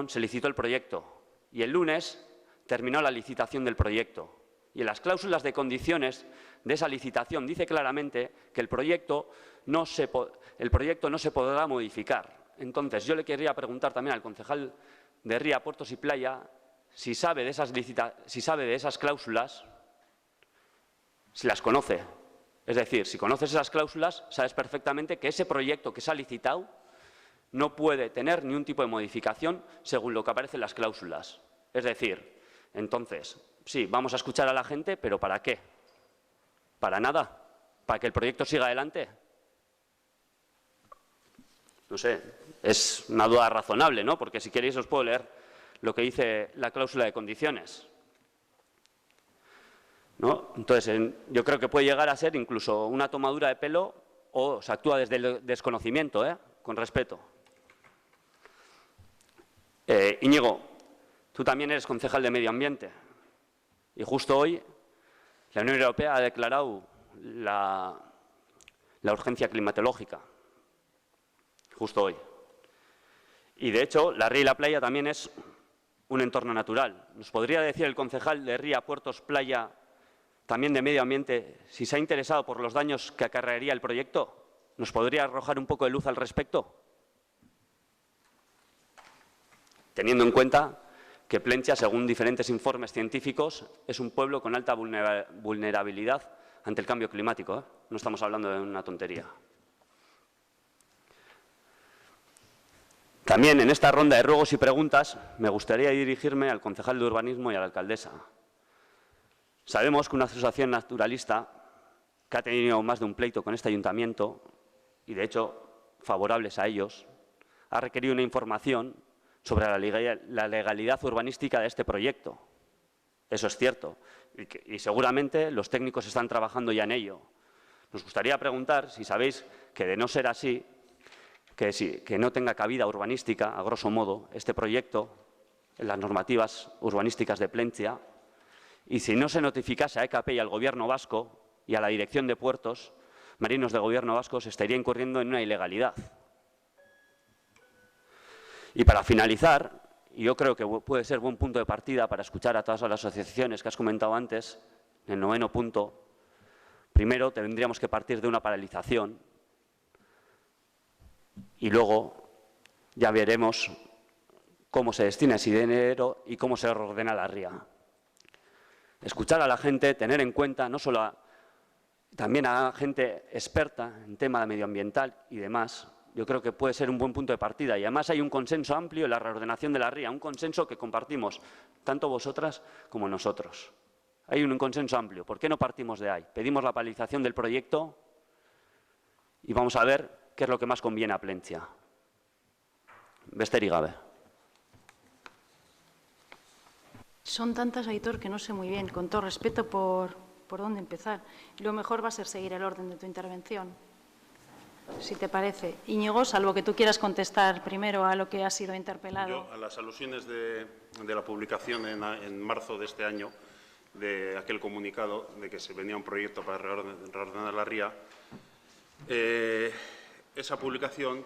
se licitó el proyecto y el lunes terminó la licitación del proyecto. Y en las cláusulas de condiciones de esa licitación dice claramente que el proyecto no se podrá modificar. Entonces, yo le quería preguntar también al concejal de Ría, Puertos y Playa si sabe de esas cláusulas, si las conoce. Es decir, si conoces esas cláusulas, sabes perfectamente que ese proyecto que se ha licitado no puede tener ni un tipo de modificación según lo que aparece en las cláusulas. Es decir, entonces, sí, vamos a escuchar a la gente, pero ¿para qué? ¿Para nada? ¿Para que el proyecto siga adelante? No sé, es una duda razonable, ¿no? Porque si queréis os puedo leer lo que dice la cláusula de condiciones, ¿no? Entonces, yo creo que puede llegar a ser incluso una tomadura de pelo o se actúa desde el desconocimiento, con respeto. Íñigo, tú también eres concejal de Medio Ambiente y justo hoy la Unión Europea ha declarado la urgencia climatológica, justo hoy. Y de hecho, la ría y la playa también es un entorno natural. ¿Nos podría decir el concejal de Ría, Puertos, Playa, también de Medio Ambiente, si se ha interesado por los daños que acarrearía el proyecto? ¿Nos podría arrojar un poco de luz al respecto? Teniendo en cuenta que Plentzia, según diferentes informes científicos, es un pueblo con alta vulnerabilidad ante el cambio climático. No estamos hablando de una tontería. También en esta ronda de ruegos y preguntas me gustaría dirigirme al concejal de Urbanismo y a la alcaldesa. Sabemos que una asociación naturalista que ha tenido más de un pleito con este ayuntamiento y, de hecho, favorables a ellos, ha requerido una información sobre la legalidad urbanística de este proyecto. Eso es cierto y seguramente los técnicos están trabajando ya en ello. Nos gustaría preguntar si sabéis que, de no ser así, que no tenga cabida urbanística, a grosso modo, este proyecto, en las normativas urbanísticas de Plentzia, y si no se notificase a EKP y al Gobierno vasco y a la Dirección de Puertos Marinos del Gobierno vasco, se estaría incurriendo en una ilegalidad. Y para finalizar, y yo creo que puede ser buen punto de partida para escuchar a todas las asociaciones que has comentado antes, en el 9º punto, primero tendríamos que partir de una paralización y luego ya veremos cómo se destina ese dinero y cómo se reordena la ría. Escuchar a la gente, tener en cuenta no solo también a gente experta en tema medioambiental y demás, yo creo que puede ser un buen punto de partida. Y además hay un consenso amplio en la reordenación de la ría, un consenso que compartimos tanto vosotras como nosotros. Hay un consenso amplio. ¿Por qué no partimos de ahí? Pedimos la paralización del proyecto y vamos a ver qué es lo que más conviene a Plentzia. Besterik gabe. Son tantas, Aitor, que no sé muy bien, con todo respeto, por dónde empezar. Lo mejor va a ser seguir el orden de tu intervención, si te parece. Íñigo, salvo que tú quieras contestar primero a lo que ha sido interpelado. Yo, a las alusiones de la publicación en marzo de este año, de aquel comunicado de que se venía un proyecto para reordenar la ría, esa publicación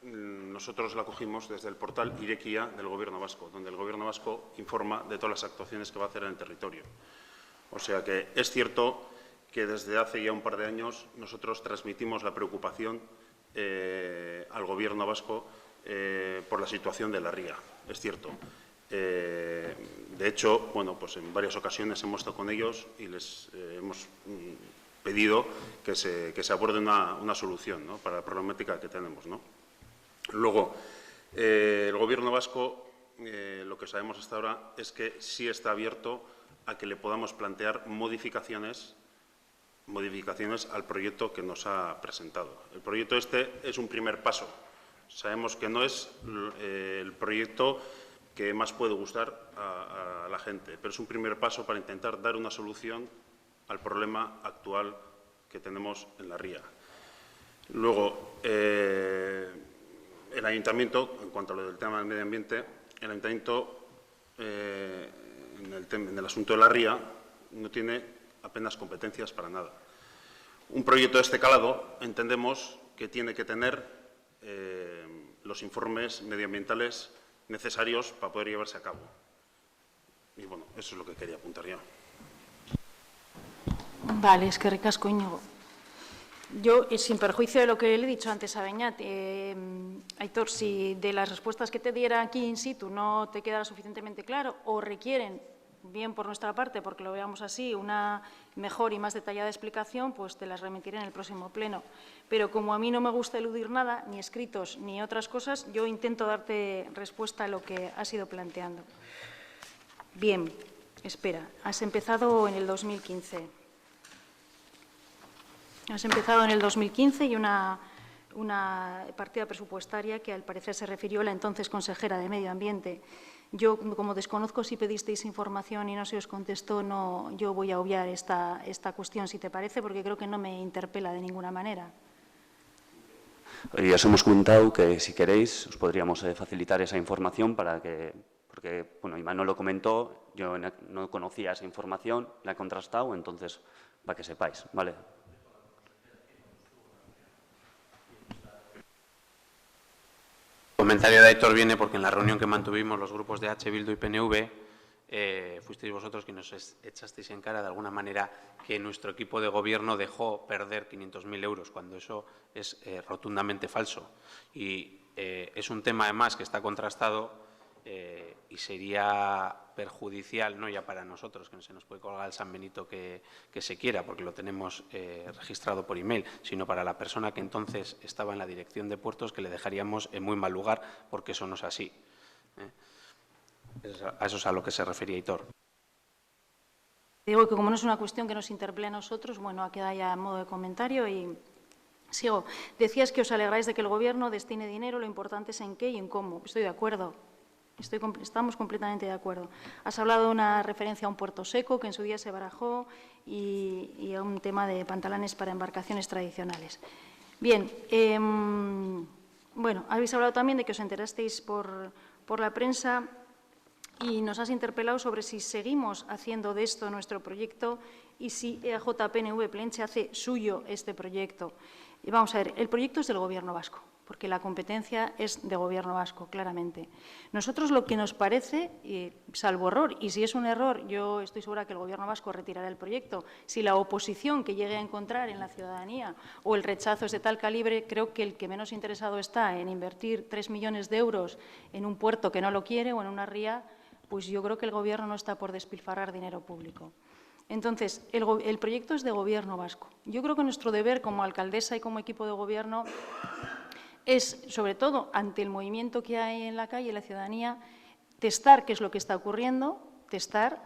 nosotros la cogimos desde el portal Irekia del Gobierno vasco, donde el Gobierno vasco informa de todas las actuaciones que va a hacer en el territorio. O sea que es cierto que desde hace ya un par de años nosotros transmitimos la preocupación al Gobierno vasco por la situación de la ría. Es cierto. De hecho, bueno, pues en varias ocasiones hemos estado con ellos y les hemos pedido que se aborde una solución, ¿no?, para la problemática que tenemos, ¿no? Luego, el Gobierno vasco, lo que sabemos hasta ahora es que sí está abierto a que le podamos plantear modificaciones al proyecto que nos ha presentado. El proyecto este es un primer paso. Sabemos que no es el proyecto que más puede gustar a la gente, pero es un primer paso para intentar dar una solución al problema actual que tenemos en la ría. Luego, el Ayuntamiento, en cuanto a lo del tema del medio ambiente, el Ayuntamiento, en el asunto de la ría, no tiene apenas competencias para nada. Un proyecto de este calado entendemos que tiene que tener los informes medioambientales necesarios para poder llevarse a cabo. Y bueno, eso es lo que quería apuntar yo. Vale, es que ricasco, Íñigo. Yo, sin perjuicio de lo que le he dicho antes a Beñat, Aitor, si de las respuestas que te diera aquí in situ no te quedara suficientemente claro o requieren, bien por nuestra parte, porque lo veamos así, una mejor y más detallada explicación, pues te las remitiré en el próximo pleno. Pero como a mí no me gusta eludir nada, ni escritos ni otras cosas, yo intento darte respuesta a lo que has ido planteando. Bien, espera, has empezado en el 2015. Has empezado en el 2015 y una partida presupuestaria que al parecer se refirió a la entonces consejera de Medio Ambiente. Yo, como desconozco si pedisteis información y no se os contestó, yo voy a obviar esta cuestión, si te parece, porque creo que no me interpela de ninguna manera. Ya os hemos comentado que, si queréis, os podríamos facilitar esa información para que, porque, bueno, Imanol lo comentó, yo no conocía esa información, la he contrastado, entonces, para que sepáis, ¿vale? El comentario de Aitor viene porque en la reunión que mantuvimos los grupos de H, Bildu y PNV, fuisteis vosotros quienes nos echasteis en cara de alguna manera que nuestro equipo de gobierno dejó perder 500.000 euros, cuando eso es rotundamente falso. Y es un tema, además, que está contrastado y sería perjudicial, no ya para nosotros, que no se nos puede colgar el San Benito que se quiera, porque lo tenemos registrado por email, sino para la persona que entonces estaba en la dirección de puertos, que le dejaríamos en muy mal lugar, porque eso no es así. A eso es a lo que se refería Aitor. Digo que como no es una cuestión que nos interpele a nosotros, bueno, queda ya a modo de comentario y sigo. Decías que os alegráis de que el Gobierno destine dinero, lo importante es en qué y en cómo. Estoy de acuerdo. Estamos completamente de acuerdo. Has hablado de una referencia a un puerto seco que en su día se barajó y a un tema de pantalanes para embarcaciones tradicionales. Bien, bueno, habéis hablado también de que os enterasteis por la prensa y nos has interpelado sobre si seguimos haciendo de esto nuestro proyecto y si EAJ-PNV Plentzia hace suyo este proyecto. Y vamos a ver, el proyecto es del Gobierno vasco, porque la competencia es de Gobierno vasco, claramente. Nosotros lo que nos parece, salvo error, y si es un error, yo estoy segura que el Gobierno vasco retirará el proyecto, si la oposición que llegue a encontrar en la ciudadanía o el rechazo es de tal calibre, creo que el que menos interesado está en invertir 3 millones de euros en un puerto que no lo quiere o en una ría, pues yo creo que el Gobierno no está por despilfarrar dinero público. Entonces, el proyecto es de Gobierno vasco. Yo creo que nuestro deber como alcaldesa y como equipo de Gobierno es, sobre todo, ante el movimiento que hay en la calle, en la ciudadanía, testar qué es lo que está ocurriendo, testar.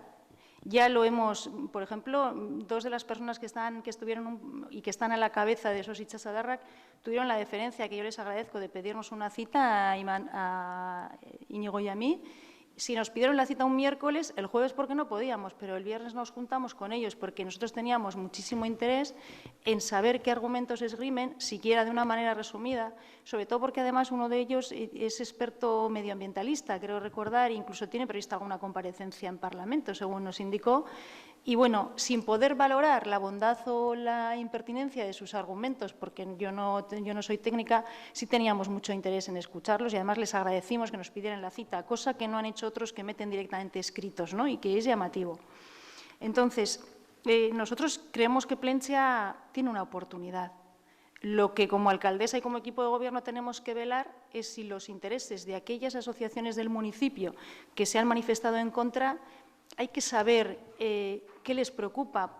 Ya lo hemos, por ejemplo, 2 de las personas que estuvieron y que están a la cabeza de esos Itxasadarrak tuvieron la deferencia, que yo les agradezco, de pedirnos una cita a Íñigo y a mí. Si nos pidieron la cita un miércoles, el jueves porque no podíamos, pero el viernes nos juntamos con ellos porque nosotros teníamos muchísimo interés en saber qué argumentos esgrimen, siquiera de una manera resumida, sobre todo porque además uno de ellos es experto medioambientalista, creo recordar, incluso tiene prevista alguna comparecencia en Parlamento, según nos indicó. Y bueno, sin poder valorar la bondad o la impertinencia de sus argumentos, porque yo no soy técnica, sí teníamos mucho interés en escucharlos y además les agradecimos que nos pidieran la cita, cosa que no han hecho otros que meten directamente escritos, ¿no? Y que es llamativo. Entonces, nosotros creemos que Plentzia tiene una oportunidad. Lo que como alcaldesa y como equipo de Gobierno tenemos que velar es si los intereses de aquellas asociaciones del municipio que se han manifestado en contra, hay que saber qué les preocupa,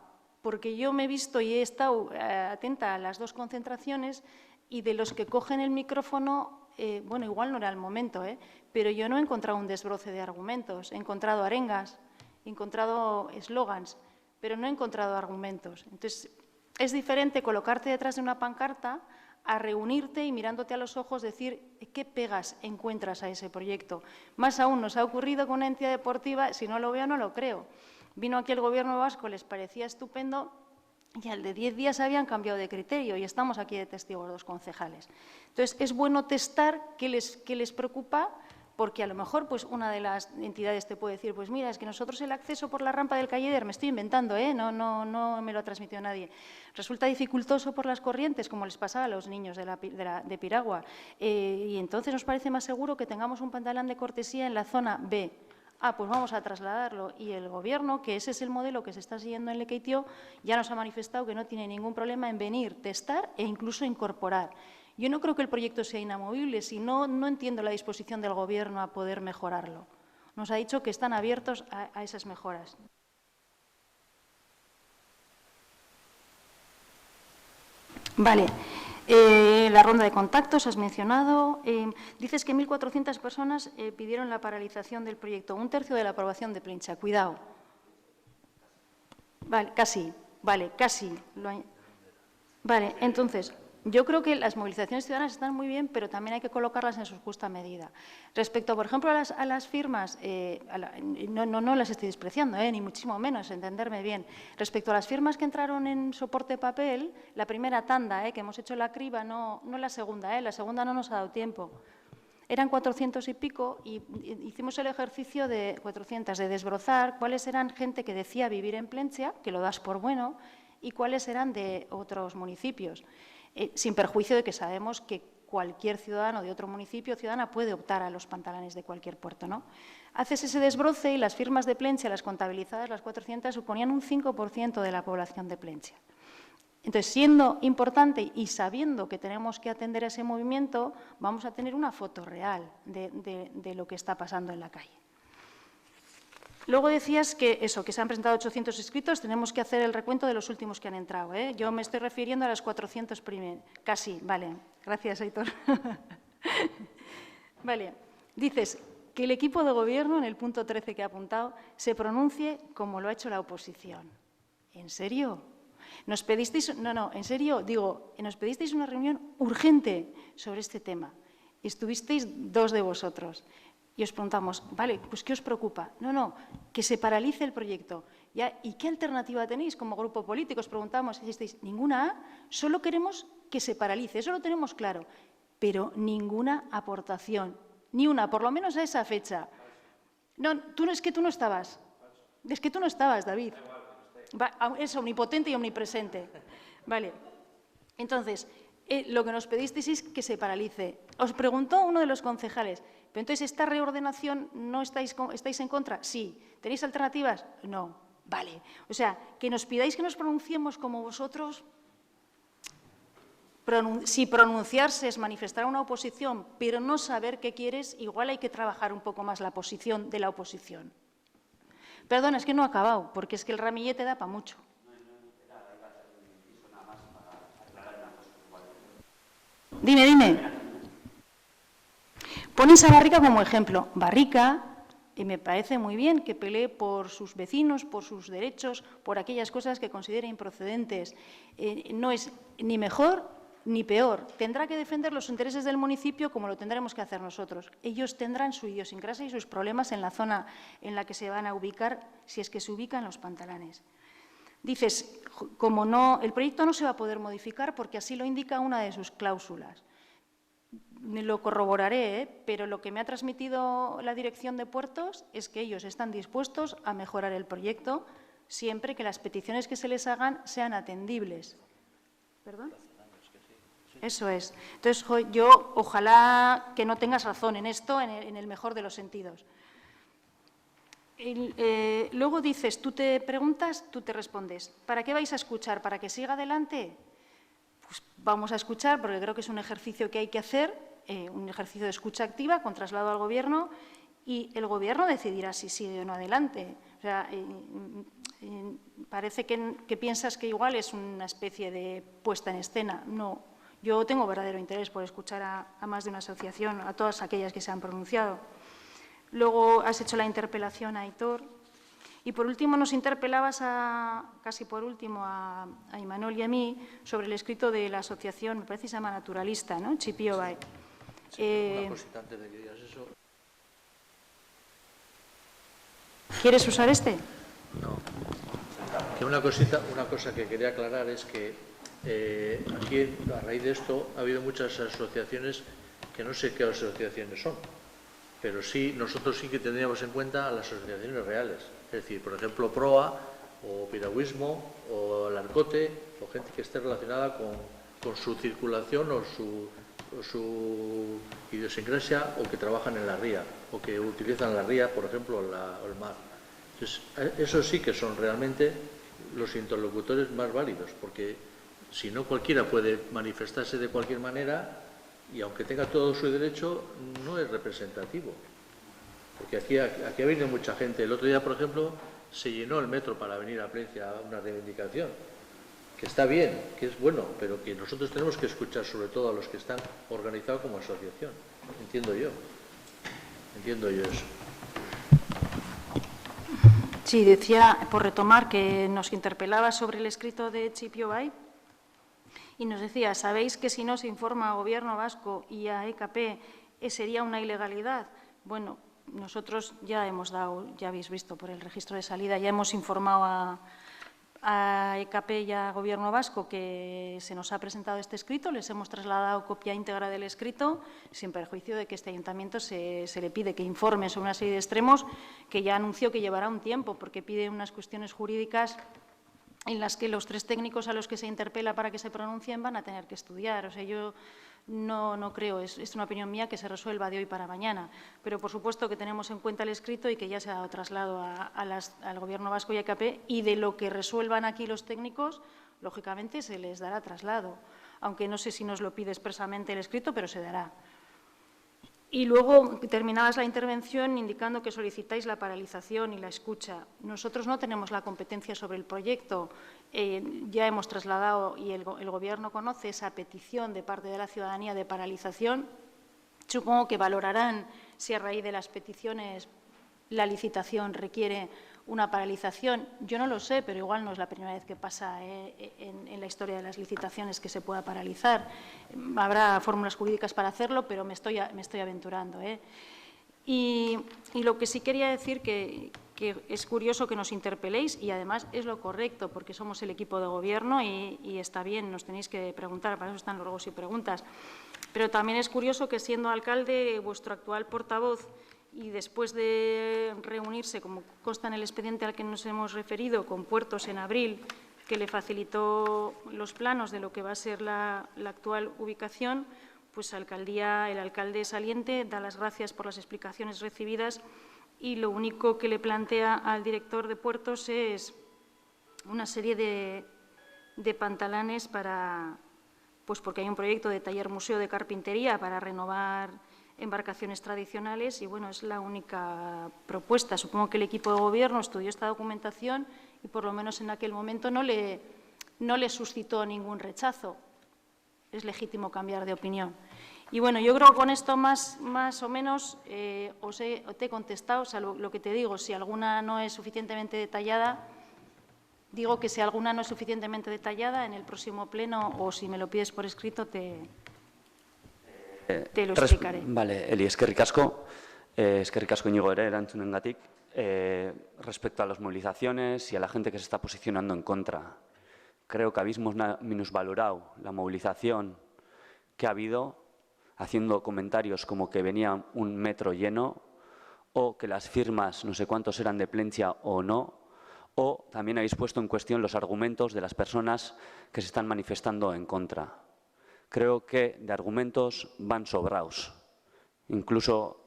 porque yo me he visto y he estado atenta a las 2 concentraciones y de los que cogen el micrófono, bueno, igual no era el momento, pero yo no he encontrado un desbroce de argumentos, he encontrado arengas, he encontrado eslogans, pero no he encontrado argumentos. Entonces, es diferente colocarte detrás de una pancarta a reunirte y mirándote a los ojos decir qué pegas encuentras a ese proyecto. Más aún nos ha ocurrido con una entidad deportiva, si no lo veo no lo creo. Vino aquí el Gobierno vasco, les parecía estupendo y al de 10 días habían cambiado de criterio y estamos aquí de testigos 2 concejales. Entonces, es bueno testar qué les preocupa, porque a lo mejor pues, una de las entidades te puede decir, pues mira, es que nosotros el acceso por la rampa del Calleder, me estoy inventando, no me lo ha transmitido nadie, resulta dificultoso por las corrientes, como les pasaba a los niños de Piragua, y entonces nos parece más seguro que tengamos un pantalón de cortesía en la zona B. Pues vamos a trasladarlo. Y el Gobierno, que ese es el modelo que se está siguiendo en Lekeitio, ya nos ha manifestado que no tiene ningún problema en venir, testar e incluso incorporar. Yo no creo que el proyecto sea inamovible, sino no entiendo la disposición del Gobierno a poder mejorarlo. Nos ha dicho que están abiertos a esas mejoras. Vale. La ronda de contactos has mencionado. Dices que 1.400 personas pidieron la paralización del proyecto, 1/3 de la aprobación de Plentzia. Cuidado. Vale, casi. Vale, casi. Vale, entonces, yo creo que las movilizaciones ciudadanas están muy bien, pero también hay que colocarlas en su justa medida. Respecto, por ejemplo, a las firmas, no las estoy despreciando, ni muchísimo menos, entenderme bien. Respecto a las firmas que entraron en soporte papel, la primera tanda, que hemos hecho la criba, no la segunda no nos ha dado tiempo. Eran 400 y pico y hicimos el ejercicio de 400, de desbrozar cuáles eran gente que decía vivir en Plentzia, que lo das por bueno, y cuáles eran de otros municipios. Sin perjuicio de que sabemos que cualquier ciudadano de otro municipio o ciudadana puede optar a los pantalanes de cualquier puerto, ¿no? Haces ese desbroce y las firmas de Plentzia, las contabilizadas, las 400, suponían un 5% de la población de Plentzia. Entonces, siendo importante y sabiendo que tenemos que atender a ese movimiento, vamos a tener una foto real de lo que está pasando en la calle. Luego decías que se han presentado 800 inscritos, tenemos que hacer el recuento de los últimos que han entrado. Yo me estoy refiriendo a las 400 primeros. Casi, vale. Gracias, Aitor. Vale. Dices que el equipo de Gobierno, en el punto 13 que ha apuntado, se pronuncie como lo ha hecho la oposición. ¿En serio? Nos pedisteis, en serio, digo, nos pedisteis una reunión urgente sobre este tema. Estuvisteis 2 de vosotros. Y os preguntamos, vale, pues ¿qué os preocupa? No, que se paralice el proyecto. ¿Y qué alternativa tenéis como grupo político? Os preguntamos, dijisteis, ninguna, solo queremos que se paralice, eso lo tenemos claro, pero ninguna aportación, ni una, por lo menos a esa fecha. No, es que tú no estabas. Es que tú no estabas, David. Es omnipotente y omnipresente. Vale. Entonces, lo que nos pedisteis es que se paralice. Os preguntó uno de los concejales, pero entonces, ¿esta reordenación no estáis en contra? Sí. ¿Tenéis alternativas? No. Vale. O sea, que nos pidáis que nos pronunciemos como vosotros. Si pronunciarse es manifestar una oposición, pero no saber qué quieres, igual hay que trabajar un poco más la posición de la oposición. Perdona, es que no he acabado, porque es que el ramillete da para mucho. Dime. Pones a Barrica como ejemplo. Barrica, y me parece muy bien que pelee por sus vecinos, por sus derechos, por aquellas cosas que considera improcedentes. No es ni mejor ni peor. Tendrá que defender los intereses del municipio como lo tendremos que hacer nosotros. Ellos tendrán su idiosincrasia y sus problemas en la zona en la que se van a ubicar, si es que se ubican los Pantalanes. Dices, como no, el proyecto no se va a poder modificar porque así lo indica una de sus cláusulas. Lo corroboraré, pero lo que me ha transmitido la Dirección de Puertos es que ellos están dispuestos a mejorar el proyecto siempre que las peticiones que se les hagan sean atendibles. ¿Perdón? Eso es. Entonces, yo ojalá que no tengas razón en esto, en el mejor de los sentidos. Luego dices, tú te preguntas, tú te respondes. ¿Para qué vais a escuchar? ¿Para que siga adelante? Pues vamos a escuchar, porque creo que es un ejercicio que hay que hacer, un ejercicio de escucha activa con traslado al Gobierno, y el Gobierno decidirá si sigue o no adelante. O sea, parece que piensas que igual es una especie de puesta en escena. No. Yo tengo verdadero interés por escuchar a más de una asociación, a todas aquellas que se han pronunciado. Luego has hecho la interpelación a Aitor. Y por último nos interpelabas, casi por último, a Imanol y a mí sobre el escrito de la asociación, me parece que se llama Naturalista, ¿no? Chipiobai. Una cosita antes de que digas eso. ¿Quieres usar este? No. Que una cosa que quería aclarar es que aquí, a raíz de esto, ha habido muchas asociaciones que no sé qué asociaciones son, pero sí, nosotros sí que tendríamos en cuenta a las asociaciones reales. Es decir, por ejemplo, PROA, o Piragüismo, o el Arcote, o gente que esté relacionada con su circulación o su idiosincrasia, o que trabajan en la ría, o que utilizan la ría, por ejemplo, o el mar. Entonces, esos sí que son realmente los interlocutores más válidos, porque si no, cualquiera puede manifestarse de cualquier manera y, aunque tenga todo su derecho, no es representativo. Porque aquí ha venido mucha gente. El otro día, por ejemplo, se llenó el metro para venir a Palencia a una reivindicación, que está bien, que es bueno, pero que nosotros tenemos que escuchar sobre todo a los que están organizados como asociación. Entiendo yo eso. Sí, decía, por retomar, que nos interpelaba sobre el escrito de Chipiobai y nos decía, ¿sabéis que si no se informa al Gobierno vasco y a EKP sería una ilegalidad? Bueno, nosotros ya habéis visto por el registro de salida, ya hemos informado a EKP y a Gobierno vasco que se nos ha presentado este escrito, les hemos trasladado copia íntegra del escrito, sin perjuicio de que este ayuntamiento se le pide que informe sobre una serie de extremos que ya anunció que llevará un tiempo, porque pide unas cuestiones jurídicas en las que los tres técnicos a los que se interpela para que se pronuncien van a tener que estudiar. O sea, yo no creo, es una opinión mía, que se resuelva de hoy para mañana. Pero, por supuesto, que tenemos en cuenta el escrito y que ya se ha dado traslado al Gobierno vasco y a EKP, y de lo que resuelvan aquí los técnicos, lógicamente, se les dará traslado. Aunque no sé si nos lo pide expresamente el escrito, pero se dará. Y luego terminabas la intervención indicando que solicitáis la paralización y la escucha. Nosotros no tenemos la competencia sobre el proyecto. Ya hemos trasladado, y el Gobierno conoce esa petición de parte de la ciudadanía de paralización. Supongo que valorarán si a raíz de las peticiones la licitación requiere una paralización. Yo no lo sé, pero igual no es la primera vez que pasa en la historia de las licitaciones que se pueda paralizar. Habrá fórmulas jurídicas para hacerlo, pero me estoy aventurando. Y lo que sí quería decir que es curioso que nos interpeléis, y además es lo correcto, porque somos el equipo de Gobierno y está bien, nos tenéis que preguntar, para eso están los ruegos y preguntas. Pero también es curioso que, siendo alcalde, vuestro actual portavoz y después de reunirse, como consta en el expediente al que nos hemos referido, con Puertos en abril, que le facilitó los planos de lo que va a ser la actual ubicación, pues el alcalde saliente da las gracias por las explicaciones recibidas y lo único que le plantea al director de Puertos es una serie de pantalanes pues porque hay un proyecto de taller museo de carpintería para renovar embarcaciones tradicionales y, bueno, es la única propuesta. Supongo que el equipo de gobierno estudió esta documentación y, por lo menos en aquel momento, no le suscitó ningún rechazo. Es legítimo cambiar de opinión. Y, bueno, yo creo que con esto más o menos te he contestado. O sea, lo que te digo, si alguna no es suficientemente detallada, digo que si alguna no es suficientemente detallada, en el próximo pleno, o si me lo pides por escrito, te lo explicaré. Vale, Eli, eskerrik asko Iñigo ere erantzunengatik. Respecto a las movilizaciones y a la gente que se está posicionando en contra, creo que habéis minusvalorado la movilización que ha habido, haciendo comentarios como que venía un metro lleno o que las firmas no sé cuántos eran de Plentzia o no, o también habéis puesto en cuestión los argumentos de las personas que se están manifestando en contra. Creo que de argumentos van sobraos, incluso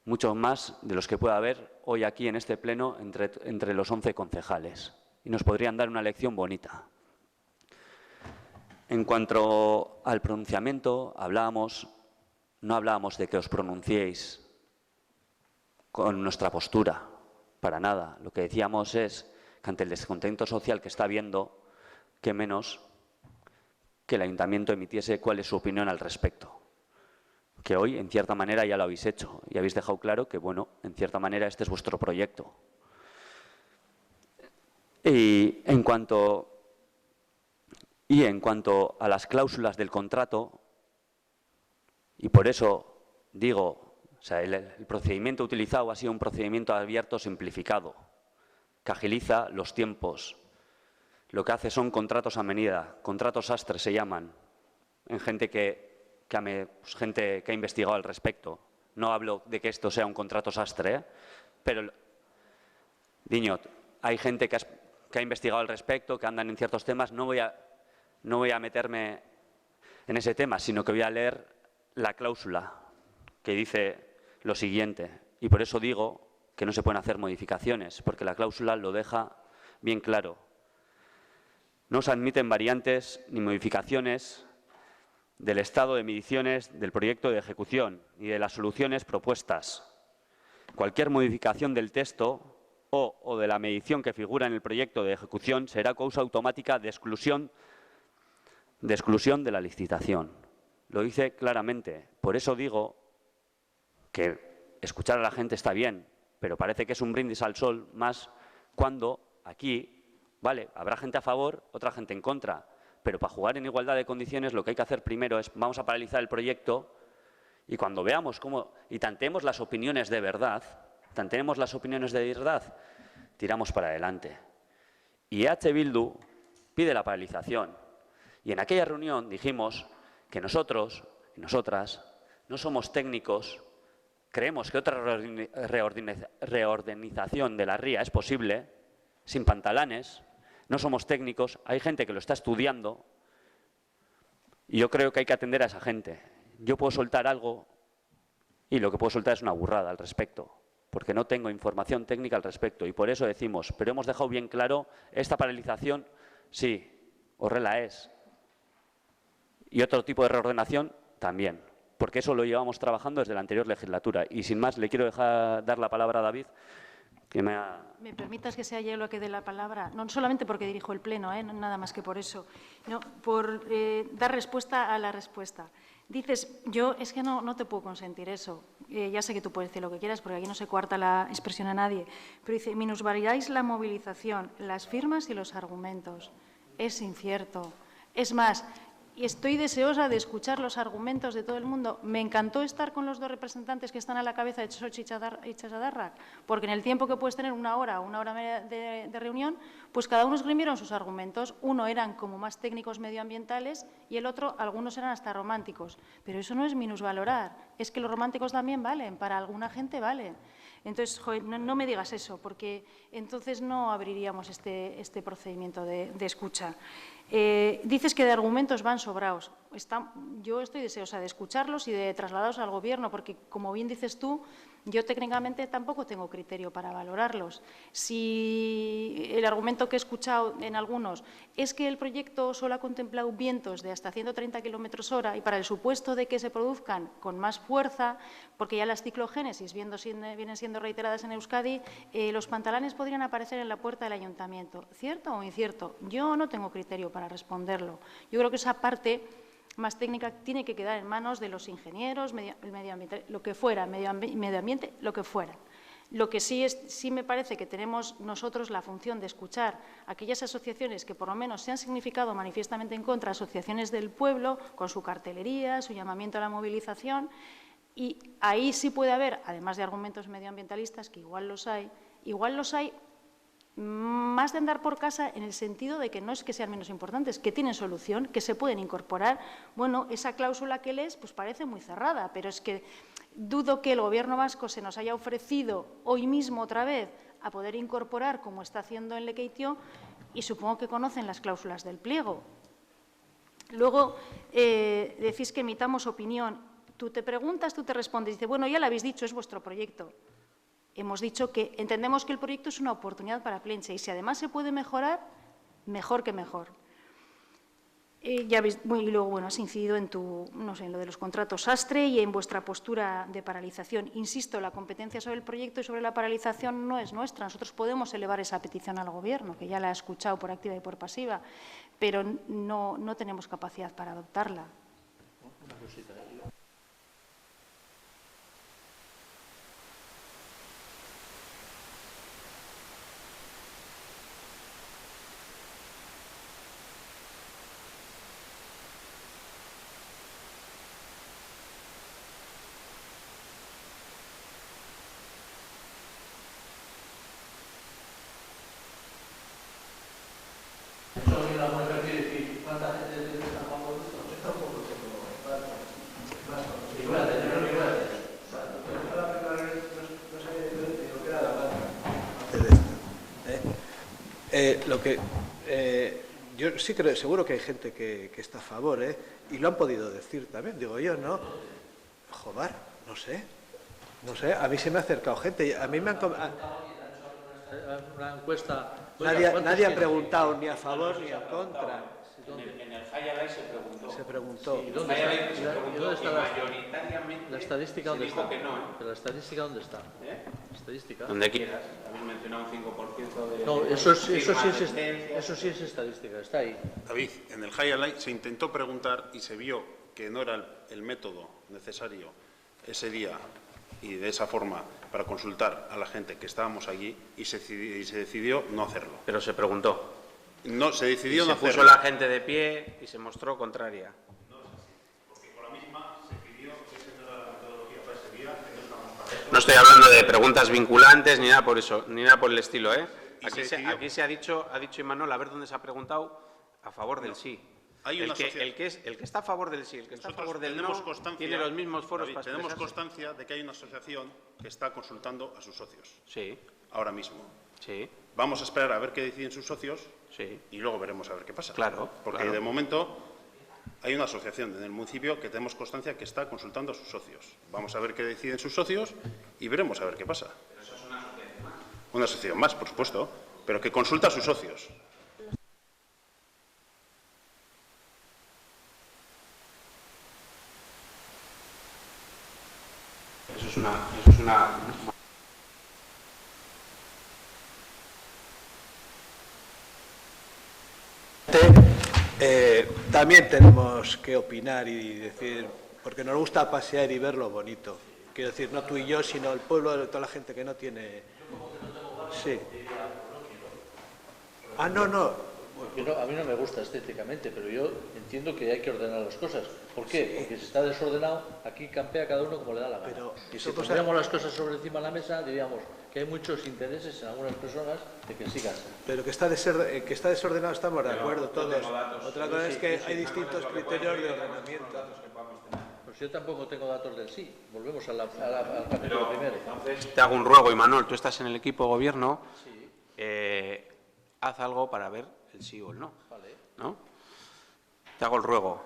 mucho más de los que pueda haber hoy aquí en este pleno entre los 11 concejales, y nos podrían dar una lección bonita. En cuanto al pronunciamiento, no hablábamos de que os pronunciéis con nuestra postura, para nada. Lo que decíamos es que ante el descontento social que está habiendo, qué menos que el Ayuntamiento emitiese cuál es su opinión al respecto. Que hoy, en cierta manera, ya lo habéis hecho y habéis dejado claro que, bueno, en cierta manera este es vuestro proyecto. Y en cuanto a las cláusulas del contrato, y por eso digo, o sea, el procedimiento utilizado ha sido un procedimiento abierto simplificado, que agiliza los tiempos. Lo que hace son contratos a medida, contratos sastre se llaman, en gente que ha investigado al respecto. No hablo de que esto sea un contrato sastre, pero, Diñot, hay gente que ha investigado al respecto, que andan en ciertos temas. No voy a meterme en ese tema, sino que voy a leer la cláusula que dice lo siguiente. Y por eso digo que no se pueden hacer modificaciones, porque la cláusula lo deja bien claro. No se admiten variantes ni modificaciones del estado de mediciones del proyecto de ejecución y de las soluciones propuestas. Cualquier modificación del texto o de la medición que figura en el proyecto de ejecución será causa automática de exclusión de la licitación. Lo dice claramente. Por eso digo que escuchar a la gente está bien, pero parece que es un brindis al sol más cuando aquí, vale, habrá gente a favor, otra gente en contra, pero para jugar en igualdad de condiciones lo que hay que hacer primero es vamos a paralizar el proyecto y cuando veamos cómo y tanteemos las opiniones de verdad, tiramos para adelante. Y EH Bildu pide la paralización. Y en aquella reunión dijimos que nosotros y nosotras no somos técnicos, creemos que otra reorganización de la ría es posible, sin pantalanes, no somos técnicos, hay gente que lo está estudiando y yo creo que hay que atender a esa gente. Yo puedo soltar algo y lo que puedo soltar es una burrada al respecto, porque no tengo información técnica al respecto y por eso decimos, pero hemos dejado bien claro, esta paralización, sí, horrela es. Y otro tipo de reordenación también, porque eso lo llevamos trabajando desde la anterior legislatura. Y sin más, le quiero dar la palabra a David, que ¿Me permitas que sea yo lo que dé la palabra? No solamente porque dirijo el Pleno, no, nada más que por eso, no, por dar respuesta a la respuesta. Dices, yo es que no te puedo consentir eso. Ya sé que tú puedes decir lo que quieras, porque aquí no se coarta la expresión a nadie. Pero dice, minusvalidáis la movilización, las firmas y los argumentos. Es incierto. Es más, y estoy deseosa de escuchar los argumentos de todo el mundo. Me encantó estar con los dos representantes que están a la cabeza de Txotx y Itxasadarrak, porque en el tiempo que puedes tener una hora media de reunión, pues cada uno esgrimieron sus argumentos. Uno eran como más técnicos medioambientales y el otro, algunos eran hasta románticos. Pero eso no es minusvalorar, es que los románticos también valen, para alguna gente valen. Entonces, joder, no me digas eso, porque entonces no abriríamos este procedimiento de escucha. Dices que de argumentos van sobrados. Yo estoy deseosa de escucharlos y de trasladarlos al Gobierno, porque, como bien dices tú, yo técnicamente tampoco tengo criterio para valorarlos. Si el argumento que he escuchado en algunos es que el proyecto solo ha contemplado vientos de hasta 130 km/h y para el supuesto de que se produzcan con más fuerza, porque ya las ciclogénesis vienen siendo reiteradas en Euskadi, los pantalanes podrían aparecer en la puerta del ayuntamiento. ¿Cierto o incierto? Yo no tengo criterio para responderlo. Yo creo que esa parte más técnica tiene que quedar en manos de los ingenieros, el medio ambiente, lo que fuera, medio ambiente, lo que fuera. Lo que sí me parece que tenemos nosotros la función de escuchar a aquellas asociaciones que por lo menos se han significado manifiestamente en contra, asociaciones del pueblo, con su cartelería, su llamamiento a la movilización, y ahí sí puede haber, además de argumentos medioambientalistas, que igual los hay más de andar por casa en el sentido de que no es que sean menos importantes, que tienen solución, que se pueden incorporar. Bueno, esa cláusula que lees pues parece muy cerrada, pero es que dudo que el Gobierno vasco se nos haya ofrecido hoy mismo otra vez a poder incorporar, como está haciendo en Lekeitio, y supongo que conocen las cláusulas del pliego. Luego, decís que emitamos opinión. Tú te preguntas, tú te respondes, dices, bueno, ya lo habéis dicho, es vuestro proyecto. Hemos dicho que entendemos que el proyecto es una oportunidad para Plentzia y si además se puede mejorar, mejor que mejor. Ya veis, y luego, bueno, has incidido en en lo de los contratos sastre y en vuestra postura de paralización. Insisto, la competencia sobre el proyecto y sobre la paralización no es nuestra. Nosotros podemos elevar esa petición al Gobierno, que ya la ha escuchado por activa y por pasiva, pero no tenemos capacidad para adoptarla. Una cosita. Yo sí creo, seguro que hay gente que está a favor, y lo han podido decir también, digo yo, ¿no? Joder, no sé, a mí se me ha acercado gente, a mí me han... Una encuesta... Nadie ha preguntado ni a favor ni en contra. En el Hayalay se preguntó. ¿Y dónde está la estadística? ¿Dónde está? Que no, ¿Pero la estadística dónde está? ¿La estadística? Donde quieras. Habéis mencionado un 5% de... No, eso sí es estadística, está ahí. David, en el Hayalay se intentó preguntar y se vio que no era el método necesario ese día y de esa forma para consultar a la gente que estábamos allí y se decidió no hacerlo. Pero se preguntó. No, se decidió no hacerlo. Se puso la gente de pie y se mostró contraria. No es así, porque con la misma se pidió que esa no era la metodología para ese día, que no estamos para eso. No estoy hablando de preguntas vinculantes ni nada por eso, ni nada por el estilo, ¿eh? Aquí se ha dicho Imanol, a ver dónde se ha preguntado, a favor del sí. Hay una el que está a favor del sí, el que está a favor del no, tiene los mismos foros para expresarse. Tenemos constancia de que hay una asociación que está consultando a sus socios. Sí. Ahora mismo. Sí. Vamos a esperar a ver qué deciden sus socios. Sí. Y luego veremos a ver qué pasa. Claro. Porque de momento hay una asociación en el municipio que tenemos constancia que está consultando a sus socios. Vamos a ver qué deciden sus socios y veremos a ver qué pasa. Pero eso es una asociación más. Una asociación más, por supuesto, pero que consulta a sus socios. Eso es una... También tenemos que opinar y decir, porque nos gusta pasear y ver lo bonito. Quiero decir, no tú y yo, sino el pueblo, de toda la gente que no tiene... Sí. No. A mí no me gusta estéticamente, pero yo entiendo que hay que ordenar las cosas. ¿Por qué? Porque si está desordenado, aquí campea cada uno como le da la gana. Y si pondríamos las cosas sobre encima de la mesa, diríamos que hay muchos intereses en algunas personas de que sigan. Pero que está desordenado estamos de acuerdo todos. Otra cosa es que hay distintos criterios de ordenamiento. Pues yo tampoco tengo datos del sí. Volvemos al capítulo primero. Entonces, te hago un ruego, Imanol, tú estás en el equipo de gobierno, haz algo para ver el sí o el no. Vale. ¿No? Te hago el ruego,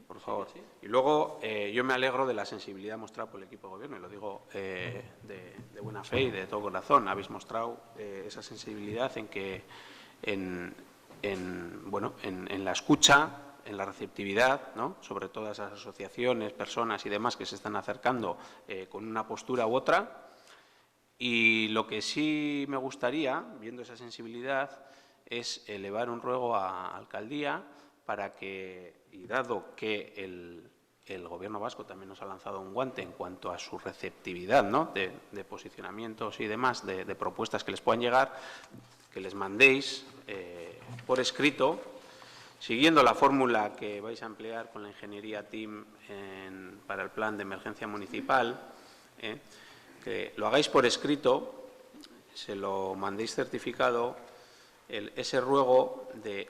por favor. Sí. Y luego, yo me alegro de la sensibilidad mostrada por el equipo de gobierno, y lo digo de buena fe y de todo corazón. Habéis mostrado esa sensibilidad en que, en la escucha, en la receptividad, ¿no?, sobre todas esas asociaciones, personas y demás que se están acercando con una postura u otra. Y lo que sí me gustaría, viendo esa sensibilidad, es elevar un ruego a Alcaldía para que, y dado que el Gobierno vasco también nos ha lanzado un guante en cuanto a su receptividad, ¿no?, de posicionamientos y demás, de propuestas que les puedan llegar, que les mandéis por escrito, siguiendo la fórmula que vais a emplear con la ingeniería TIM para el plan de emergencia municipal, que lo hagáis por escrito, se lo mandéis certificado, ese ruego de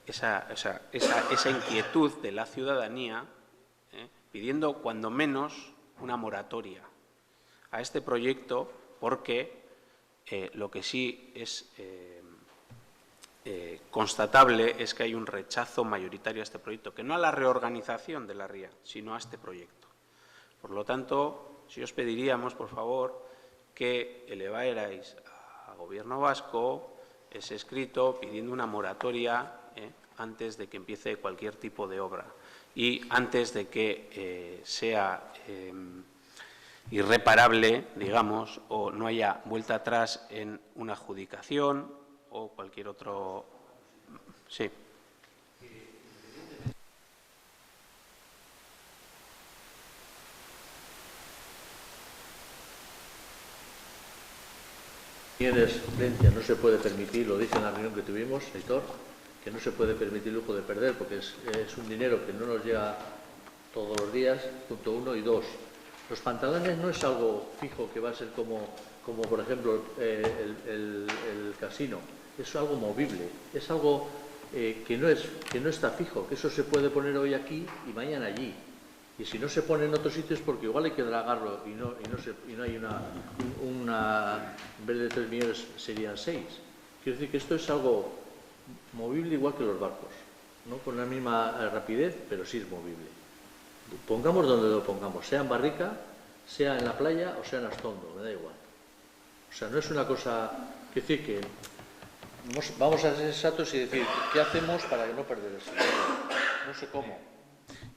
esa inquietud de la ciudadanía, pidiendo cuando menos una moratoria a este proyecto, porque lo que sí es constatable es que hay un rechazo mayoritario a este proyecto, que no a la reorganización de la ría, sino a este proyecto. Por lo tanto, si os pediríamos, por favor, que elevarais al Gobierno vasco ese escrito pidiendo una moratoria antes de que empiece cualquier tipo de obra y antes de que sea irreparable, digamos, o no haya vuelta atrás en una adjudicación o cualquier otro. Sí. Excelencia, no se puede permitir, lo dije en la reunión que tuvimos, Aitor, que no se puede permitir el lujo de perder, porque es un dinero que no nos llega todos los días, punto uno, y dos. Los pantalones no es algo fijo que va a ser como por ejemplo, el casino. Es algo movible, es algo que no está fijo, que eso se puede poner hoy aquí y mañana allí. Y si no se pone en otros sitios, porque igual hay que dragarlo y no hay una, en vez de 3 millones serían 6. Quiero decir que esto es algo movible igual que los barcos, no con la misma rapidez, pero sí es movible. Pongamos donde lo pongamos, sea en Barrica, sea en la playa o sea en Astondo, me da igual. O sea, no es una cosa, quiero decir que vamos a ser exactos y decir, ¿qué hacemos para no perder eso? No sé cómo.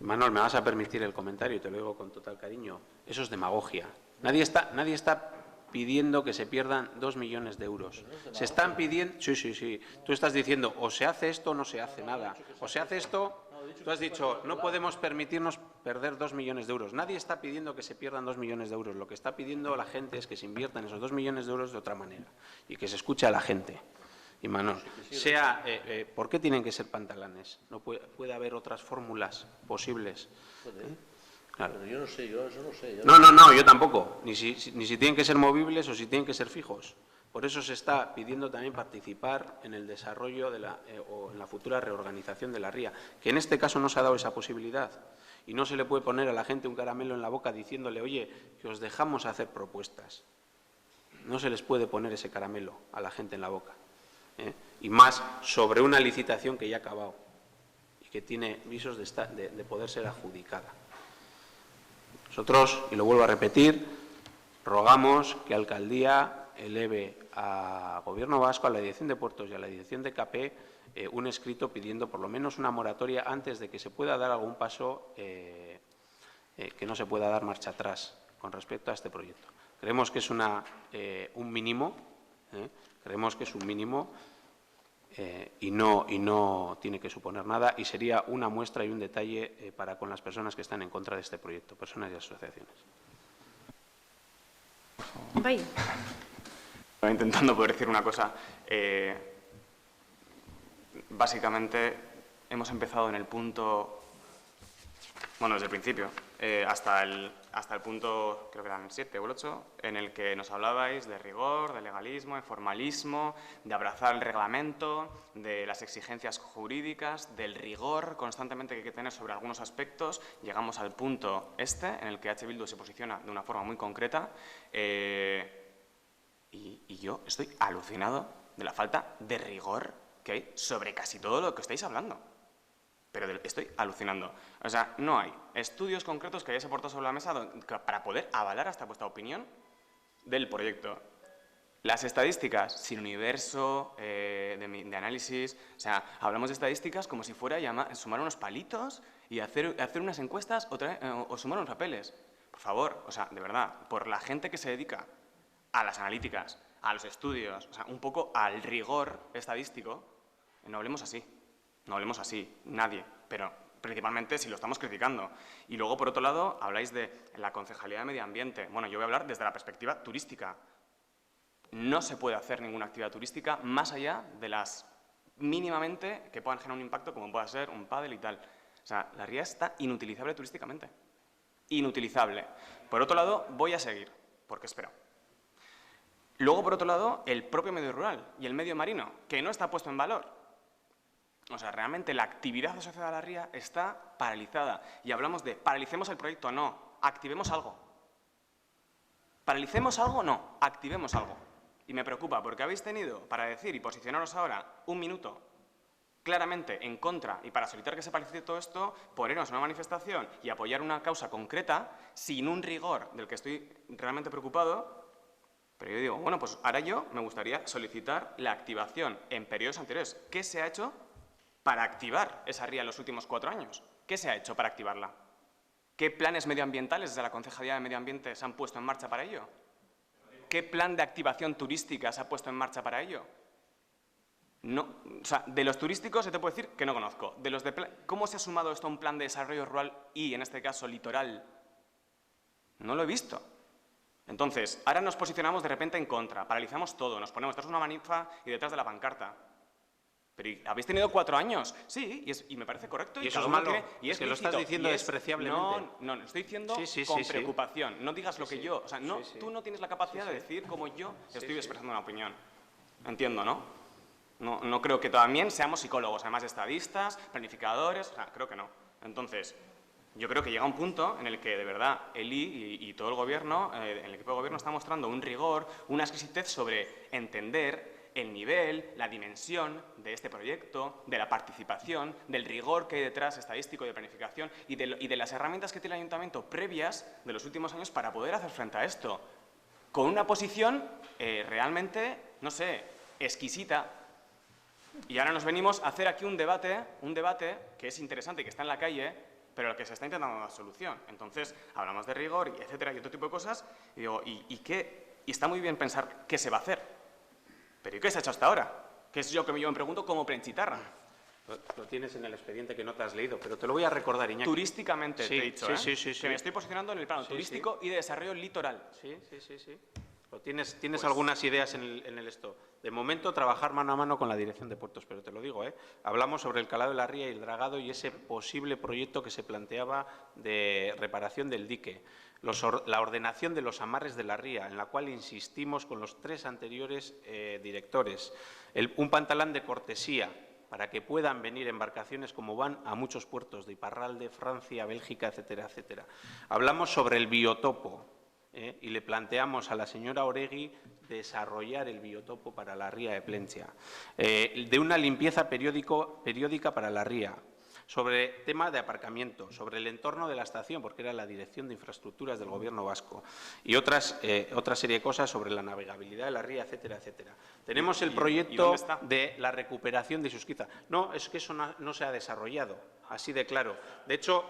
Manuel, me vas a permitir el comentario y te lo digo con total cariño. Eso es demagogia. Nadie está pidiendo que se pierdan 2 millones de euros. Se están pidiendo. Sí. Tú estás diciendo o se hace esto o no se hace nada. O se hace esto. Tú has dicho no podemos permitirnos perder 2 millones de euros. Nadie está pidiendo que se pierdan 2 millones de euros. Lo que está pidiendo la gente es que se inviertan esos 2 millones de euros de otra manera y que se escuche a la gente. Y Manuel, ¿por qué tienen que ser pantalanes? ¿No puede haber otras fórmulas posibles? Claro. Pero yo no sé, yo eso no sé. No, yo tampoco. Ni si tienen que ser movibles o si tienen que ser fijos. Por eso se está pidiendo también participar en el desarrollo o en la futura reorganización de la ría, que en este caso no se ha dado esa posibilidad. Y no se le puede poner a la gente un caramelo en la boca diciéndole, oye, que os dejamos hacer propuestas. No se les puede poner ese caramelo a la gente en la boca. Y más sobre una licitación que ya ha acabado y que tiene visos de poder ser adjudicada. Nosotros, y lo vuelvo a repetir, rogamos que Alcaldía eleve a Gobierno vasco, a la Dirección de Puertos y a la Dirección de CAPE un escrito pidiendo por lo menos una moratoria antes de que se pueda dar algún paso que no se pueda dar marcha atrás con respecto a este proyecto. Creemos que es un mínimo, creemos que es un mínimo y no tiene que suponer nada y sería una muestra y un detalle para con las personas que están en contra de este proyecto, personas y asociaciones. Bai. Estaba intentando poder decir una cosa. básicamente hemos empezado en el punto, bueno, desde el principio, hasta el punto, creo que eran el 7 o el 8, en el que nos hablabais de rigor, de legalismo, de formalismo, de abrazar el reglamento, de las exigencias jurídicas, del rigor constantemente que hay que tener sobre algunos aspectos. Llegamos al punto en el que H. Bildu se posiciona de una forma muy concreta y yo estoy alucinado de la falta de rigor que hay sobre casi todo lo que estáis hablando. Pero estoy alucinando. O sea, no hay estudios concretos que hayáis aportado sobre la mesa para poder avalar hasta vuestra opinión del proyecto. Las estadísticas, sin universo de análisis, o sea, hablamos de estadísticas como si fuera sumar unos palitos y hacer unas encuestas o sumar unos papeles. Por favor, o sea, de verdad, por la gente que se dedica a las analíticas, a los estudios, o sea, un poco al rigor estadístico, no hablemos así. No hablemos así, nadie, pero principalmente si lo estamos criticando. Y luego, por otro lado, habláis de la Concejalía de Medio Ambiente. Bueno, yo voy a hablar desde la perspectiva turística. No se puede hacer ninguna actividad turística más allá de las mínimamente que puedan generar un impacto, como pueda ser un pádel y tal. O sea, la ría está inutilizable turísticamente. Inutilizable. Por otro lado, voy a seguir, porque espero. Luego, por otro lado, el propio medio rural y el medio marino, que no está puesto en valor. O sea, realmente la actividad asociada a la ría está paralizada. Y hablamos de paralicemos el proyecto, no, activemos algo. ¿Paralicemos algo? No, activemos algo. Y me preocupa porque habéis tenido para decir y posicionaros ahora un minuto claramente en contra y para solicitar que se paralice todo esto, ponernos en una manifestación y apoyar una causa concreta sin un rigor del que estoy realmente preocupado. Pero yo digo, bueno, pues ahora yo me gustaría solicitar la activación en periodos anteriores. ¿Qué se ha hecho para activar esa ría en los últimos 4 años? ¿Qué se ha hecho para activarla? ¿Qué planes medioambientales desde la Concejalía de Medio Ambiente se han puesto en marcha para ello? ¿Qué plan de activación turística se ha puesto en marcha para ello? No, o sea, de los turísticos se te puede decir que no conozco. De los ¿cómo se ha sumado esto a un plan de desarrollo rural y, en este caso, litoral? No lo he visto. Entonces, ahora nos posicionamos de repente en contra, paralizamos todo, nos ponemos detrás de una manifa y detrás de la pancarta. Pero ¿habéis tenido 4 años? Sí, y me parece correcto. Y eso es malo, es que lo estás diciendo despreciablemente. No, lo estoy diciendo con preocupación. No digas lo que yo... O sea, tú no tienes la capacidad de decir cómo yo estoy expresando una opinión. Entiendo, ¿no? No creo que también seamos psicólogos, además de estadistas, planificadores... O sea, creo que no. Entonces, yo creo que llega un punto en el que, de verdad, el y todo el gobierno, el equipo de gobierno está mostrando un rigor, una exquisitez sobre entender el nivel, la dimensión de este proyecto, de la participación, del rigor que hay detrás estadístico de planificación y de las herramientas que tiene el Ayuntamiento previas de los últimos años para poder hacer frente a esto. Con una posición realmente, no sé, exquisita. Y ahora nos venimos a hacer aquí un debate que es interesante y que está en la calle, pero al que se está intentando dar solución. Entonces, hablamos de rigor, y etcétera, y otro tipo de cosas, y digo, y está muy bien pensar qué se va a hacer. ¿Pero y qué se ha hecho hasta ahora? Que es yo que me pregunto como Prenchitarra. Lo tienes en el expediente que no te has leído, pero te lo voy a recordar, Iñaki. Turísticamente, te he dicho, sí. Que me estoy posicionando en el plano turístico y de desarrollo litoral. Sí. Tienes pues algunas ideas en el esto. De momento, trabajar mano a mano con la Dirección de Puertos, pero te lo digo, hablamos sobre el calado de la ría y el dragado y ese posible proyecto que se planteaba de reparación del dique. La ordenación de los amarres de la ría, en la cual insistimos con los 3 anteriores directores. Un pantalán de cortesía para que puedan venir embarcaciones como van a muchos puertos de Iparralde, Francia, Bélgica, etcétera, etcétera. Hablamos sobre el biotopo. Y le planteamos a la señora Oregui desarrollar el biotopo para la ría de Plentzia, de una limpieza periódica para la ría, sobre tema de aparcamiento, sobre el entorno de la estación, porque era la Dirección de Infraestructuras del Gobierno vasco, y otra serie de cosas sobre la navegabilidad de la ría, etcétera, etcétera. Tenemos el proyecto de la recuperación de Isusquiza. No, es que eso no se ha desarrollado, así de claro. De hecho,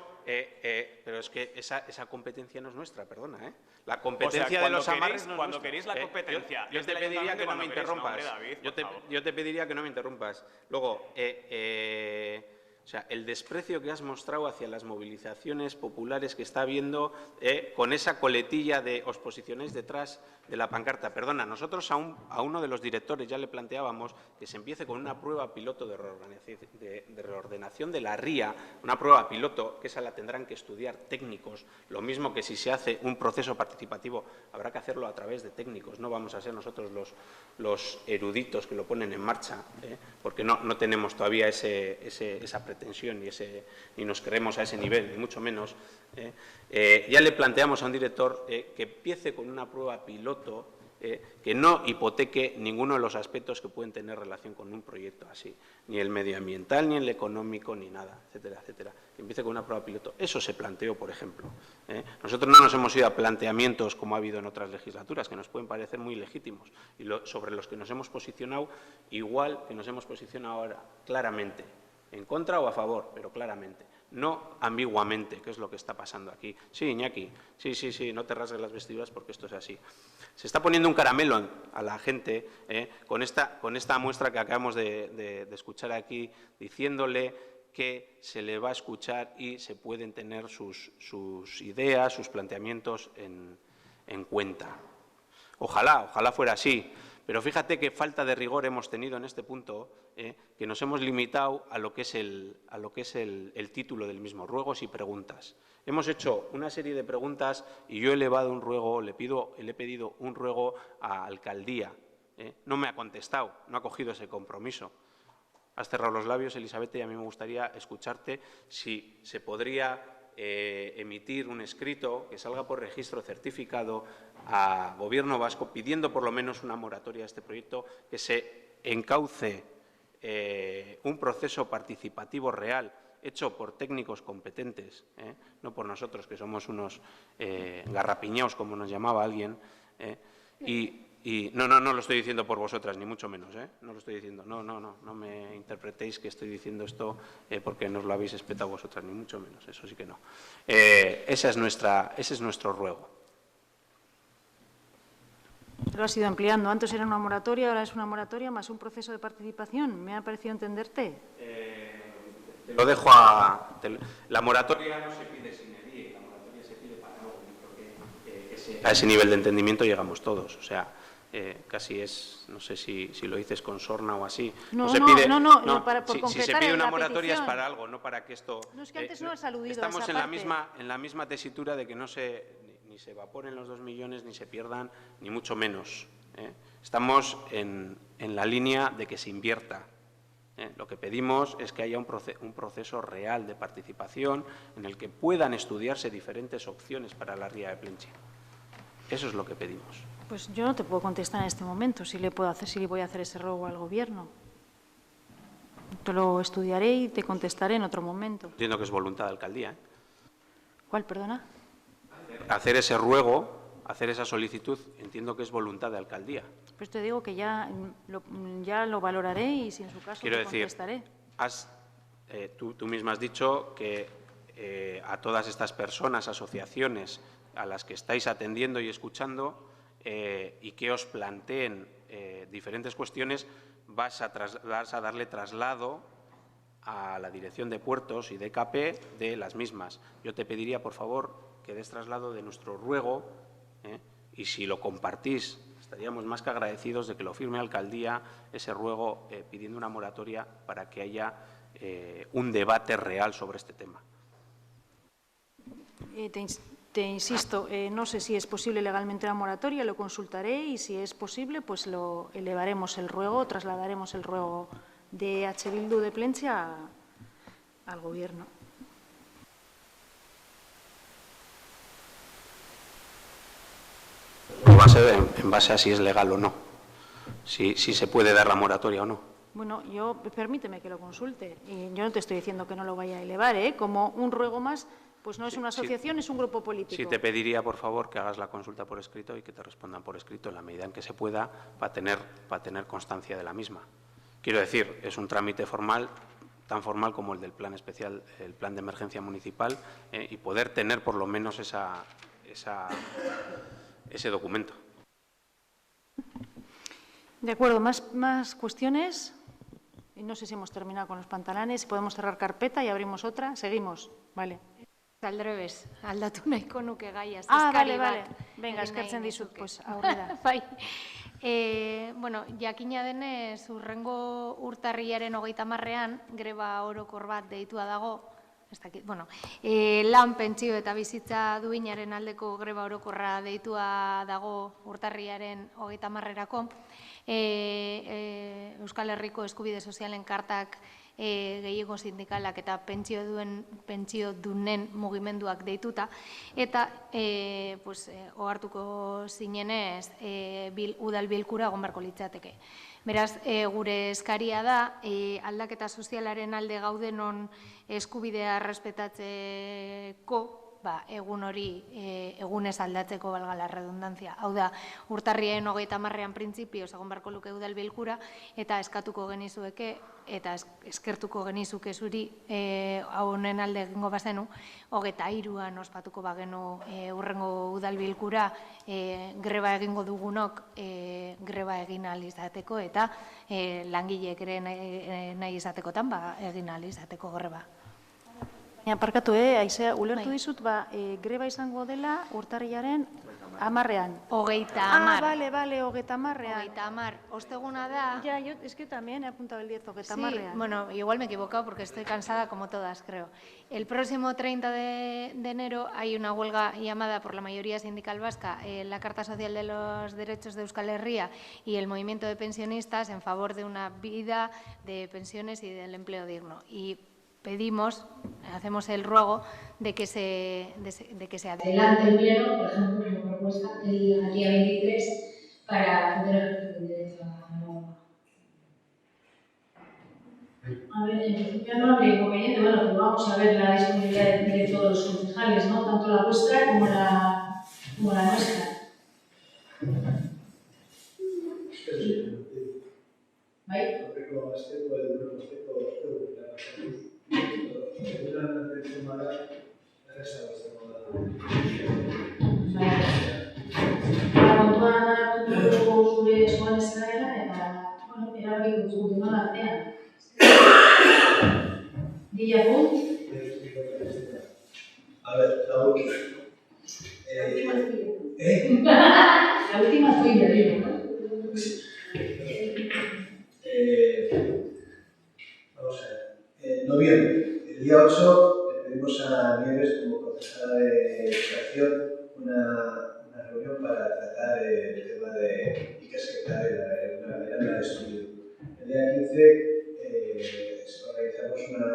pero es que esa competencia no es nuestra, perdona, La competencia de los amarres no es cuando queréis la competencia. Yo te pediría que no me interrumpas. Yo te pediría que no me interrumpas. Luego, sea, el desprecio que has mostrado hacia las movilizaciones populares que está habiendo con esa coletilla de os posicionéis detrás de la pancarta. Perdona, nosotros a uno de los directores ya le planteábamos que se empiece con una prueba piloto de reordenación de la ría, una prueba piloto, que esa la tendrán que estudiar técnicos, lo mismo que si se hace un proceso participativo, habrá que hacerlo a través de técnicos, no vamos a ser nosotros los eruditos que lo ponen en marcha, porque no tenemos todavía esa pretensión ni nos creemos a ese nivel, ni mucho menos. Ya le planteamos a un director que empiece con una prueba piloto que no hipoteque ninguno de los aspectos que pueden tener relación con un proyecto así, ni el medioambiental, ni el económico, ni nada, etcétera, etcétera. Que empiece con una prueba piloto. Eso se planteó, por ejemplo. Nosotros no nos hemos ido a planteamientos como ha habido en otras legislaturas, que nos pueden parecer muy legítimos, y sobre los que nos hemos posicionado igual que nos hemos posicionado ahora, claramente, en contra o a favor, pero claramente. No ambiguamente, que es lo que está pasando aquí. Sí, Iñaki, sí, no te rasgues las vestiduras porque esto es así. Se está poniendo un caramelo a la gente con esta muestra que acabamos de escuchar aquí, diciéndole que se le va a escuchar y se pueden tener sus ideas, sus planteamientos en cuenta. Ojalá fuera así. Pero fíjate qué falta de rigor hemos tenido en este punto, que nos hemos limitado a lo que es el título del mismo, ruegos y preguntas. Hemos hecho una serie de preguntas y yo he elevado un ruego, le he pedido un ruego a Alcaldía. No me ha contestado, no ha cogido ese compromiso. Has cerrado los labios, Elisabeth, y a mí me gustaría escucharte si se podría emitir un escrito que salga por registro certificado a Gobierno vasco pidiendo por lo menos una moratoria a este proyecto, que se encauce un proceso participativo real hecho por técnicos competentes, no por nosotros, que somos unos garrapiñaos, como nos llamaba alguien, y no lo estoy diciendo por vosotras, ni mucho menos, no lo estoy diciendo, no me interpretéis que estoy diciendo esto porque nos lo habéis espetado vosotras, ni mucho menos, eso sí que no. Ese es nuestro ruego. Lo has ido ampliando. Antes era una moratoria, ahora es una moratoria más un proceso de participación. ¿Me ha parecido entenderte? Te lo dejo la moratoria no se pide sin edie, la moratoria se pide para algo. Yo creo que a ese nivel de entendimiento llegamos todos. O sea, casi es, no sé si lo dices con sorna o así. Si se pide una moratoria es para algo, no para que esto... No, es que antes no has aludido estamos a esa parte. en la misma tesitura de que ni se evaporen los 2 millones, ni se pierdan, ni mucho menos. Estamos en la línea de que se invierta. Lo que pedimos es que haya un proceso real de participación en el que puedan estudiarse diferentes opciones para la ría de Plentzia. Eso es lo que pedimos. Pues yo no te puedo contestar en este momento si le voy a hacer ese ruego al Gobierno. Te lo estudiaré y te contestaré en otro momento. Entiendo que es voluntad de Alcaldía. ¿Cuál, perdona? Hacer ese ruego, hacer esa solicitud, entiendo que es voluntad de Alcaldía. Pues te digo que ya lo valoraré y si en su caso te contestaré. Tú misma has dicho que a todas estas personas, asociaciones a las que estáis atendiendo y escuchando y que os planteen diferentes cuestiones, vas a darle traslado a la Dirección de Puertos y de EKP de las mismas. Yo te pediría, por favor, que des traslado de nuestro ruego y si lo compartís, estaríamos más que agradecidos de que lo firme Alcaldía, ese ruego pidiendo una moratoria para que haya un debate real sobre este tema. Te insisto, no sé si es posible legalmente la moratoria, lo consultaré y si es posible, pues lo elevaremos el ruego, trasladaremos el ruego de H. Bildu de Plentzia al Gobierno. Va a ser en base a si es legal o no, si se puede dar la moratoria o no. Bueno, permíteme que lo consulte. Y yo no te estoy diciendo que no lo vaya a elevar, como un ruego más, pues no es una asociación, es un grupo político. Sí, te pediría, por favor, que hagas la consulta por escrito y que te respondan por escrito en la medida en que se pueda para tener constancia de la misma. Quiero decir, es un trámite formal, tan formal como el del plan especial, el plan de emergencia municipal, y poder tener por lo menos ese documento. De acuerdo, más cuestiones. no sé si hemos terminado con los pantalanes, podemos cerrar carpeta y abrimos otra. Seguimos, vale. Al revés, aldatu nahiko nuke gaia. Vale, vale. Venga, eskertzen dizut, pues aurrera. Bai. Bueno, jakina denez, urrengo urtarriaren 30ean greba orokor bat deitua dago, lan, pentsio eta bizitza duinaren aldeko greba orokorra deitua dago urtarriaren 30erako. Euskal Herriko Eskubide Sozialen Kartak gehiago sindikalak eta pentsio dunen mugimenduak deituta, eta ohartuko zinenez udal bilkura egon beharko litzateke. Beraz, gure eskaria da, aldaketa sozialaren alde gaudenon eskubidea errespetatzeko, egun hori egunez aldatzeko balga la redundantzia. Hau da, urtarrien 30ean printzipioz egon beharko luke udal bilkura, eta eskatuko genizueke, eta eskertuko genizuke zuri honen alde egingo bazenu, 23an ospatuko bagenu urrengo udal bilkura, greba egingo dugunok greba egin ahal izateko, eta langileek ere nahi izatekotan egin ahal izateko greba. Baina, parkatu, Aizea, ulertu dizut, greba izango dela urtarriaren 10ean. 30. Bale, 30ean. 30. Osteguna da. Ya, yo es que también he apuntado el 10, 30ean. Sí, bueno, igual me he equivocado porque estoy cansada como todas, creo. El próximo 30 de enero hay una huelga llamada por la mayoría sindical vasca, la Carta Social de los Derechos de Euskal Herria y el Movimiento de Pensionistas en favor de una vida de pensiones y del empleo digno. Y pedimos, hacemos el ruego de que se adelante el pleno, por ejemplo, como propuesta, el día 23 para poder ejercer el derecho a la huelga. A ver, en principio no habría inconveniente, bueno, pero vamos a ver la disponibilidad de todos los concejales, ¿no? Tanto la vuestra como la nuestra. ¿Vale? Kontuan hartuko zure eskuan ezagera eta, bueno, erabakiko dugu denon artean. Dillapunt? A ver, la última. La última tuya, digo, ¿no? Vamos a ver. En noviembre, el día 8, le pedimos a Nieves, como concejala de Educación, una reunión para tratar el tema de Ikasqueta de la miranda de estudio. El día 15 organizamos una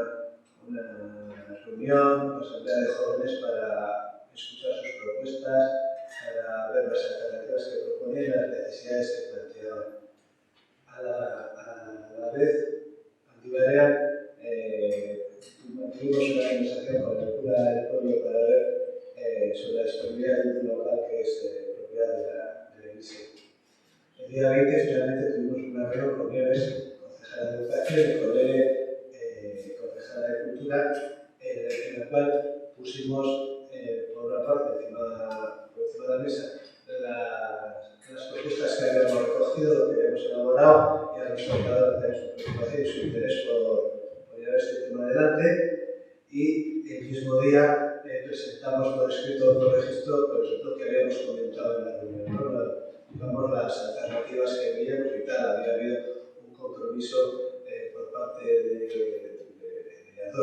reunión, una asamblea de jóvenes para escuchar sus propuestas, para ver las alternativas que proponen y las necesidades que planteaban. A la vez, Antibarea, mantuvimos una conversación con el cura del pueblo para ver sobre la disponibilidad de un local que es propiedad de la Iglesia. El día 20 finalmente tuvimos una reunión con Nieves, concejala de Educación, y con Lele, concejala de Cultura, en la cual pusimos, por una parte, encima de la mesa, las propuestas que habíamos recogido, lo que habíamos elaborado, y a los trabajadores de su preocupación y su interés por llevar este tema adelante. Y el mismo día presentamos por escrito, por registro, lo que habíamos comentado en la reunión, ¿no? Digamos, las alternativas que veíamos y tal. Había habido un compromiso por parte del mediador del equipo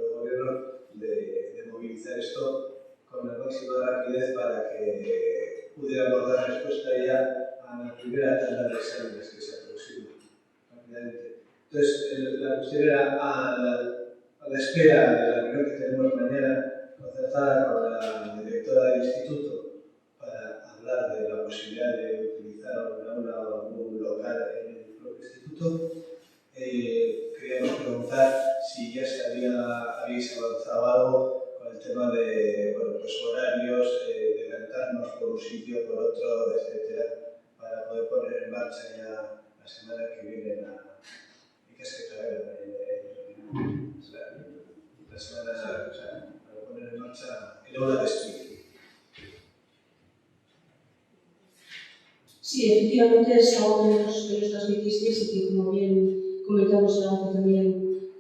de gobierno de movilizar esto con la máxima rapidez para que pudiéramos dar respuesta ya a la primera tanda de exámenes que se aproxima rápidamente. Entonces, la cuestión era a la espera de la reunión que tenemos mañana concertada con la directora del instituto para hablar de la posibilidad de utilizar un aula o un local en el propio instituto. Queríamos preguntar si ya habéis avanzado algo con el tema de horarios, decantarnos por un sitio, por otro, etcétera, para poder poner en marcha ya la semana que viene la semana, para poner en marcha el aula de estudio. Sí, efectivamente es algo que nos transmitisteis y que, como bien comentamos era algo que también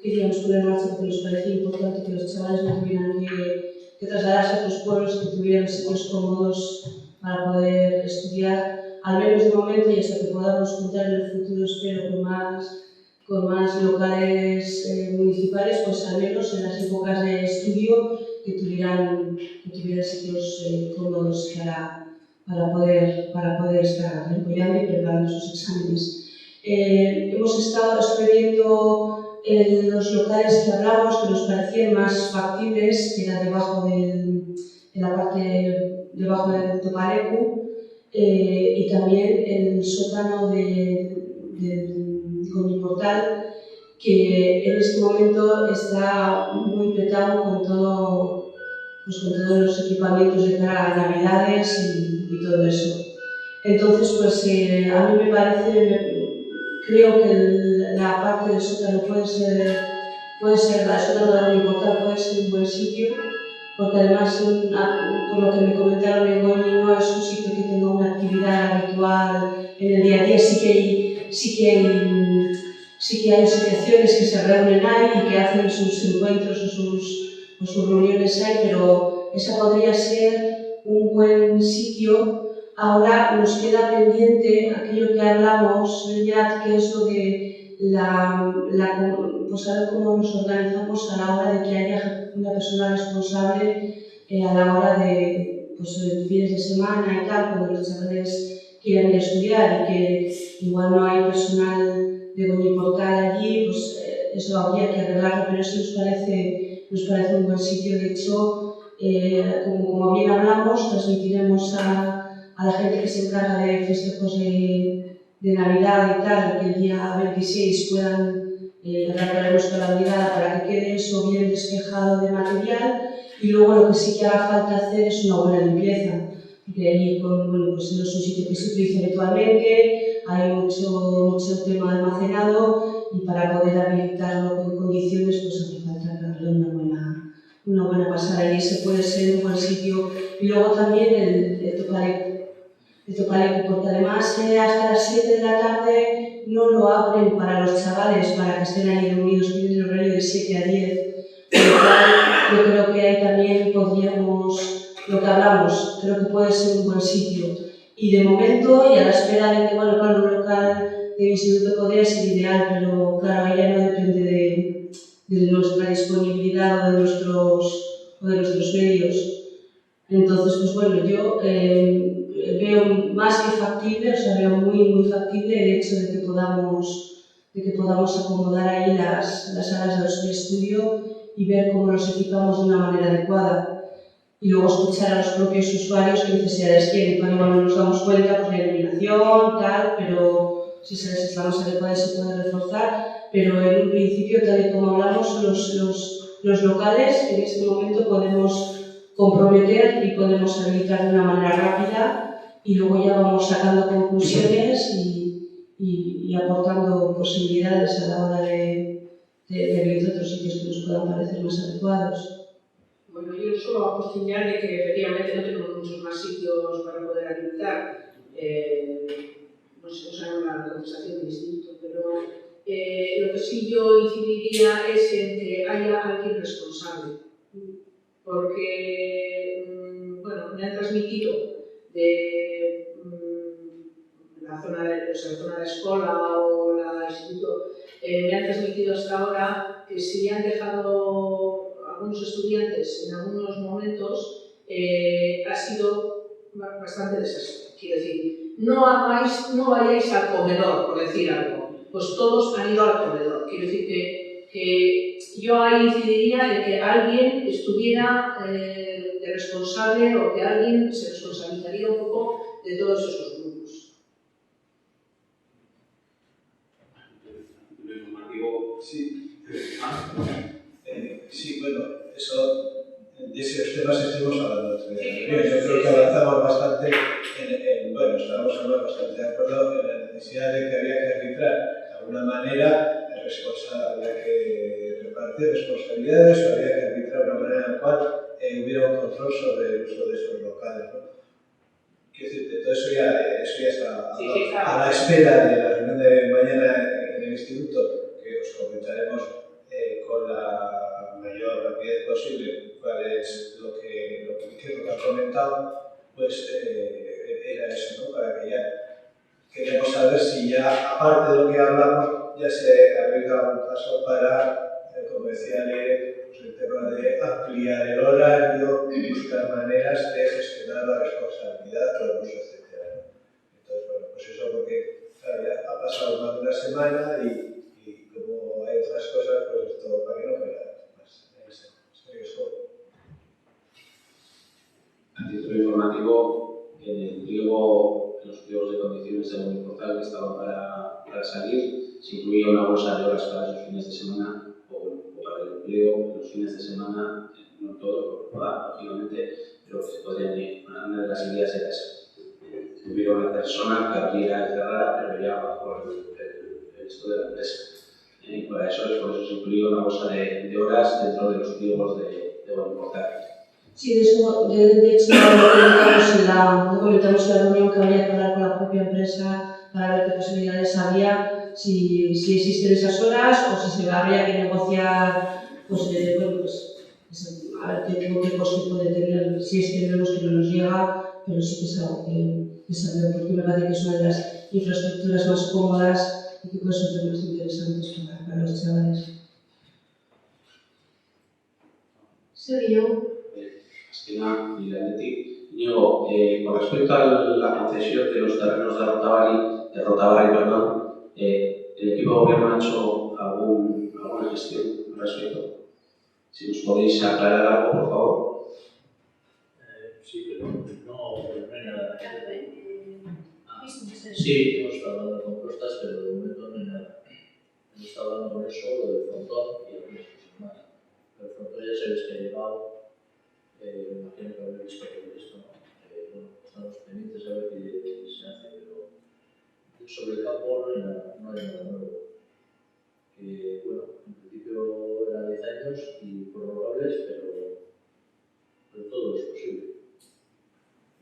queríamos poner en marcha porque nos parecía importante que los chavales no tuvieran que trasladarse a otros pueblos, que tuvieran sitios cómodos para poder estudiar, al menos de momento, y hasta que podamos contar en el futuro, espero, con más locales municipales, pues al menos en las épocas de estudio que tuvieran sitios cómodos para poder estar apoyando y preparando sus exámenes. Estuve viendo los locales que hablamos, que nos parecían más factibles, que era debajo en la parte debajo del Topalecu, y también el sótano del Coñiportal, que en este momento está muy petado con todos los equipamientos de cara a Navidades y todo eso. Entonces, pues a mí me parece, creo que la parte del sótano puede ser la sótano del Coñiportal puede ser un buen sitio, porque además, por lo que me comentaron en Goñi, no es un sitio que tenga una actividad habitual en el día a día. Sí que hay asociaciones que se reúnen ahí y que hacen sus encuentros o sus reuniones ahí, pero esa podría ser un buen sitio. Ahora nos queda pendiente aquello que hablamos, Beñat, que es lo de pues a ver cómo nos organizamos a la hora de que haya una persona responsable a la hora de fines de semana y tal, cuando los chavales quieran ir a estudiar y que igual no hay personal de Coñiportal allí, pues eso habría que arreglarlo, pero eso nos parece un buen sitio. De hecho, como bien hablamos, transmitiremos a la gente que se encarga de festejos de Navidad y tal, que el día 26 puedan recorrernos toda la brigada para que quede eso bien despejado de material, y luego lo que sí que haga falta hacer es una buena limpieza, porque allí no es un sitio que se utiliza habitualmente, hay mucho tema almacenado y para poder habilitarlo con condiciones pues hace falta darle una buena pasada, y ese puede ser un buen sitio. Y luego también el Topalecu, porque además hasta las 7 de la tarde no lo abren para los chavales, para que estén ahí reunidos, tienen el horario de 7 a 10, por lo cual yo creo que ahí también podríamos, lo que hablamos, creo que puede ser un buen sitio. Y de momento, y a la espera de que, bueno, claro, un local del instituto podría ser ideal, pero claro, ahí ya no depende de nuestra disponibilidad o de nuestros medios. Entonces, pues bueno, yo veo más que factible, o sea, veo muy factible el hecho de que podamos acomodar ahí las salas de estudio y ver cómo nos equipamos de una manera adecuada. Y luego escuchar a los propios usuarios qué necesidades tienen. Cuando nos damos cuenta, pues la iluminación, tal, pero si se necesitamos adecuadas se puede reforzar. Pero en un principio, tal y como hablamos, son los locales que en este momento podemos comprometer y podemos habilitar de una manera rápida, y luego ya vamos sacando conclusiones y aportando posibilidades a la hora de habilitar otros sitios que nos puedan parecer más adecuados. Bueno, yo solo apostillar de que efectivamente no tenemos muchos más sitios para poder habilitar. No sé, o sea, una conversación del instituto, pero lo que sí yo incidiría es en que haya alguien responsable. Porque, bueno, me han transmitido de la zona de la escuela o el instituto, me han transmitido hasta ahora que si han dejado algunos estudiantes en algunos momentos, ha sido bastante desastre. Quiero decir, no vayáis al comedor, por decir algo, pues todos han ido al comedor. Quiero decir que yo ahí incidiría de que alguien estuviera de responsable, o que alguien se responsabilizaría un poco de todos esos grupos. Sí. Sí, bueno, de esos temas estuvimos hablando otro día. Yo creo que avanzamos bastante, estamos hablando bastante de acuerdo en la necesidad de que había que arbitrar de alguna manera, había que repartir responsabilidades, o había que arbitrar de una manera en la cual hubiera un control sobre el uso de esos locales, ¿no? Quiero decir, todo eso ya está a la espera de la reunión de mañana en el instituto, que comentado, pues era eso, ¿no? Para que ya queríamos saber si ya, aparte de lo que hablamos, ya se había dado un paso para, como decía Leire, pues el tema de ampliar el horario y buscar maneras de gestionar la responsabilidad, los usos, etc. Entonces, bueno, pues eso porque claro, ya ha pasado más de una semana y como hay otras cosas, pues esto para que no quede más en ese riesgo. A título informativo, en los pliegos de condiciones de un portal que estaba para salir, se incluía una bolsa de horas para esos fines de semana o para el empleo en los fines de semana, no todo, lógicamente, pero que se podría añadir. Una de las ideas era esa. Hubiera una persona que abriera y cerrara, pero ya bajo el esto de la empresa. Y por eso se incluía una bolsa de horas dentro de los pliegos de un portal. Sí, de hecho, lo comentamos en la reunión que habría que hablar con la propia empresa para ver qué posibilidades había, si existen esas horas o si se habría que negociar, pues, bueno, pues a ver qué tiempos se puede tener, si es que vemos que no nos llega, pero sí que es algo que saber, porque me parece que es una de las infraestructuras más cómodas y que puede ser temas interesantes para los chavales. Sergio. Cristina y Leonetti. Digo, con respecto a la concesión de los terrenos de Rotabarri, ¿el equipo de gobierno ha hecho alguna gestión al respecto? Si nos podéis aclarar algo, por favor. Sí, pero no hay nada. Sí, hemos estado hablando con Costas, pero de momento no hay nada. Hemos estado hablando con eso, lo del frontón y algunas cosas más. El frontón ya sabéis que ha llegado. Me imagino que habréis visto todo esto, ¿no? Bueno, estamos pendientes a ver qué se hace, pero sobre el campo no hay nada nuevo. Bueno, en principio eran 10 años y prorrogables, pero todo es posible.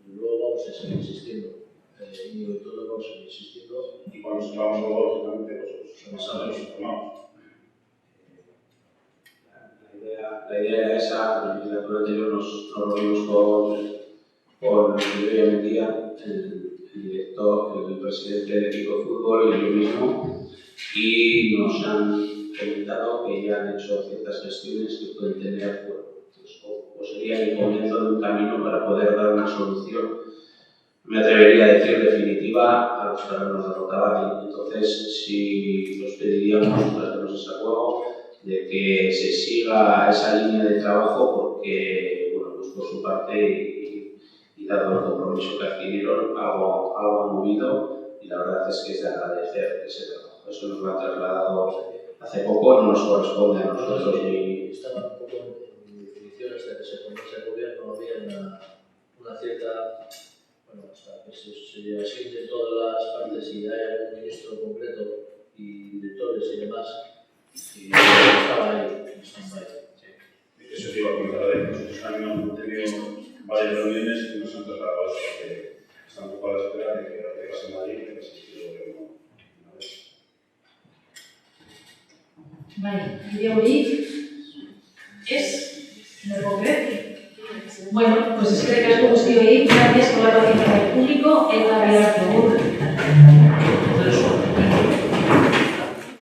Y luego vamos a seguir insistiendo. Y todo vamos a seguir insistiendo. Y cuando sepamos algo, lógicamente, nosotros informamos. La idea era esa. En la legislatura anterior nos reunimos con Iberia Mendía, el director, el presidente del equipo de fútbol y yo mismo, y nos han comentado que ya han hecho ciertas gestiones que pueden tener, bueno, pues, o sería el comienzo de un camino para poder dar una solución, me atrevería a decir definitiva, a los terrenos de Rotabarri. Entonces, si los pediríamos, hacemos ese juego de que se siga esa línea de trabajo porque, bueno, pues por su parte y dado el compromiso que adquirieron, algo ha movido y la verdad es que es de agradecer ese trabajo. Eso nos lo han trasladado hace poco, no nos corresponde a nosotros ni... Estaban un poco en definición hasta que se formase el gobierno, había una cierta... Bueno, hasta que se asienten todas las partes y haya un ministro concreto y directores y demás, y estaba ahí, en stand-by. Eso te iba a comentar de nosotros también hemos tenido varias reuniones y nos han trasladado eso, que están un poco a la espera de que pase Madrid y que pase el gobierno una vez. Vale, quería oír es en el concreto. Bueno, pues espero que os haya gustado. Gracias por la participación del público. El